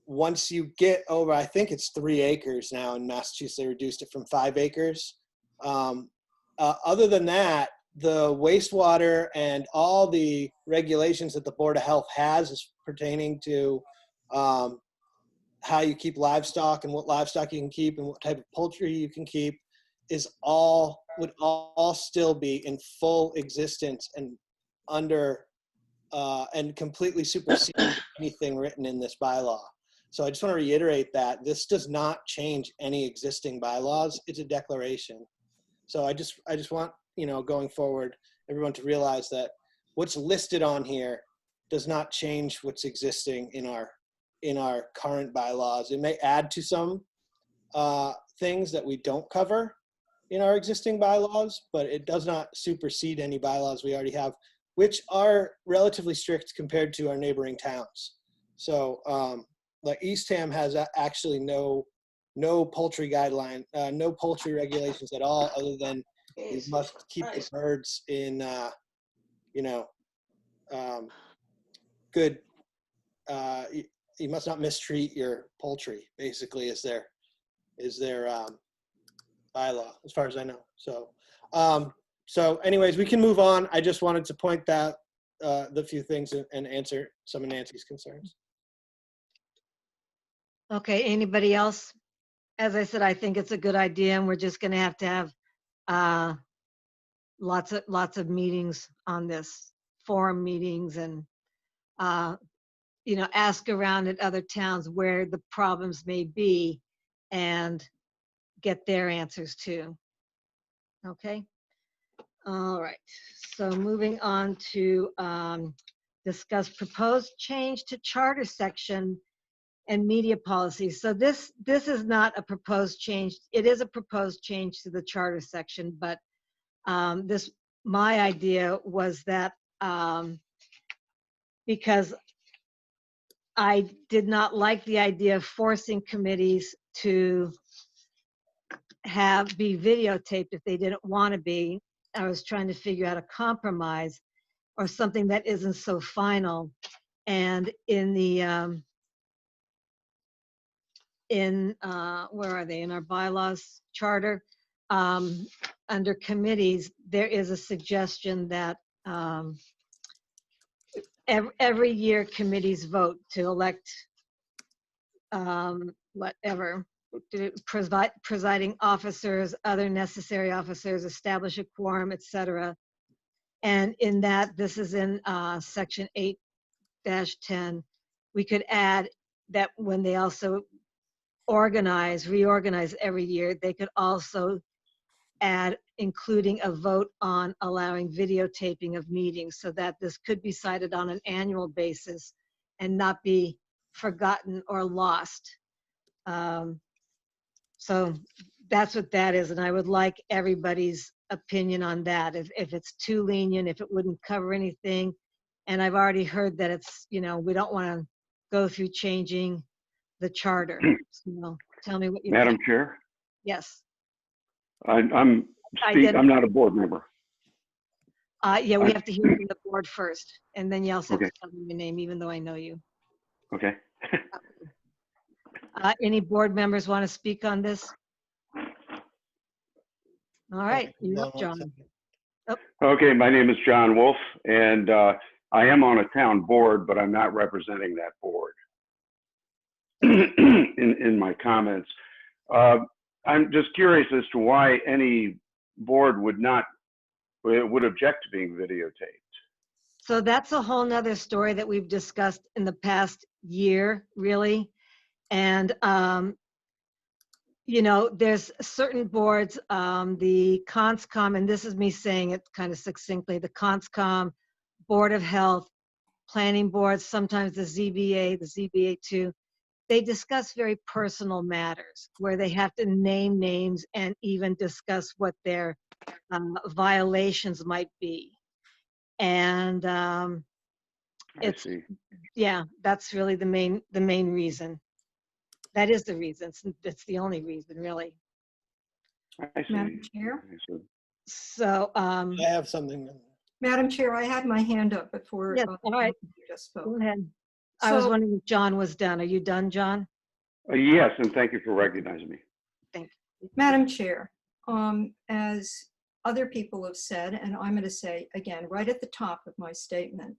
Once you get over, I think it's 3 acres now in Massachusetts, they reduced it from 5 acres. Other than that, the wastewater and all the regulations that the Board of Health has is pertaining to how you keep livestock and what livestock you can keep and what type of poultry you can keep would all still be in full existence and under and completely supersede anything written in this bylaw. So I just want to reiterate that this does not change any existing bylaws. It's a declaration. So I just want, going forward, everyone to realize that what's listed on here does not change what's existing in our current bylaws. It may add to some things that we don't cover in our existing bylaws, but it does not supersede any bylaws we already have, which are relatively strict compared to our neighboring towns. So like Eastham has actually no poultry guideline, no poultry regulations at all, other than you must keep the birds in, good, you must not mistreat your poultry, basically, is their bylaw, as far as I know. So anyways, we can move on. I just wanted to point out the few things and answer some of Nancy's concerns. Okay, anybody else? As I said, I think it's a good idea, and we're just going to have lots of meetings on this, forum meetings, and ask around at other towns where the problems may be and get their answers too. Okay. All right. So moving on to discuss proposed change to charter section and media policy. So this is not a proposed change. It is a proposed change to the charter section, but my idea was that because I did not like the idea of forcing committees to be videotaped if they didn't want to be. I was trying to figure out a compromise or something that isn't so final. And in the where are they, in our bylaws charter, under committees, there is a suggestion that every year committees vote to elect presiding officers, other necessary officers, establish a quorum, etc. And in that, this is in section 8-10, we could add that when they also reorganize every year, they could also add including a vote on allowing videotaping of meetings, so that this could be cited on an annual basis and not be forgotten or lost. So that's what that is, and I would like everybody's opinion on that. If it's too lenient, if it wouldn't cover anything, and I've already heard that it's, we don't want to go through changing the charter. So tell me what you Madam think. Chair, Yes. I'm not a board member. Yeah, we have to hear from the board first, and then you also have Okay. to tell me your name, even though I know you. Okay. Any board members want to speak on this? All right, you're up, John. Okay, my name is John Wolf, and I am on a town board, but I'm not representing that board in my comments. I'm just curious as to why any board would object to being videotaped. So that's a whole nother story that we've discussed in the past year, really. And, there's certain boards, the CONSCOM, and this is me saying it kind of succinctly, the CONSCOM, Board of Health, Planning Boards, sometimes the ZBA too, they discuss very personal matters where they have to name names and even discuss what their violations might be. And yeah, that's really the main reason. That is the reason. That's the only reason, really. I see. Madam Chair? So I have something. Madam Chair, I had my hand up before. Yes, all right. Just spoke. Go ahead. I was wondering if John was done. Are you done, John? Yes, and thank you for recognizing me. Thank you. Madam Chair, as other people have said, and I'm going to say again, right at the top of my statement,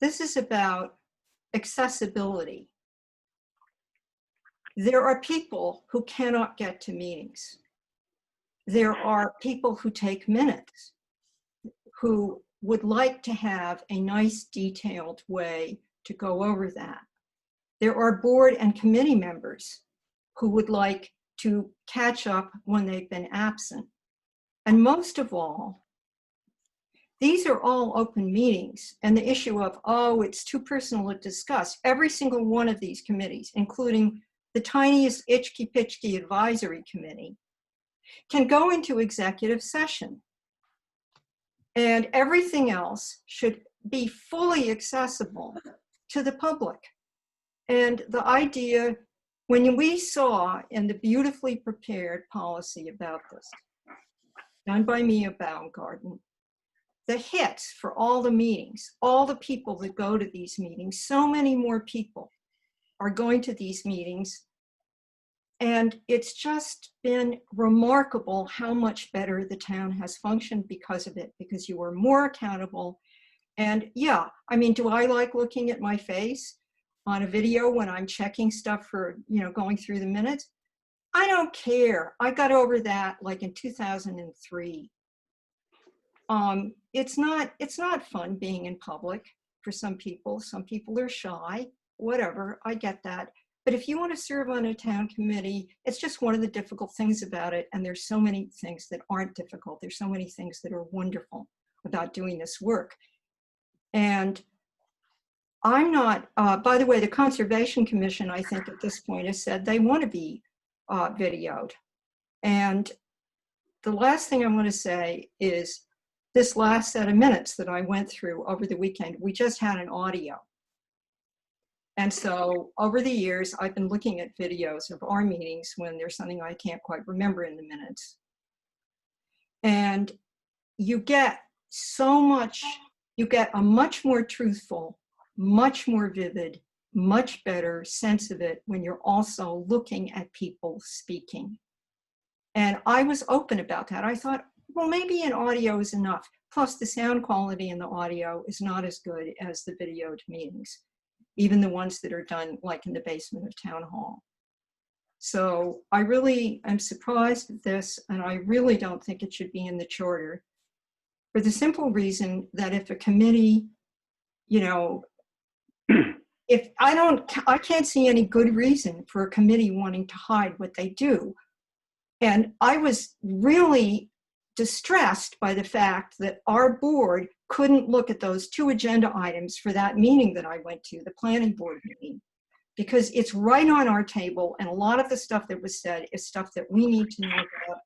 this is about accessibility. There are people who cannot get to meetings. There are people who take minutes, who would like to have a nice detailed way to go over that. There are board and committee members who would like to catch up when they've been absent. And most of all, these are all open meetings, and the issue of, oh, it's too personal to discuss. Every single one of these committees, including the tiniest itchy-pitchy advisory committee, can go into executive session. And everything else should be fully accessible to the public. And the idea, when we saw in the beautifully prepared policy about this, done by Mia Baumgarten, the hits for all the meetings, all the people that go to these meetings, so many more people are going to these meetings. And it's just been remarkable how much better the town has functioned because of it, because you are more accountable. And yeah, I mean, do I like looking at my face on a video when I'm checking stuff for, going through the minutes? I don't care. I got over that like in 2003. It's not fun being in public for some people. Some people are shy, whatever, I get that. But if you want to serve on a town committee, it's just one of the difficult things about it. And there's so many things that aren't difficult. There's so many things that are wonderful about doing this work. And I'm not, by the way, the Conservation Commission, I think at this point has said they want to be videoed. And the last thing I want to say is this last set of minutes that I went through over the weekend, we just had an audio. And so over the years, I've been looking at videos of our meetings when there's something I can't quite remember in the minutes. And you get so much, you get a much more truthful, much more vivid, much better sense of it when you're also looking at people speaking. And I was open about that. I thought, well, maybe an audio is enough. Plus the sound quality in the audio is not as good as the videoed meetings, even the ones that are done like in the basement of town hall. So I really am surprised at this, and I really don't think it should be in the charter for the simple reason that if a committee, if I can't see any good reason for a committee wanting to hide what they do. And I was really distressed by the fact that our board couldn't look at those 2 agenda items for that meeting that I went to, the planning board meeting, because it's right on our table. And a lot of the stuff that was said is stuff that we need to know about.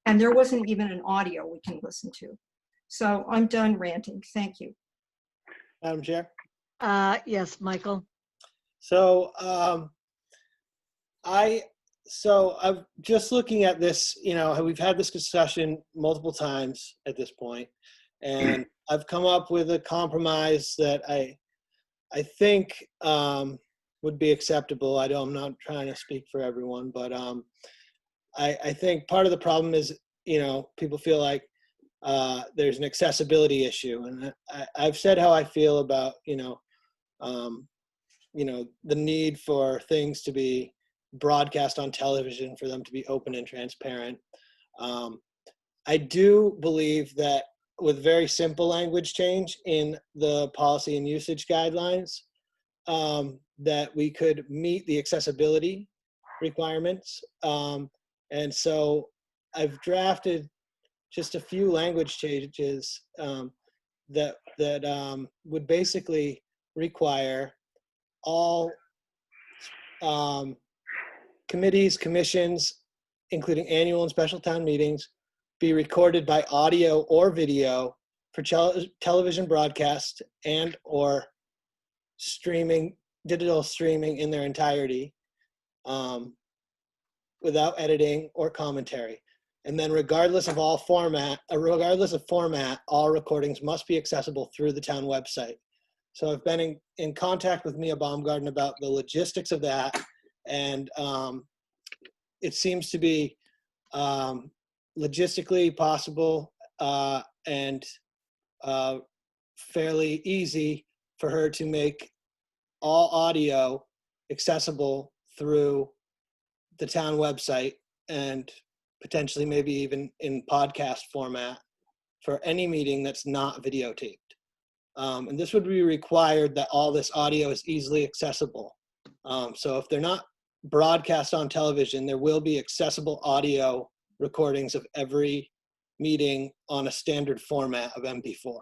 And there wasn't even an audio we can listen to. So I'm done ranting. Thank you. Madam Chair? Yes, Michael. So I'm just looking at this, we've had this discussion multiple times at this point, and I've come up with a compromise that I think would be acceptable. I'm not trying to speak for everyone, but I think part of the problem is, people feel like there's an accessibility issue. And I've said how I feel about, the need for things to be broadcast on television, for them to be open and transparent. I do believe that with very simple language change in the policy and usage guidelines, that we could meet the accessibility requirements. And so I've drafted just a few language changes that would basically require all committees, commissions, including annual and special town meetings, be recorded by audio or video for television broadcast and or streaming, digital streaming in their entirety, without editing or commentary. And then regardless of format, all recordings must be accessible through the town website. So I've been in contact with Mia Baumgarten about the logistics of that, and it seems to be logistically possible and fairly easy for her to make all audio accessible through the town website, and potentially maybe even in podcast format. for any meeting that's not videotaped. And this would be required that all this audio is easily accessible. So if they're not broadcast on television, there will be accessible audio recordings of every meeting on a standard format of MP4.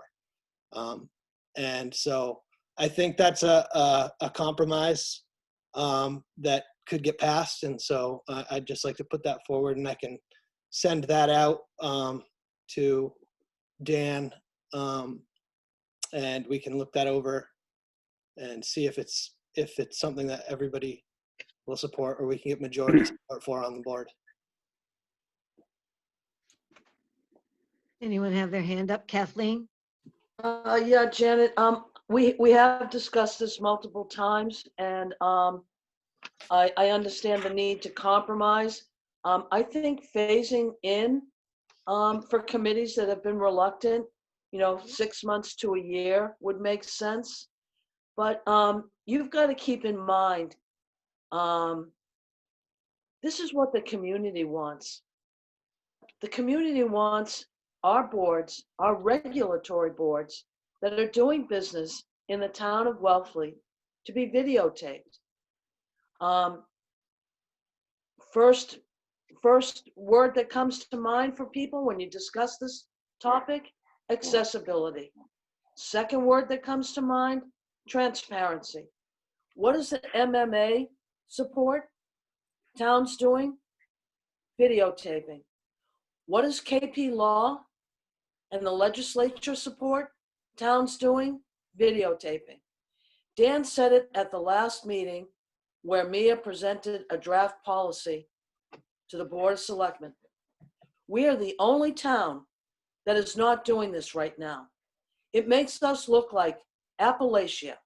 And so I think that's a compromise that could get passed. And so I'd just like to put that forward, and I can send that out to Dan, and we can look that over and see if it's something that everybody will support, or we can get majority support for on the board. Anyone have their hand up? Kathleen? Yeah, Janet, we have discussed this multiple times, and I understand the need to compromise. I think phasing in for committees that have been reluctant, 6 months to a year would make sense. But you've got to keep in mind, this is what the community wants. The community wants our boards, our regulatory boards that are doing business in the town of Wellfleet to be videotaped. First word that comes to mind for people when you discuss this topic, accessibility. Second word that comes to mind, transparency. What does the MMA support towns doing? Videotaping. What does KP Law and the legislature support towns doing? Videotaping. Dan said it at the last meeting where Mia presented a draft policy to the Board of Selectmen. We are the only town that is not doing this right now. It makes us look like Appalachia.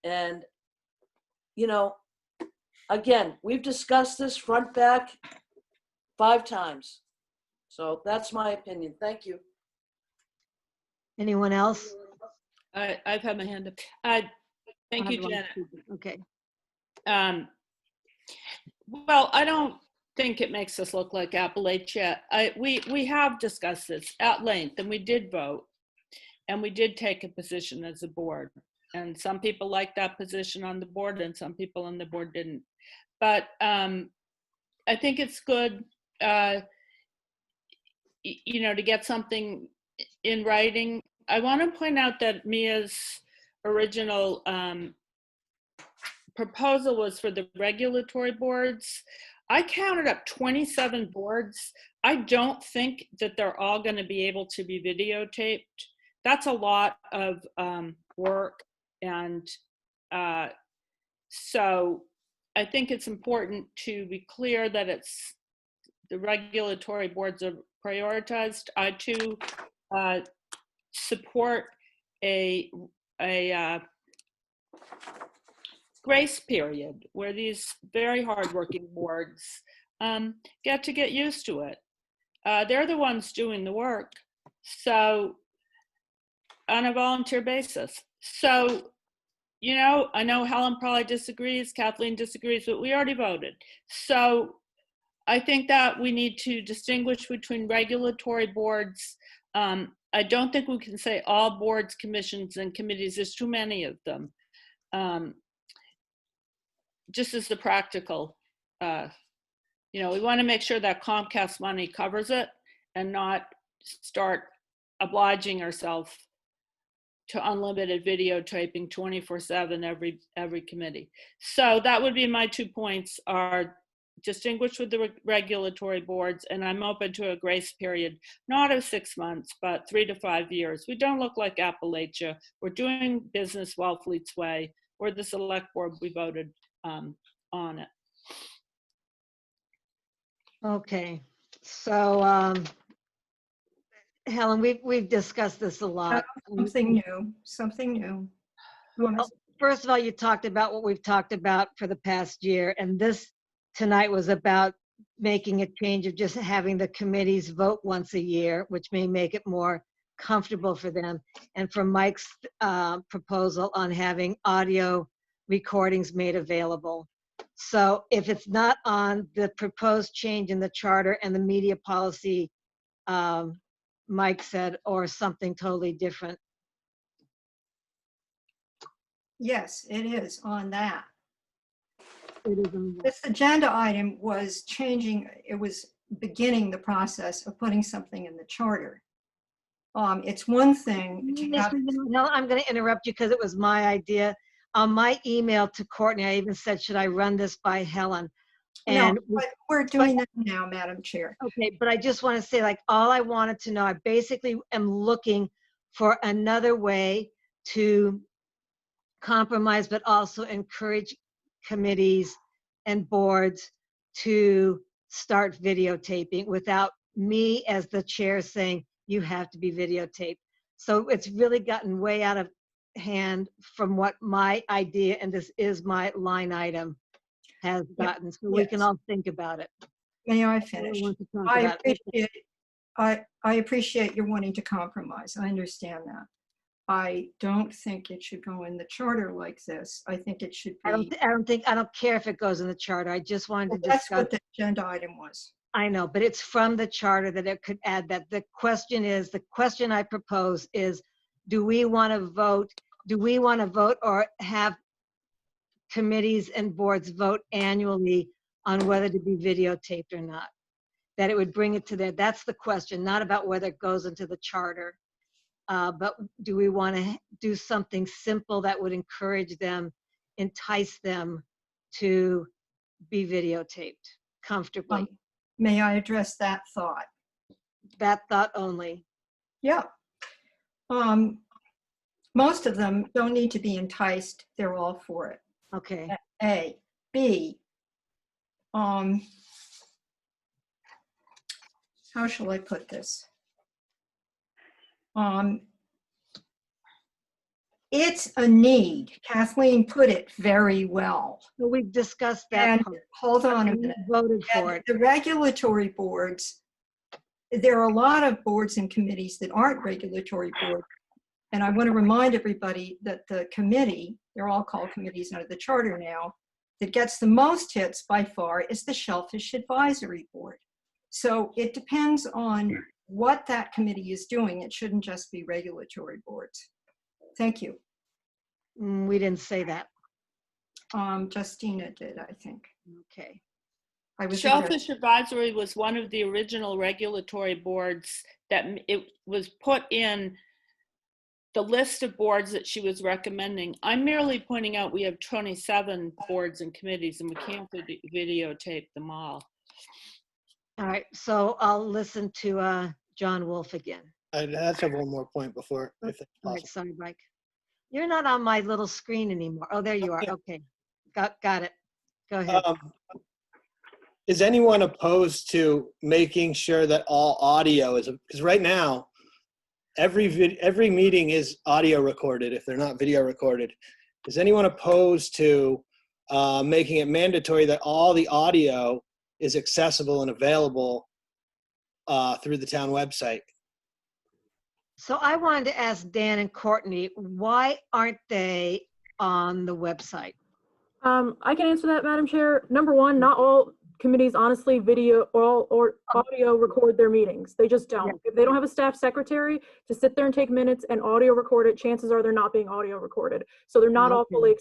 And, again, we've discussed this front back 5 times. So that's my opinion. Thank you. Anyone else? I've had my hand up. Thank you, Janet. Okay. Well, I don't think it makes us look like Appalachia. We have discussed this at length, and we did vote, and we did take a position as a board. And some people liked that position on the board, and some people on the board didn't. But I think it's good, to get something in writing. I want to point out that Mia's original proposal was for the regulatory boards. I counted up 27 boards. I don't think that they're all going to be able to be videotaped. That's a lot of work. And so I think it's important to be clear that it's the regulatory boards are prioritized. I too support a grace period where these very hardworking boards get used to it. They're the ones doing the work, so on a volunteer basis. So, I know Helen probably disagrees, Kathleen disagrees, but we already voted. So I think that we need to distinguish between regulatory boards. I don't think we can say all boards, commissions, and committees. There's too many of them. Just as the practical, we want to make sure that Comcast money covers it and not start obliging ourselves to unlimited videotaping 24/7 every committee. So that would be my 2 points: are distinguished with the regulatory boards, and I'm open to a grace period, not of 6 months, but 3 to 5 years. We don't look like Appalachia. We're doing business Wellfleet's way. We're the select board. We voted on it. Okay, so Helen, we've discussed this a lot. Something new. Well, first of all, you talked about what we've talked about for the past year, and this tonight was about making a change of just having the committees vote once a year, which may make it more comfortable for them. And for Mike's proposal on having audio recordings made available. So if it's not on the proposed change in the charter and the media policy Mike said, or something totally different? Yes, it is on that. It is on that. This agenda item was changing, it was beginning the process of putting something in the charter. It's one thing to have. No, I'm going to interrupt you because it was my idea. On my email to Courtney, I even said, should I run this by Helen? No, And but we're doing that now, Madam Chair. okay, but I just want to say, like, all I wanted to know, I basically am looking for another way to compromise, but also encourage committees and boards to start videotaping without me as the chair saying, you have to be videotaped. So it's really gotten way out of hand from what my idea, and this is my line item, has gotten. So we can all think about it. May I finish? I appreciate appreciate your wanting to compromise. I understand that. I don't think it should go in the charter like this. I think it should be. I don't care if it goes in the charter. I just wanted to That's discuss. what the agenda item was. I know, but it's from the charter that it could add that. The question I propose is, do we want to vote or have committees and boards vote annually on whether to be videotaped or not? That it would bring it to there. That's the question, not about whether it goes into the charter. But do we want to do something simple that would encourage them, entice them to be videotaped comfortably? May I address that thought? That thought only. Yeah. Most of them don't need to be enticed. They're all for it. Okay. A. B. How shall I put this? It's a need. Kathleen put it very well. So we've discussed that. And part. hold on a minute. Voted for it. The regulatory boards, there are a lot of boards and committees that aren't regulatory boards. And I want to remind everybody that the committee, they're all called committees under the charter now, that gets the most hits by far is the Shellfish Advisory Board. So it depends on what that committee is doing. It shouldn't just be regulatory boards. Thank you. We didn't say that. Justina did, I think. Okay. Shellfish Advisory was one of the original regulatory boards that it was put in the list of boards that she was recommending. I'm merely pointing out we have 27 boards and committees and we can't videotape them all. All right, so I'll listen to John Wolf again. I have to have one more point before, if it's All right, possible. sorry, Mike. You're not on my little screen anymore. Oh, there you are. Okay, got it. Go ahead. Is anyone opposed to making sure that all audio is, because right now, every meeting is audio recorded if they're not video recorded. Is anyone opposed to making it mandatory that all the audio is accessible and available through the town website? So I wanted to ask Dan and Courtney, why aren't they on the website? I can answer that, Madam Chair. Number one, not all committees honestly video or audio record their meetings. They just don't. Yeah. If they don't have a staff secretary to sit there and take minutes and audio record it, chances are they're not being audio recorded. So they're not all fully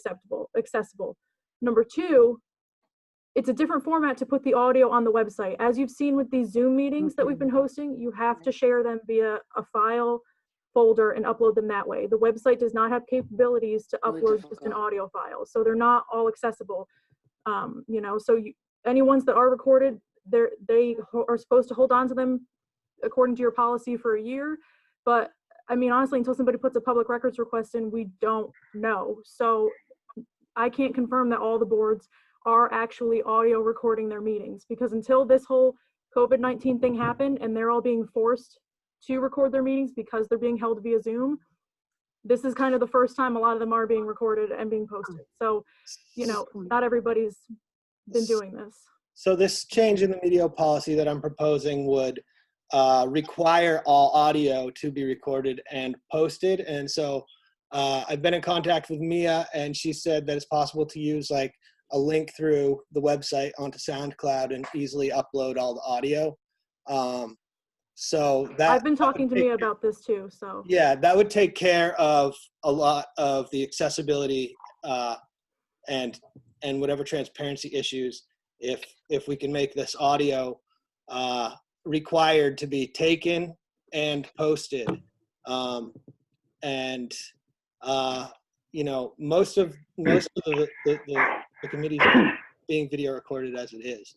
accessible. Number two, it's a different format to put the audio on the website. As you've seen with these Zoom meetings that we've been hosting, you have to share them via a file folder and upload them that way. The website does not have capabilities to upload just an audio file. So they're not all accessible. So any ones that are recorded, they are supposed to hold on to them according to your policy for a year. But I mean, honestly, until somebody puts a public records request in, we don't know. So I can't confirm that all the boards are actually audio recording their meetings, because until this whole COVID-19 thing happened and they're all being forced to record their meetings because they're being held via Zoom, this is kind of the first time a lot of them are being recorded and being posted. So, not everybody's been doing this. So this change in the media policy that I'm proposing would require all audio to be recorded and posted. And so I've been in contact with Mia, and she said that it's possible to use like a link through the website onto SoundCloud and easily upload all the audio. So that I've been that would talking to take- Mia about this too, so. Yeah, that would take care of a lot of the accessibility and whatever transparency issues if we can make this audio required to be taken and posted. You know, most of the committees are being video recorded as it is.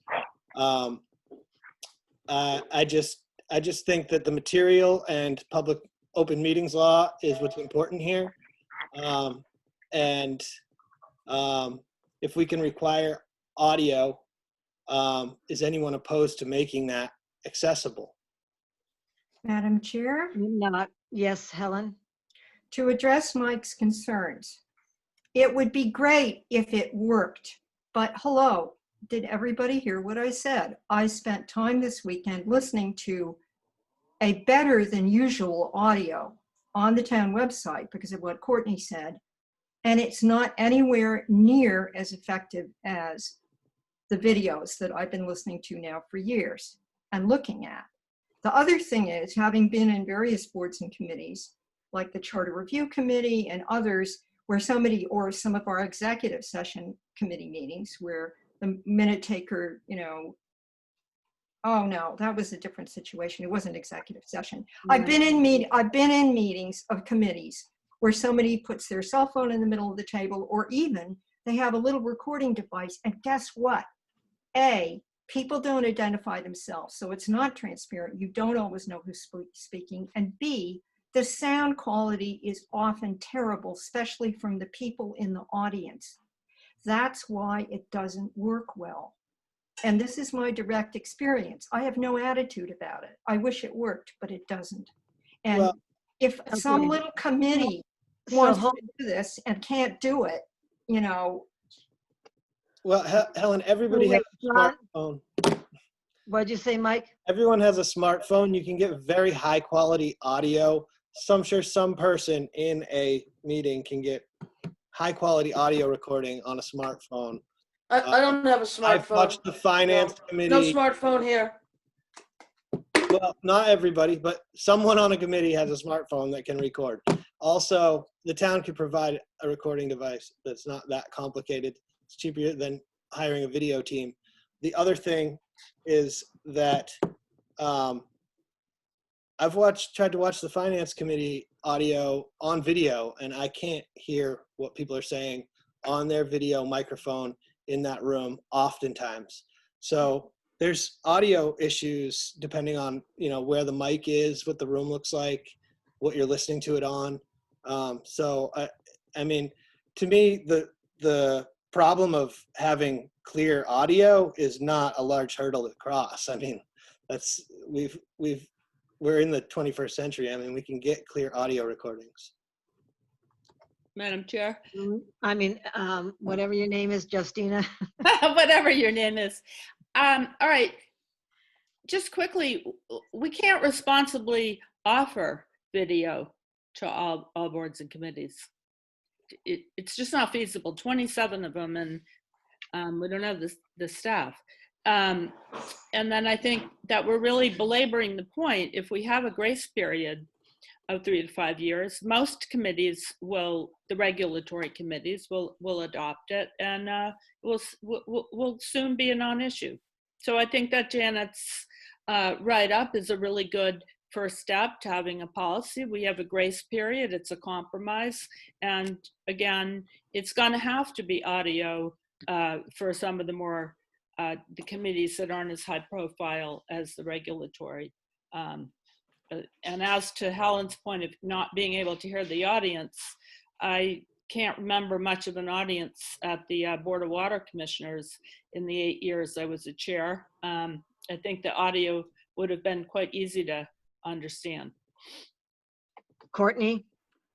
I just think that the material and public open meetings law is what's important here. If we can require audio, is anyone opposed to making that accessible? Madam Chair? Not. Yes, Helen? To address Mike's concerns, it would be great if it worked, but hello, did everybody hear what I said? I spent time this weekend listening to a better than usual audio on the town website because of what Courtney said, and it's not anywhere near as effective as the videos that I've been listening to now for years and looking at. The other thing is, having been in various boards and committees, like the Charter Review Committee and others, where somebody, or some of our executive session committee meetings, where the minute taker, you know, oh no, that was a different situation. It wasn't executive session. I've been in meetings of committees where somebody puts their cell phone in the middle of the table, or even they have a little recording device, and guess what? A, people don't identify themselves, so it's not transparent. You don't always know who's speaking. And B, the sound quality is often terrible, especially from the people in the audience. That's why it doesn't work well. And this is my direct experience. I have no attitude about it. I wish it worked, but it doesn't. And well, if some little committee wants to do this and can't do it, you know. Well, Helen, everybody has a smartphone. What'd you say, Mike? Everyone has a smartphone. You can get very high quality audio. So I'm sure some person in a meeting can get high quality audio recording on a smartphone. I don't have a smartphone. I've watched the finance committee. No smartphone here. Well, not everybody, but someone on a committee has a smartphone that can record. Also, the town could provide a recording device that's not that complicated. It's cheaper than hiring a video team. The other thing is that I've tried to watch the finance committee audio on video, and I can't hear what people are saying on their video microphone in that room oftentimes. So there's audio issues depending on, you know, where the mic is, what the room looks like, what you're listening to it on. So I mean, to me, the problem of having clear audio is not a large hurdle to cross. I mean, that's we're in the 21st century. I mean, we can get clear audio recordings. Madam Chair. I mean, whatever your name is, Justina. Whatever your name is. All right. Just quickly, we can't responsibly offer video to all boards and committees. It's just not feasible. 27 of them, and we don't have the staff. And then I think that we're really belaboring the point. If we have a grace period of 3 to 5 years, most committees the regulatory committees will adopt it, and will soon be a non-issue. So I think that Janet's write-up is a really good first step to having a policy. We have a grace period, it's a compromise. And again, it's gonna have to be audio for some of the more, the committees that aren't as high profile as the regulatory. And as to Helen's point of not being able to hear the audience, I can't remember much of an audience at the Board of Water Commissioners in the 8 years I was a chair. I think the audio would have been quite easy to understand. Courtney?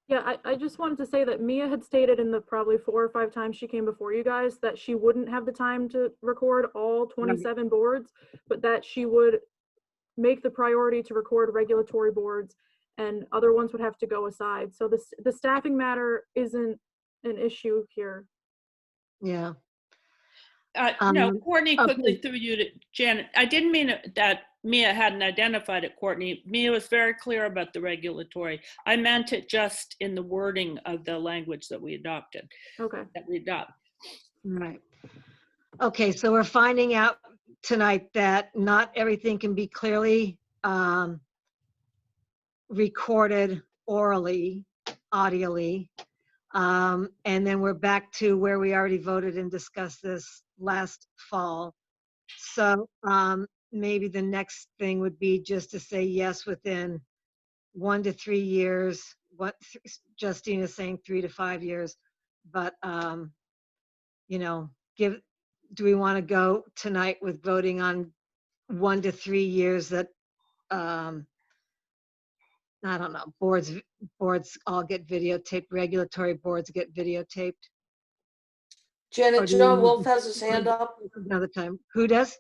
Yeah, I just wanted to say that Mia had stated in the probably 4 or 5 times she came before you guys that she wouldn't have the time to record all 27 boards, but that she would make the priority to record regulatory boards and other ones would have to go aside. So the staffing matter isn't an issue here. Yeah. No, Courtney quickly through you to Janet. I didn't mean that Mia hadn't identified it, Courtney. Mia was very clear about the regulatory. I meant it just in the wording of the language that we adopted. Okay. That we adopt. Right. Okay, so we're finding out tonight that not everything can be clearly recorded orally, audioly. And then we're back to where we already voted and discussed this last fall. So maybe the next thing would be just to say yes within 1 to 3 years. What Justine is saying 3 to 5 years, but you know, do we want to go tonight with voting on 1 to 3 years that I don't know, boards all get videotaped, regulatory boards get videotaped? Janet, John Wolf has his hand up. Another time. Who does?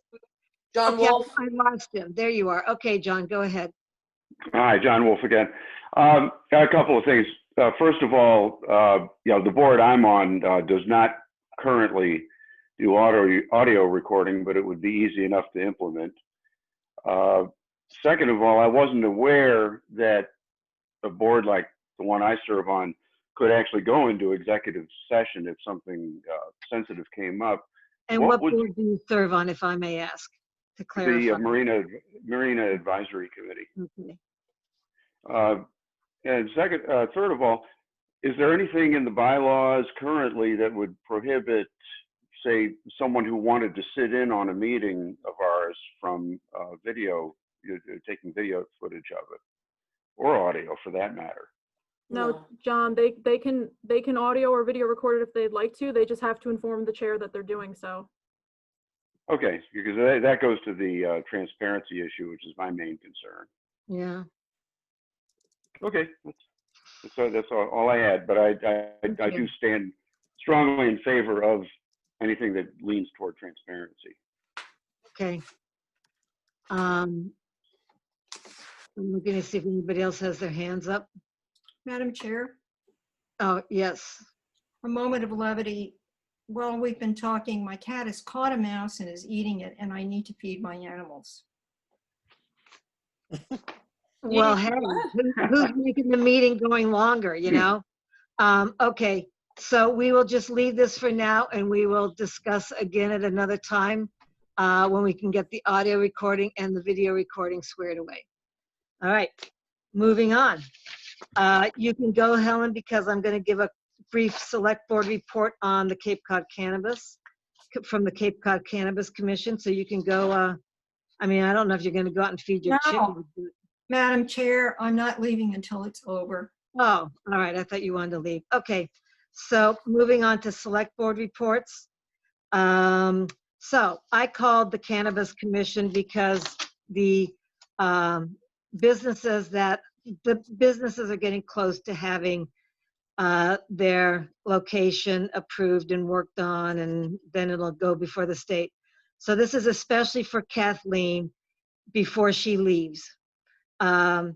John Okay, Wolf. I lost him. There you are. Okay, John, go ahead. Hi, John Wolf again. A couple of things. First of all, the board I'm on does not currently do audio recording, but it would be easy enough to implement. Second of all, I wasn't aware that a board like the one I serve on could actually go into executive session if something sensitive came up. And what board do you serve on, if I may ask, to clarify? The Marina Advisory Committee. Okay. And third of all, is there anything in the bylaws currently that would prohibit, say, someone who wanted to sit in on a meeting of ours from taking video footage of it, or audio for that matter? No, John, they can audio or video record it if they'd like to. They just have to inform the chair that they're doing so. Okay, because that goes to the transparency issue, which is my main concern. Yeah. Okay, that's all I had, but I do stand strongly in favor of anything that leans toward transparency. Okay. I'm looking to see if anybody else has their hands up. Madam Chair, Oh, yes. a moment of levity. While we've been talking, my cat has caught a mouse and is eating it, and I need to feed my animals. Well, hey, who's making the meeting going longer, you know? Okay, so we will just leave this for now, and we will discuss again at another time when we can get the audio recording and the video recording squared away. All right, moving on. You can go, Helen, because I'm going to give a brief select board report on the Cape Cod Cannabis, from the Cape Cod Cannabis Commission. So you can go, I mean, I don't know if you're going to go out and feed your chickens. Madam Chair, I'm not leaving until it's over. Oh, all right. I thought you wanted to leave. Okay. So moving on to select board reports. So I called the Cannabis Commission because the businesses are getting close to having their location approved and worked on, and then it'll go before the state. So this is especially for Kathleen before she leaves. The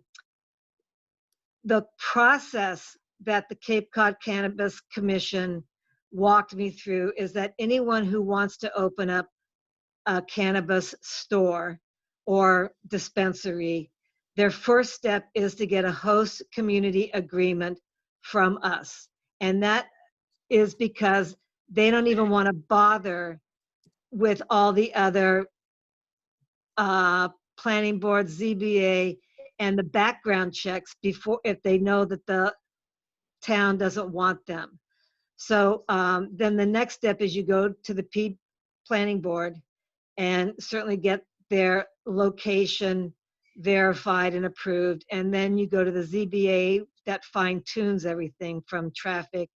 process that the Cape Cod Cannabis Commission walked me through is that anyone who wants to open up a cannabis store or dispensary, their first step is to get a host community agreement from us. And that is because they don't even want to bother with all the other planning board, ZBA, and the background checks before, if they know that the town doesn't want them. So then the next step is you go to the planning board and certainly get their location verified and approved. And then you go to the ZBA that fine tunes everything from traffic,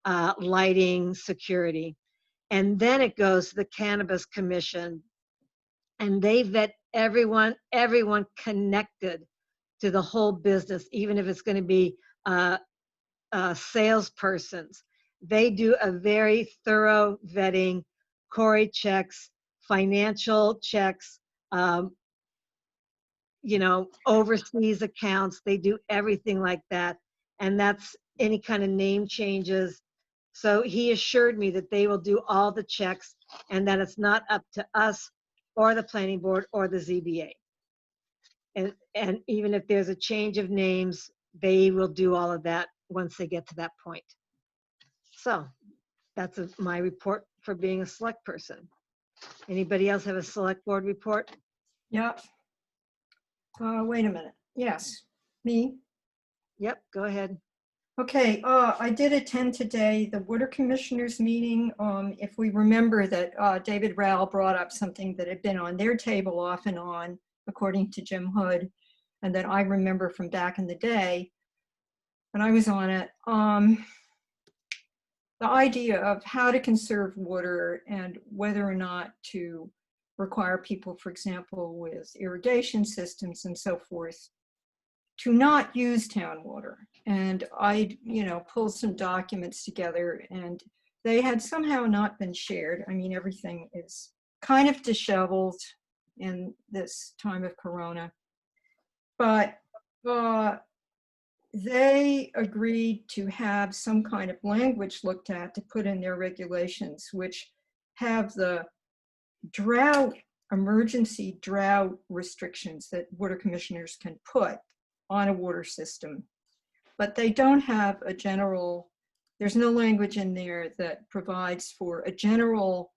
lighting, security. And then it goes to the Cannabis Commission, and they vet everyone connected to the whole business, even if it's going to be salespersons. They do a very thorough vetting, Corey checks, financial checks, overseas accounts. They do everything like that. And that's any kind of name changes. So he assured me that they will do all the checks and that it's not up to us or the planning board or the ZBA. And even if there's a change of names, they will do all of that once they get to that point. So that's my report for being a select person. Anybody else have a select board report? Yep. Wait a minute. Yes, me. Yep, go ahead. Okay, I did attend today the Water Commissioners meeting. If we remember that David Rowell brought up something that had been on their table off and on, according to Jim Hood, and that I remember from back in the day when I was on it. The idea of how to conserve water and whether or not to require people, for example, with irrigation systems and so forth, to not use town water. And I, pulled some documents together, and they had somehow not been shared. I mean, everything is kind of disheveled in this time of Corona. But they agreed to have some kind of language looked at to put in their regulations, which have the emergency drought restrictions that water commissioners can put on a water system. But they don't have a general, there's no language in there that provides for a general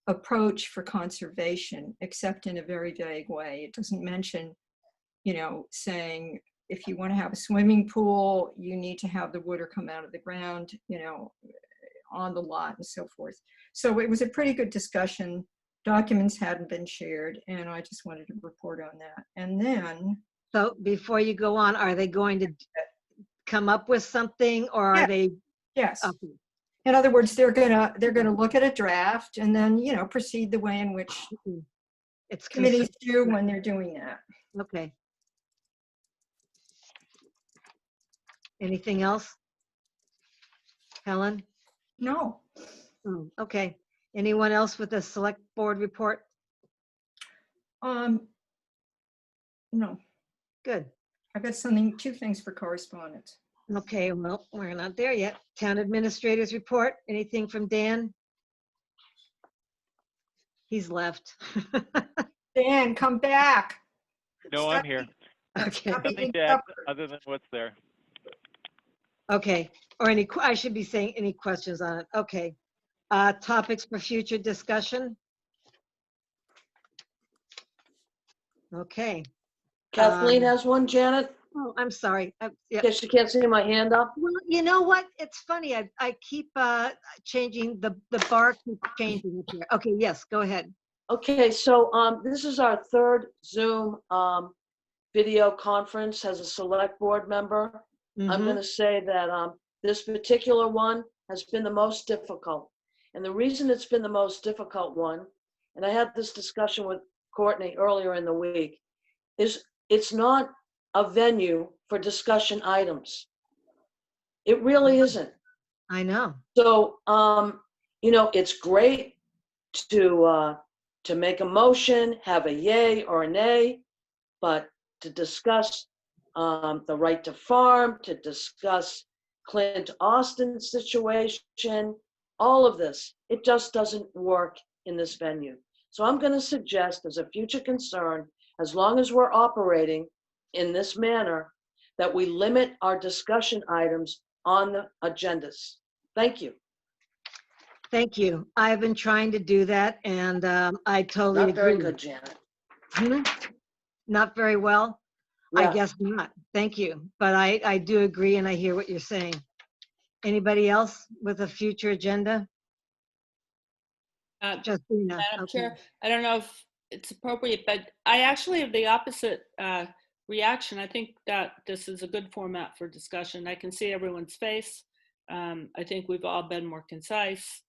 approach for conservation, except in a very vague way. It doesn't mention, saying if you want to have a swimming pool, you need to have the water come out of the ground, on the lot and so forth. So it was a pretty good discussion. Documents hadn't been shared, and I just wanted to report on that. And then. So before you go on, are they going to come up with something, or are they? Yes. Okay. In other words, they're gonna look at a draft and then proceed the way in which it's committees do when they're doing that. Okay. Anything else, Helen? No. Oh, okay. Anyone else with a select board report? No. Good. I've got two things for correspondence. Okay, well, we're not there yet. Town administrators report. Anything from Dan? He's left. Dan, come back. No, I'm here. Okay. Nothing to add other than what's there. Okay. Or I should be saying any questions on it. Okay. Topics for future discussion. Okay. Kathleen has one, Janet? Oh, I'm sorry. Yeah, she can't see my hand up. Well, you know what? It's funny. I keep changing, the bar keeps changing here. Okay, yes, go ahead. Okay, so this is our third Zoom video conference as a select board member. I'm going to say that this particular one has been the most difficult. And the reason it's been the most difficult one, and I had this discussion with Courtney earlier in the week, is it's not a venue for discussion items. It really isn't. I know. So, it's great to make a motion, have a yay or a nay, but to discuss the right to farm, to discuss Clint Austin's situation, all of this, it just doesn't work in this venue. So I'm going to suggest as a future concern, as long as we're operating in this manner, that we limit our discussion items on the agendas. Thank you. Thank you. I've been trying to do that, and I totally Not very agree. good, Janet. Not very well? Yeah. I guess not. Thank you. But I do agree, and I hear what you're saying. Anybody else with a future agenda? Justina. Madam Okay. Chair, I don't know if it's appropriate, but I actually have the opposite reaction. I think that this is a good format for discussion. I can see everyone's face. I think we've all been more concise.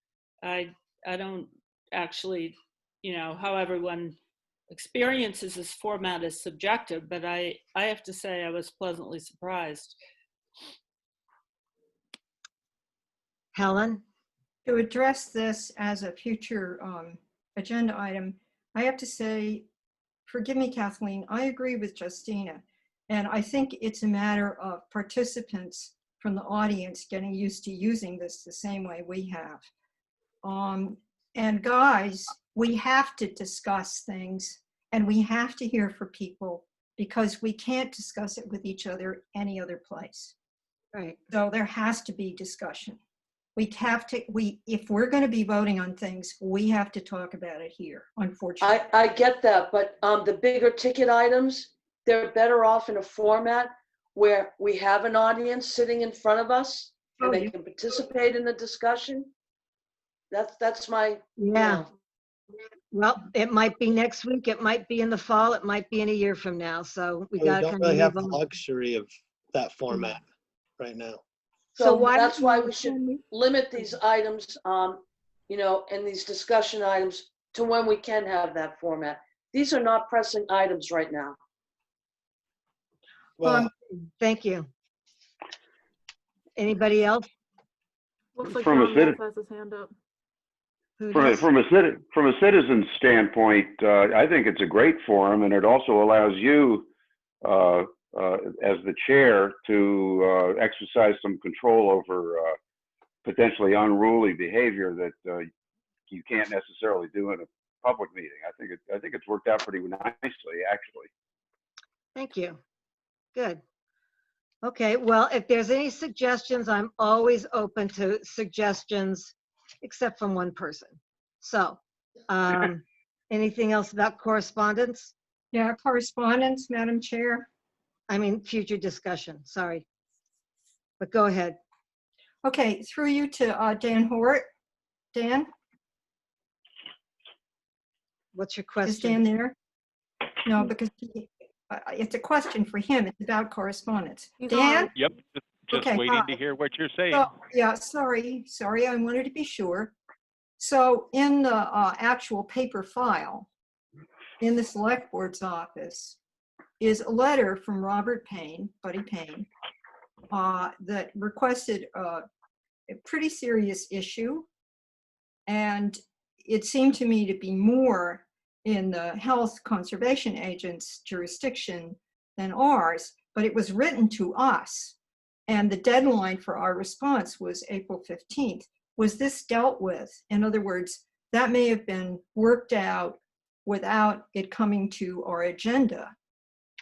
I don't actually, how everyone experiences this format is subjective, but I have to say I was pleasantly surprised. Helen? To address this as a future agenda item, I have to say, forgive me, Kathleen, I agree with Justina. And I think it's a matter of participants from the audience getting used to using this the same way we have. And guys, we have to discuss things and we have to hear from people because we can't discuss it with each other any other place. Right. So there has to be discussion. If we're going to be voting on things, we have to talk about it here, unfortunately. I get that, but the bigger ticket items, they're better off in a format where we have an audience sitting in front of us and they can participate in the discussion. That's my, Yeah. Well, it might be next week, it might be in the fall, it might be in a year from now, so we We gotta don't kind really of have move the on. luxury of that format right now. So why that's don't why you- we should limit these items, and these discussion items to when we can have that format. These are not pressing items right now. Well, Thank you. Anybody else? Looks like From a John citi- Wolf has his hand up. Who From does? a citizen's standpoint, I think it's a great forum, and it also allows you, as the chair, to exercise some control over potentially unruly behavior that you can't necessarily do in a public meeting. I think it's worked out pretty nicely, actually. Thank you. Good. Okay, well, if there's any suggestions, I'm always open to suggestions, except from one person. So, anything else about correspondence? Yeah, correspondence, Madam Chair. I mean, future discussion, sorry. But go ahead. Okay, through you to Dan Hort. Dan? What's your Is question? Dan there? No, because it's a question for him. It's about correspondence. Dan? Yep, just Okay, waiting hi. to hear what you're saying. So, yeah, sorry, I wanted to be sure. So in the actual paper file in the select board's office is a letter from Robert Payne, Buddy Payne, that requested a pretty serious issue. And it seemed to me to be more in the health conservation agent's jurisdiction than ours, but it was written to us. And the deadline for our response was April 15th. Was this dealt with? In other words, that may have been worked out without it coming to our agenda,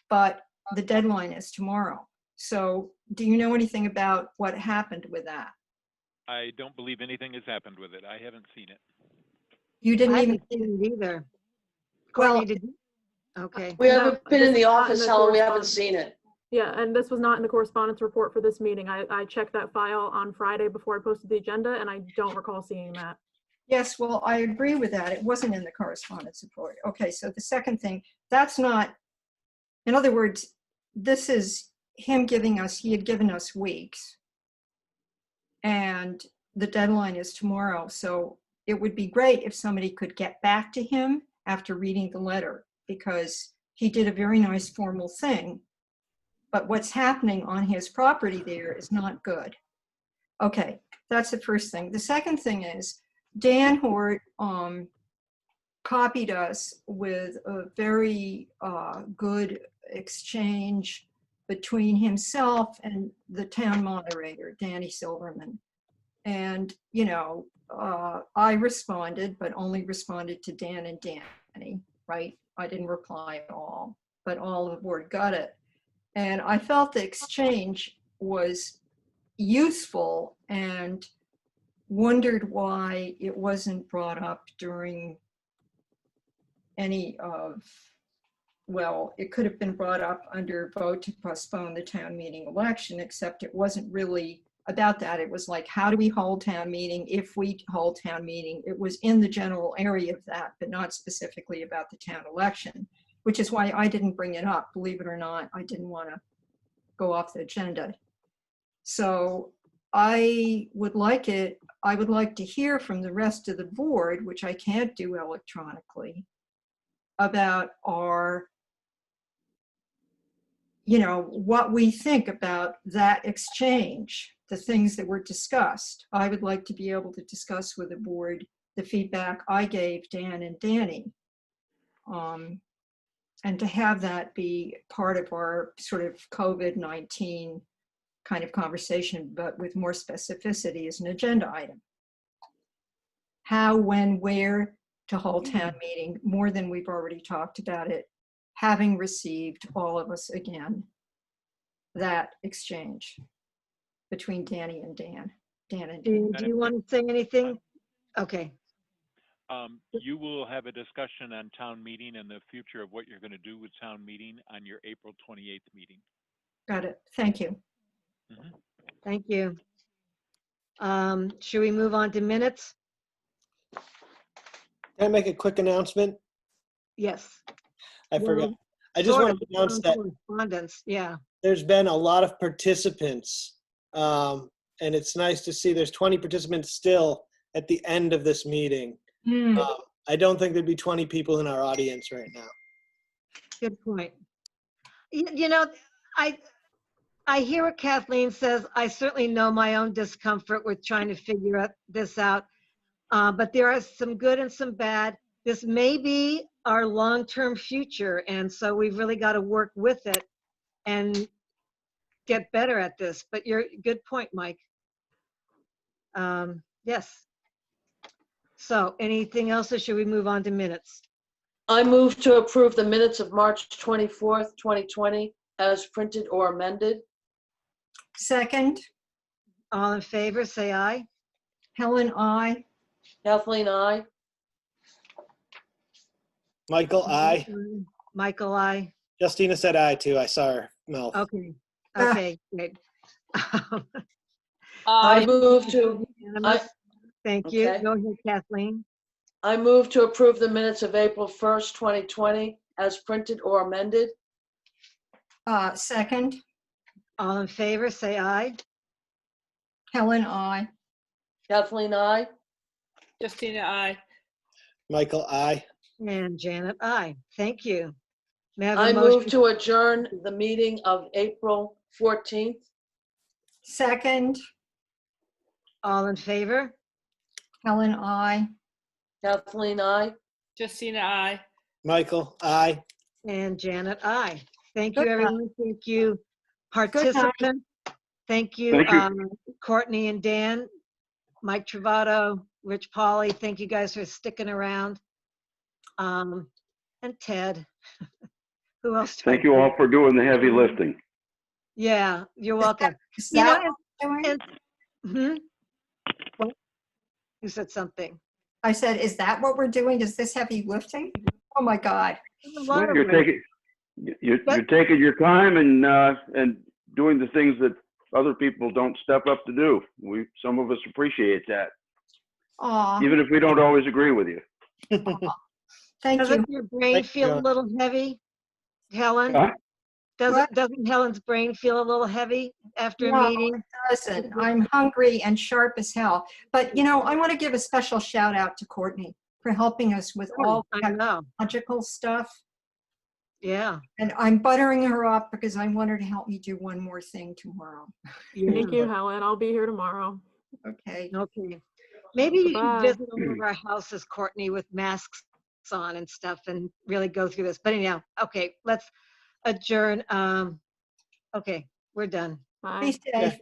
but the deadline is tomorrow. So do you know anything about what happened with that? I don't believe anything has happened with it. I haven't seen it. You didn't I even haven't seen it either. Well, Courtney, did you? Okay. We haven't been this in the is not office, the Helen, we haven't correspondence. seen it. Yeah, and this was not in the correspondence report for this meeting. I checked that file on Friday before I posted the agenda, and I don't recall seeing that. yes, well, I agree with that. It wasn't in the correspondence report. Okay, so the second thing, that's not, in other words, this is him giving us, he had given us weeks. And the deadline is tomorrow. So it would be great if somebody could get back to him after reading the letter, because he did a very nice formal thing. But what's happening on his property there is not good. Okay, that's the first thing. The second thing is Dan Hort copied us with a very good exchange between himself and the town moderator, Danny Silverman. And, you know, I responded, but only responded to Dan and Danny, right? I didn't reply at all, but all of the board got it. And I felt the exchange was useful and wondered why it wasn't brought up during any of, well, it could have been brought up under vote to postpone the town meeting election, except it wasn't really about that. It was like, how do we hold town meeting? If we hold town meeting, it was in the general area of that, but not specifically about the town election, which is why I didn't bring it up. Believe it or not, I didn't want to go off the agenda. So I would like to hear from the rest of the board, which I can't do electronically, about our, you know, what we think about that exchange, the things that were discussed. I would like to be able to discuss with the board the feedback I gave Dan and Danny. And to have that be part of our sort of COVID-19 kind of conversation, but with more specificity as an agenda item. How, when, where to hold town meeting, more than we've already talked about it. having received, all of us again, that exchange between Danny and Dan. Dan and Dan. Do you want to say anything? Okay. You will have a discussion on town meeting and the future of what you're going to do with town meeting on your April 28th meeting. Got it. Thank you. Thank you. Should we move on to minutes? Can I make a quick announcement? Yes. I Well, forgot. I just sort want to of announce that correspondence, yeah. there's been a lot of participants. And it's nice to see there's 20 participants still at the end of this meeting. I don't think there'd be 20 people in our audience right now. Good point. You know, I hear what Kathleen says. I certainly know my own discomfort with trying to figure this out. But there are some good and some bad. This may be our long-term future. And so we've really got to work with it and get better at this. But good point, Mike. Yes. So anything else, or should we move on to minutes? I move to approve the minutes of March 24th, 2020 as printed or amended. Second. All in favor, say aye. Helen, aye. Kathleen, aye. Michael, aye. Michael, aye. Justina said aye too. I saw her mouth. Okay. Okay, great. I move to. Thank you. Okay. Go ahead, Kathleen. I move to approve the minutes of April 1st, 2020 as printed or amended. Second. All in favor, say aye. Helen, aye. Kathleen, aye. Justina, aye. Michael, aye. And Janet, aye. Thank you. May I have a I motion? move to adjourn the meeting of April 14th. Second. All in favor? Helen, aye. Kathleen, aye. Justina, aye. Michael, aye. And Janet, aye. Thank you, Good night. everyone. Thank you, night. participants. Thank you, Thank you. Courtney and Dan, Mike Travato, Rich Polly. Thank you guys for sticking around. And Ted. Who else? do I Thank you all for doing the heavy lifting. Yeah, you're welcome. Is You that know, what we're doing? What? You said something. I said, is that what we're doing? Is this heavy lifting? Oh my God. A lot of You're ways. you're taking your time and doing the things that other people don't step up to do. Some of us appreciate that, Aw, even if we don't always agree with you. thank you. Doesn't your brain Thank feel a you. little heavy, Helen? Huh? Doesn't Helen's brain feel a little heavy after a No, meeting? it doesn't. I'm hungry and sharp as hell. But, you know, I want to give a special shout out to Courtney for helping us with all I know. technological stuff. Yeah. And I'm buttering her up because I want her to help me do one more thing tomorrow. Thank you, Helen. I'll be here tomorrow. Okay. Okay. Maybe you should Bye. visit one of our houses, Courtney, with masks on and stuff and really go through this. But anyhow, okay, let's adjourn. Okay, we're done. Bye. Be safe.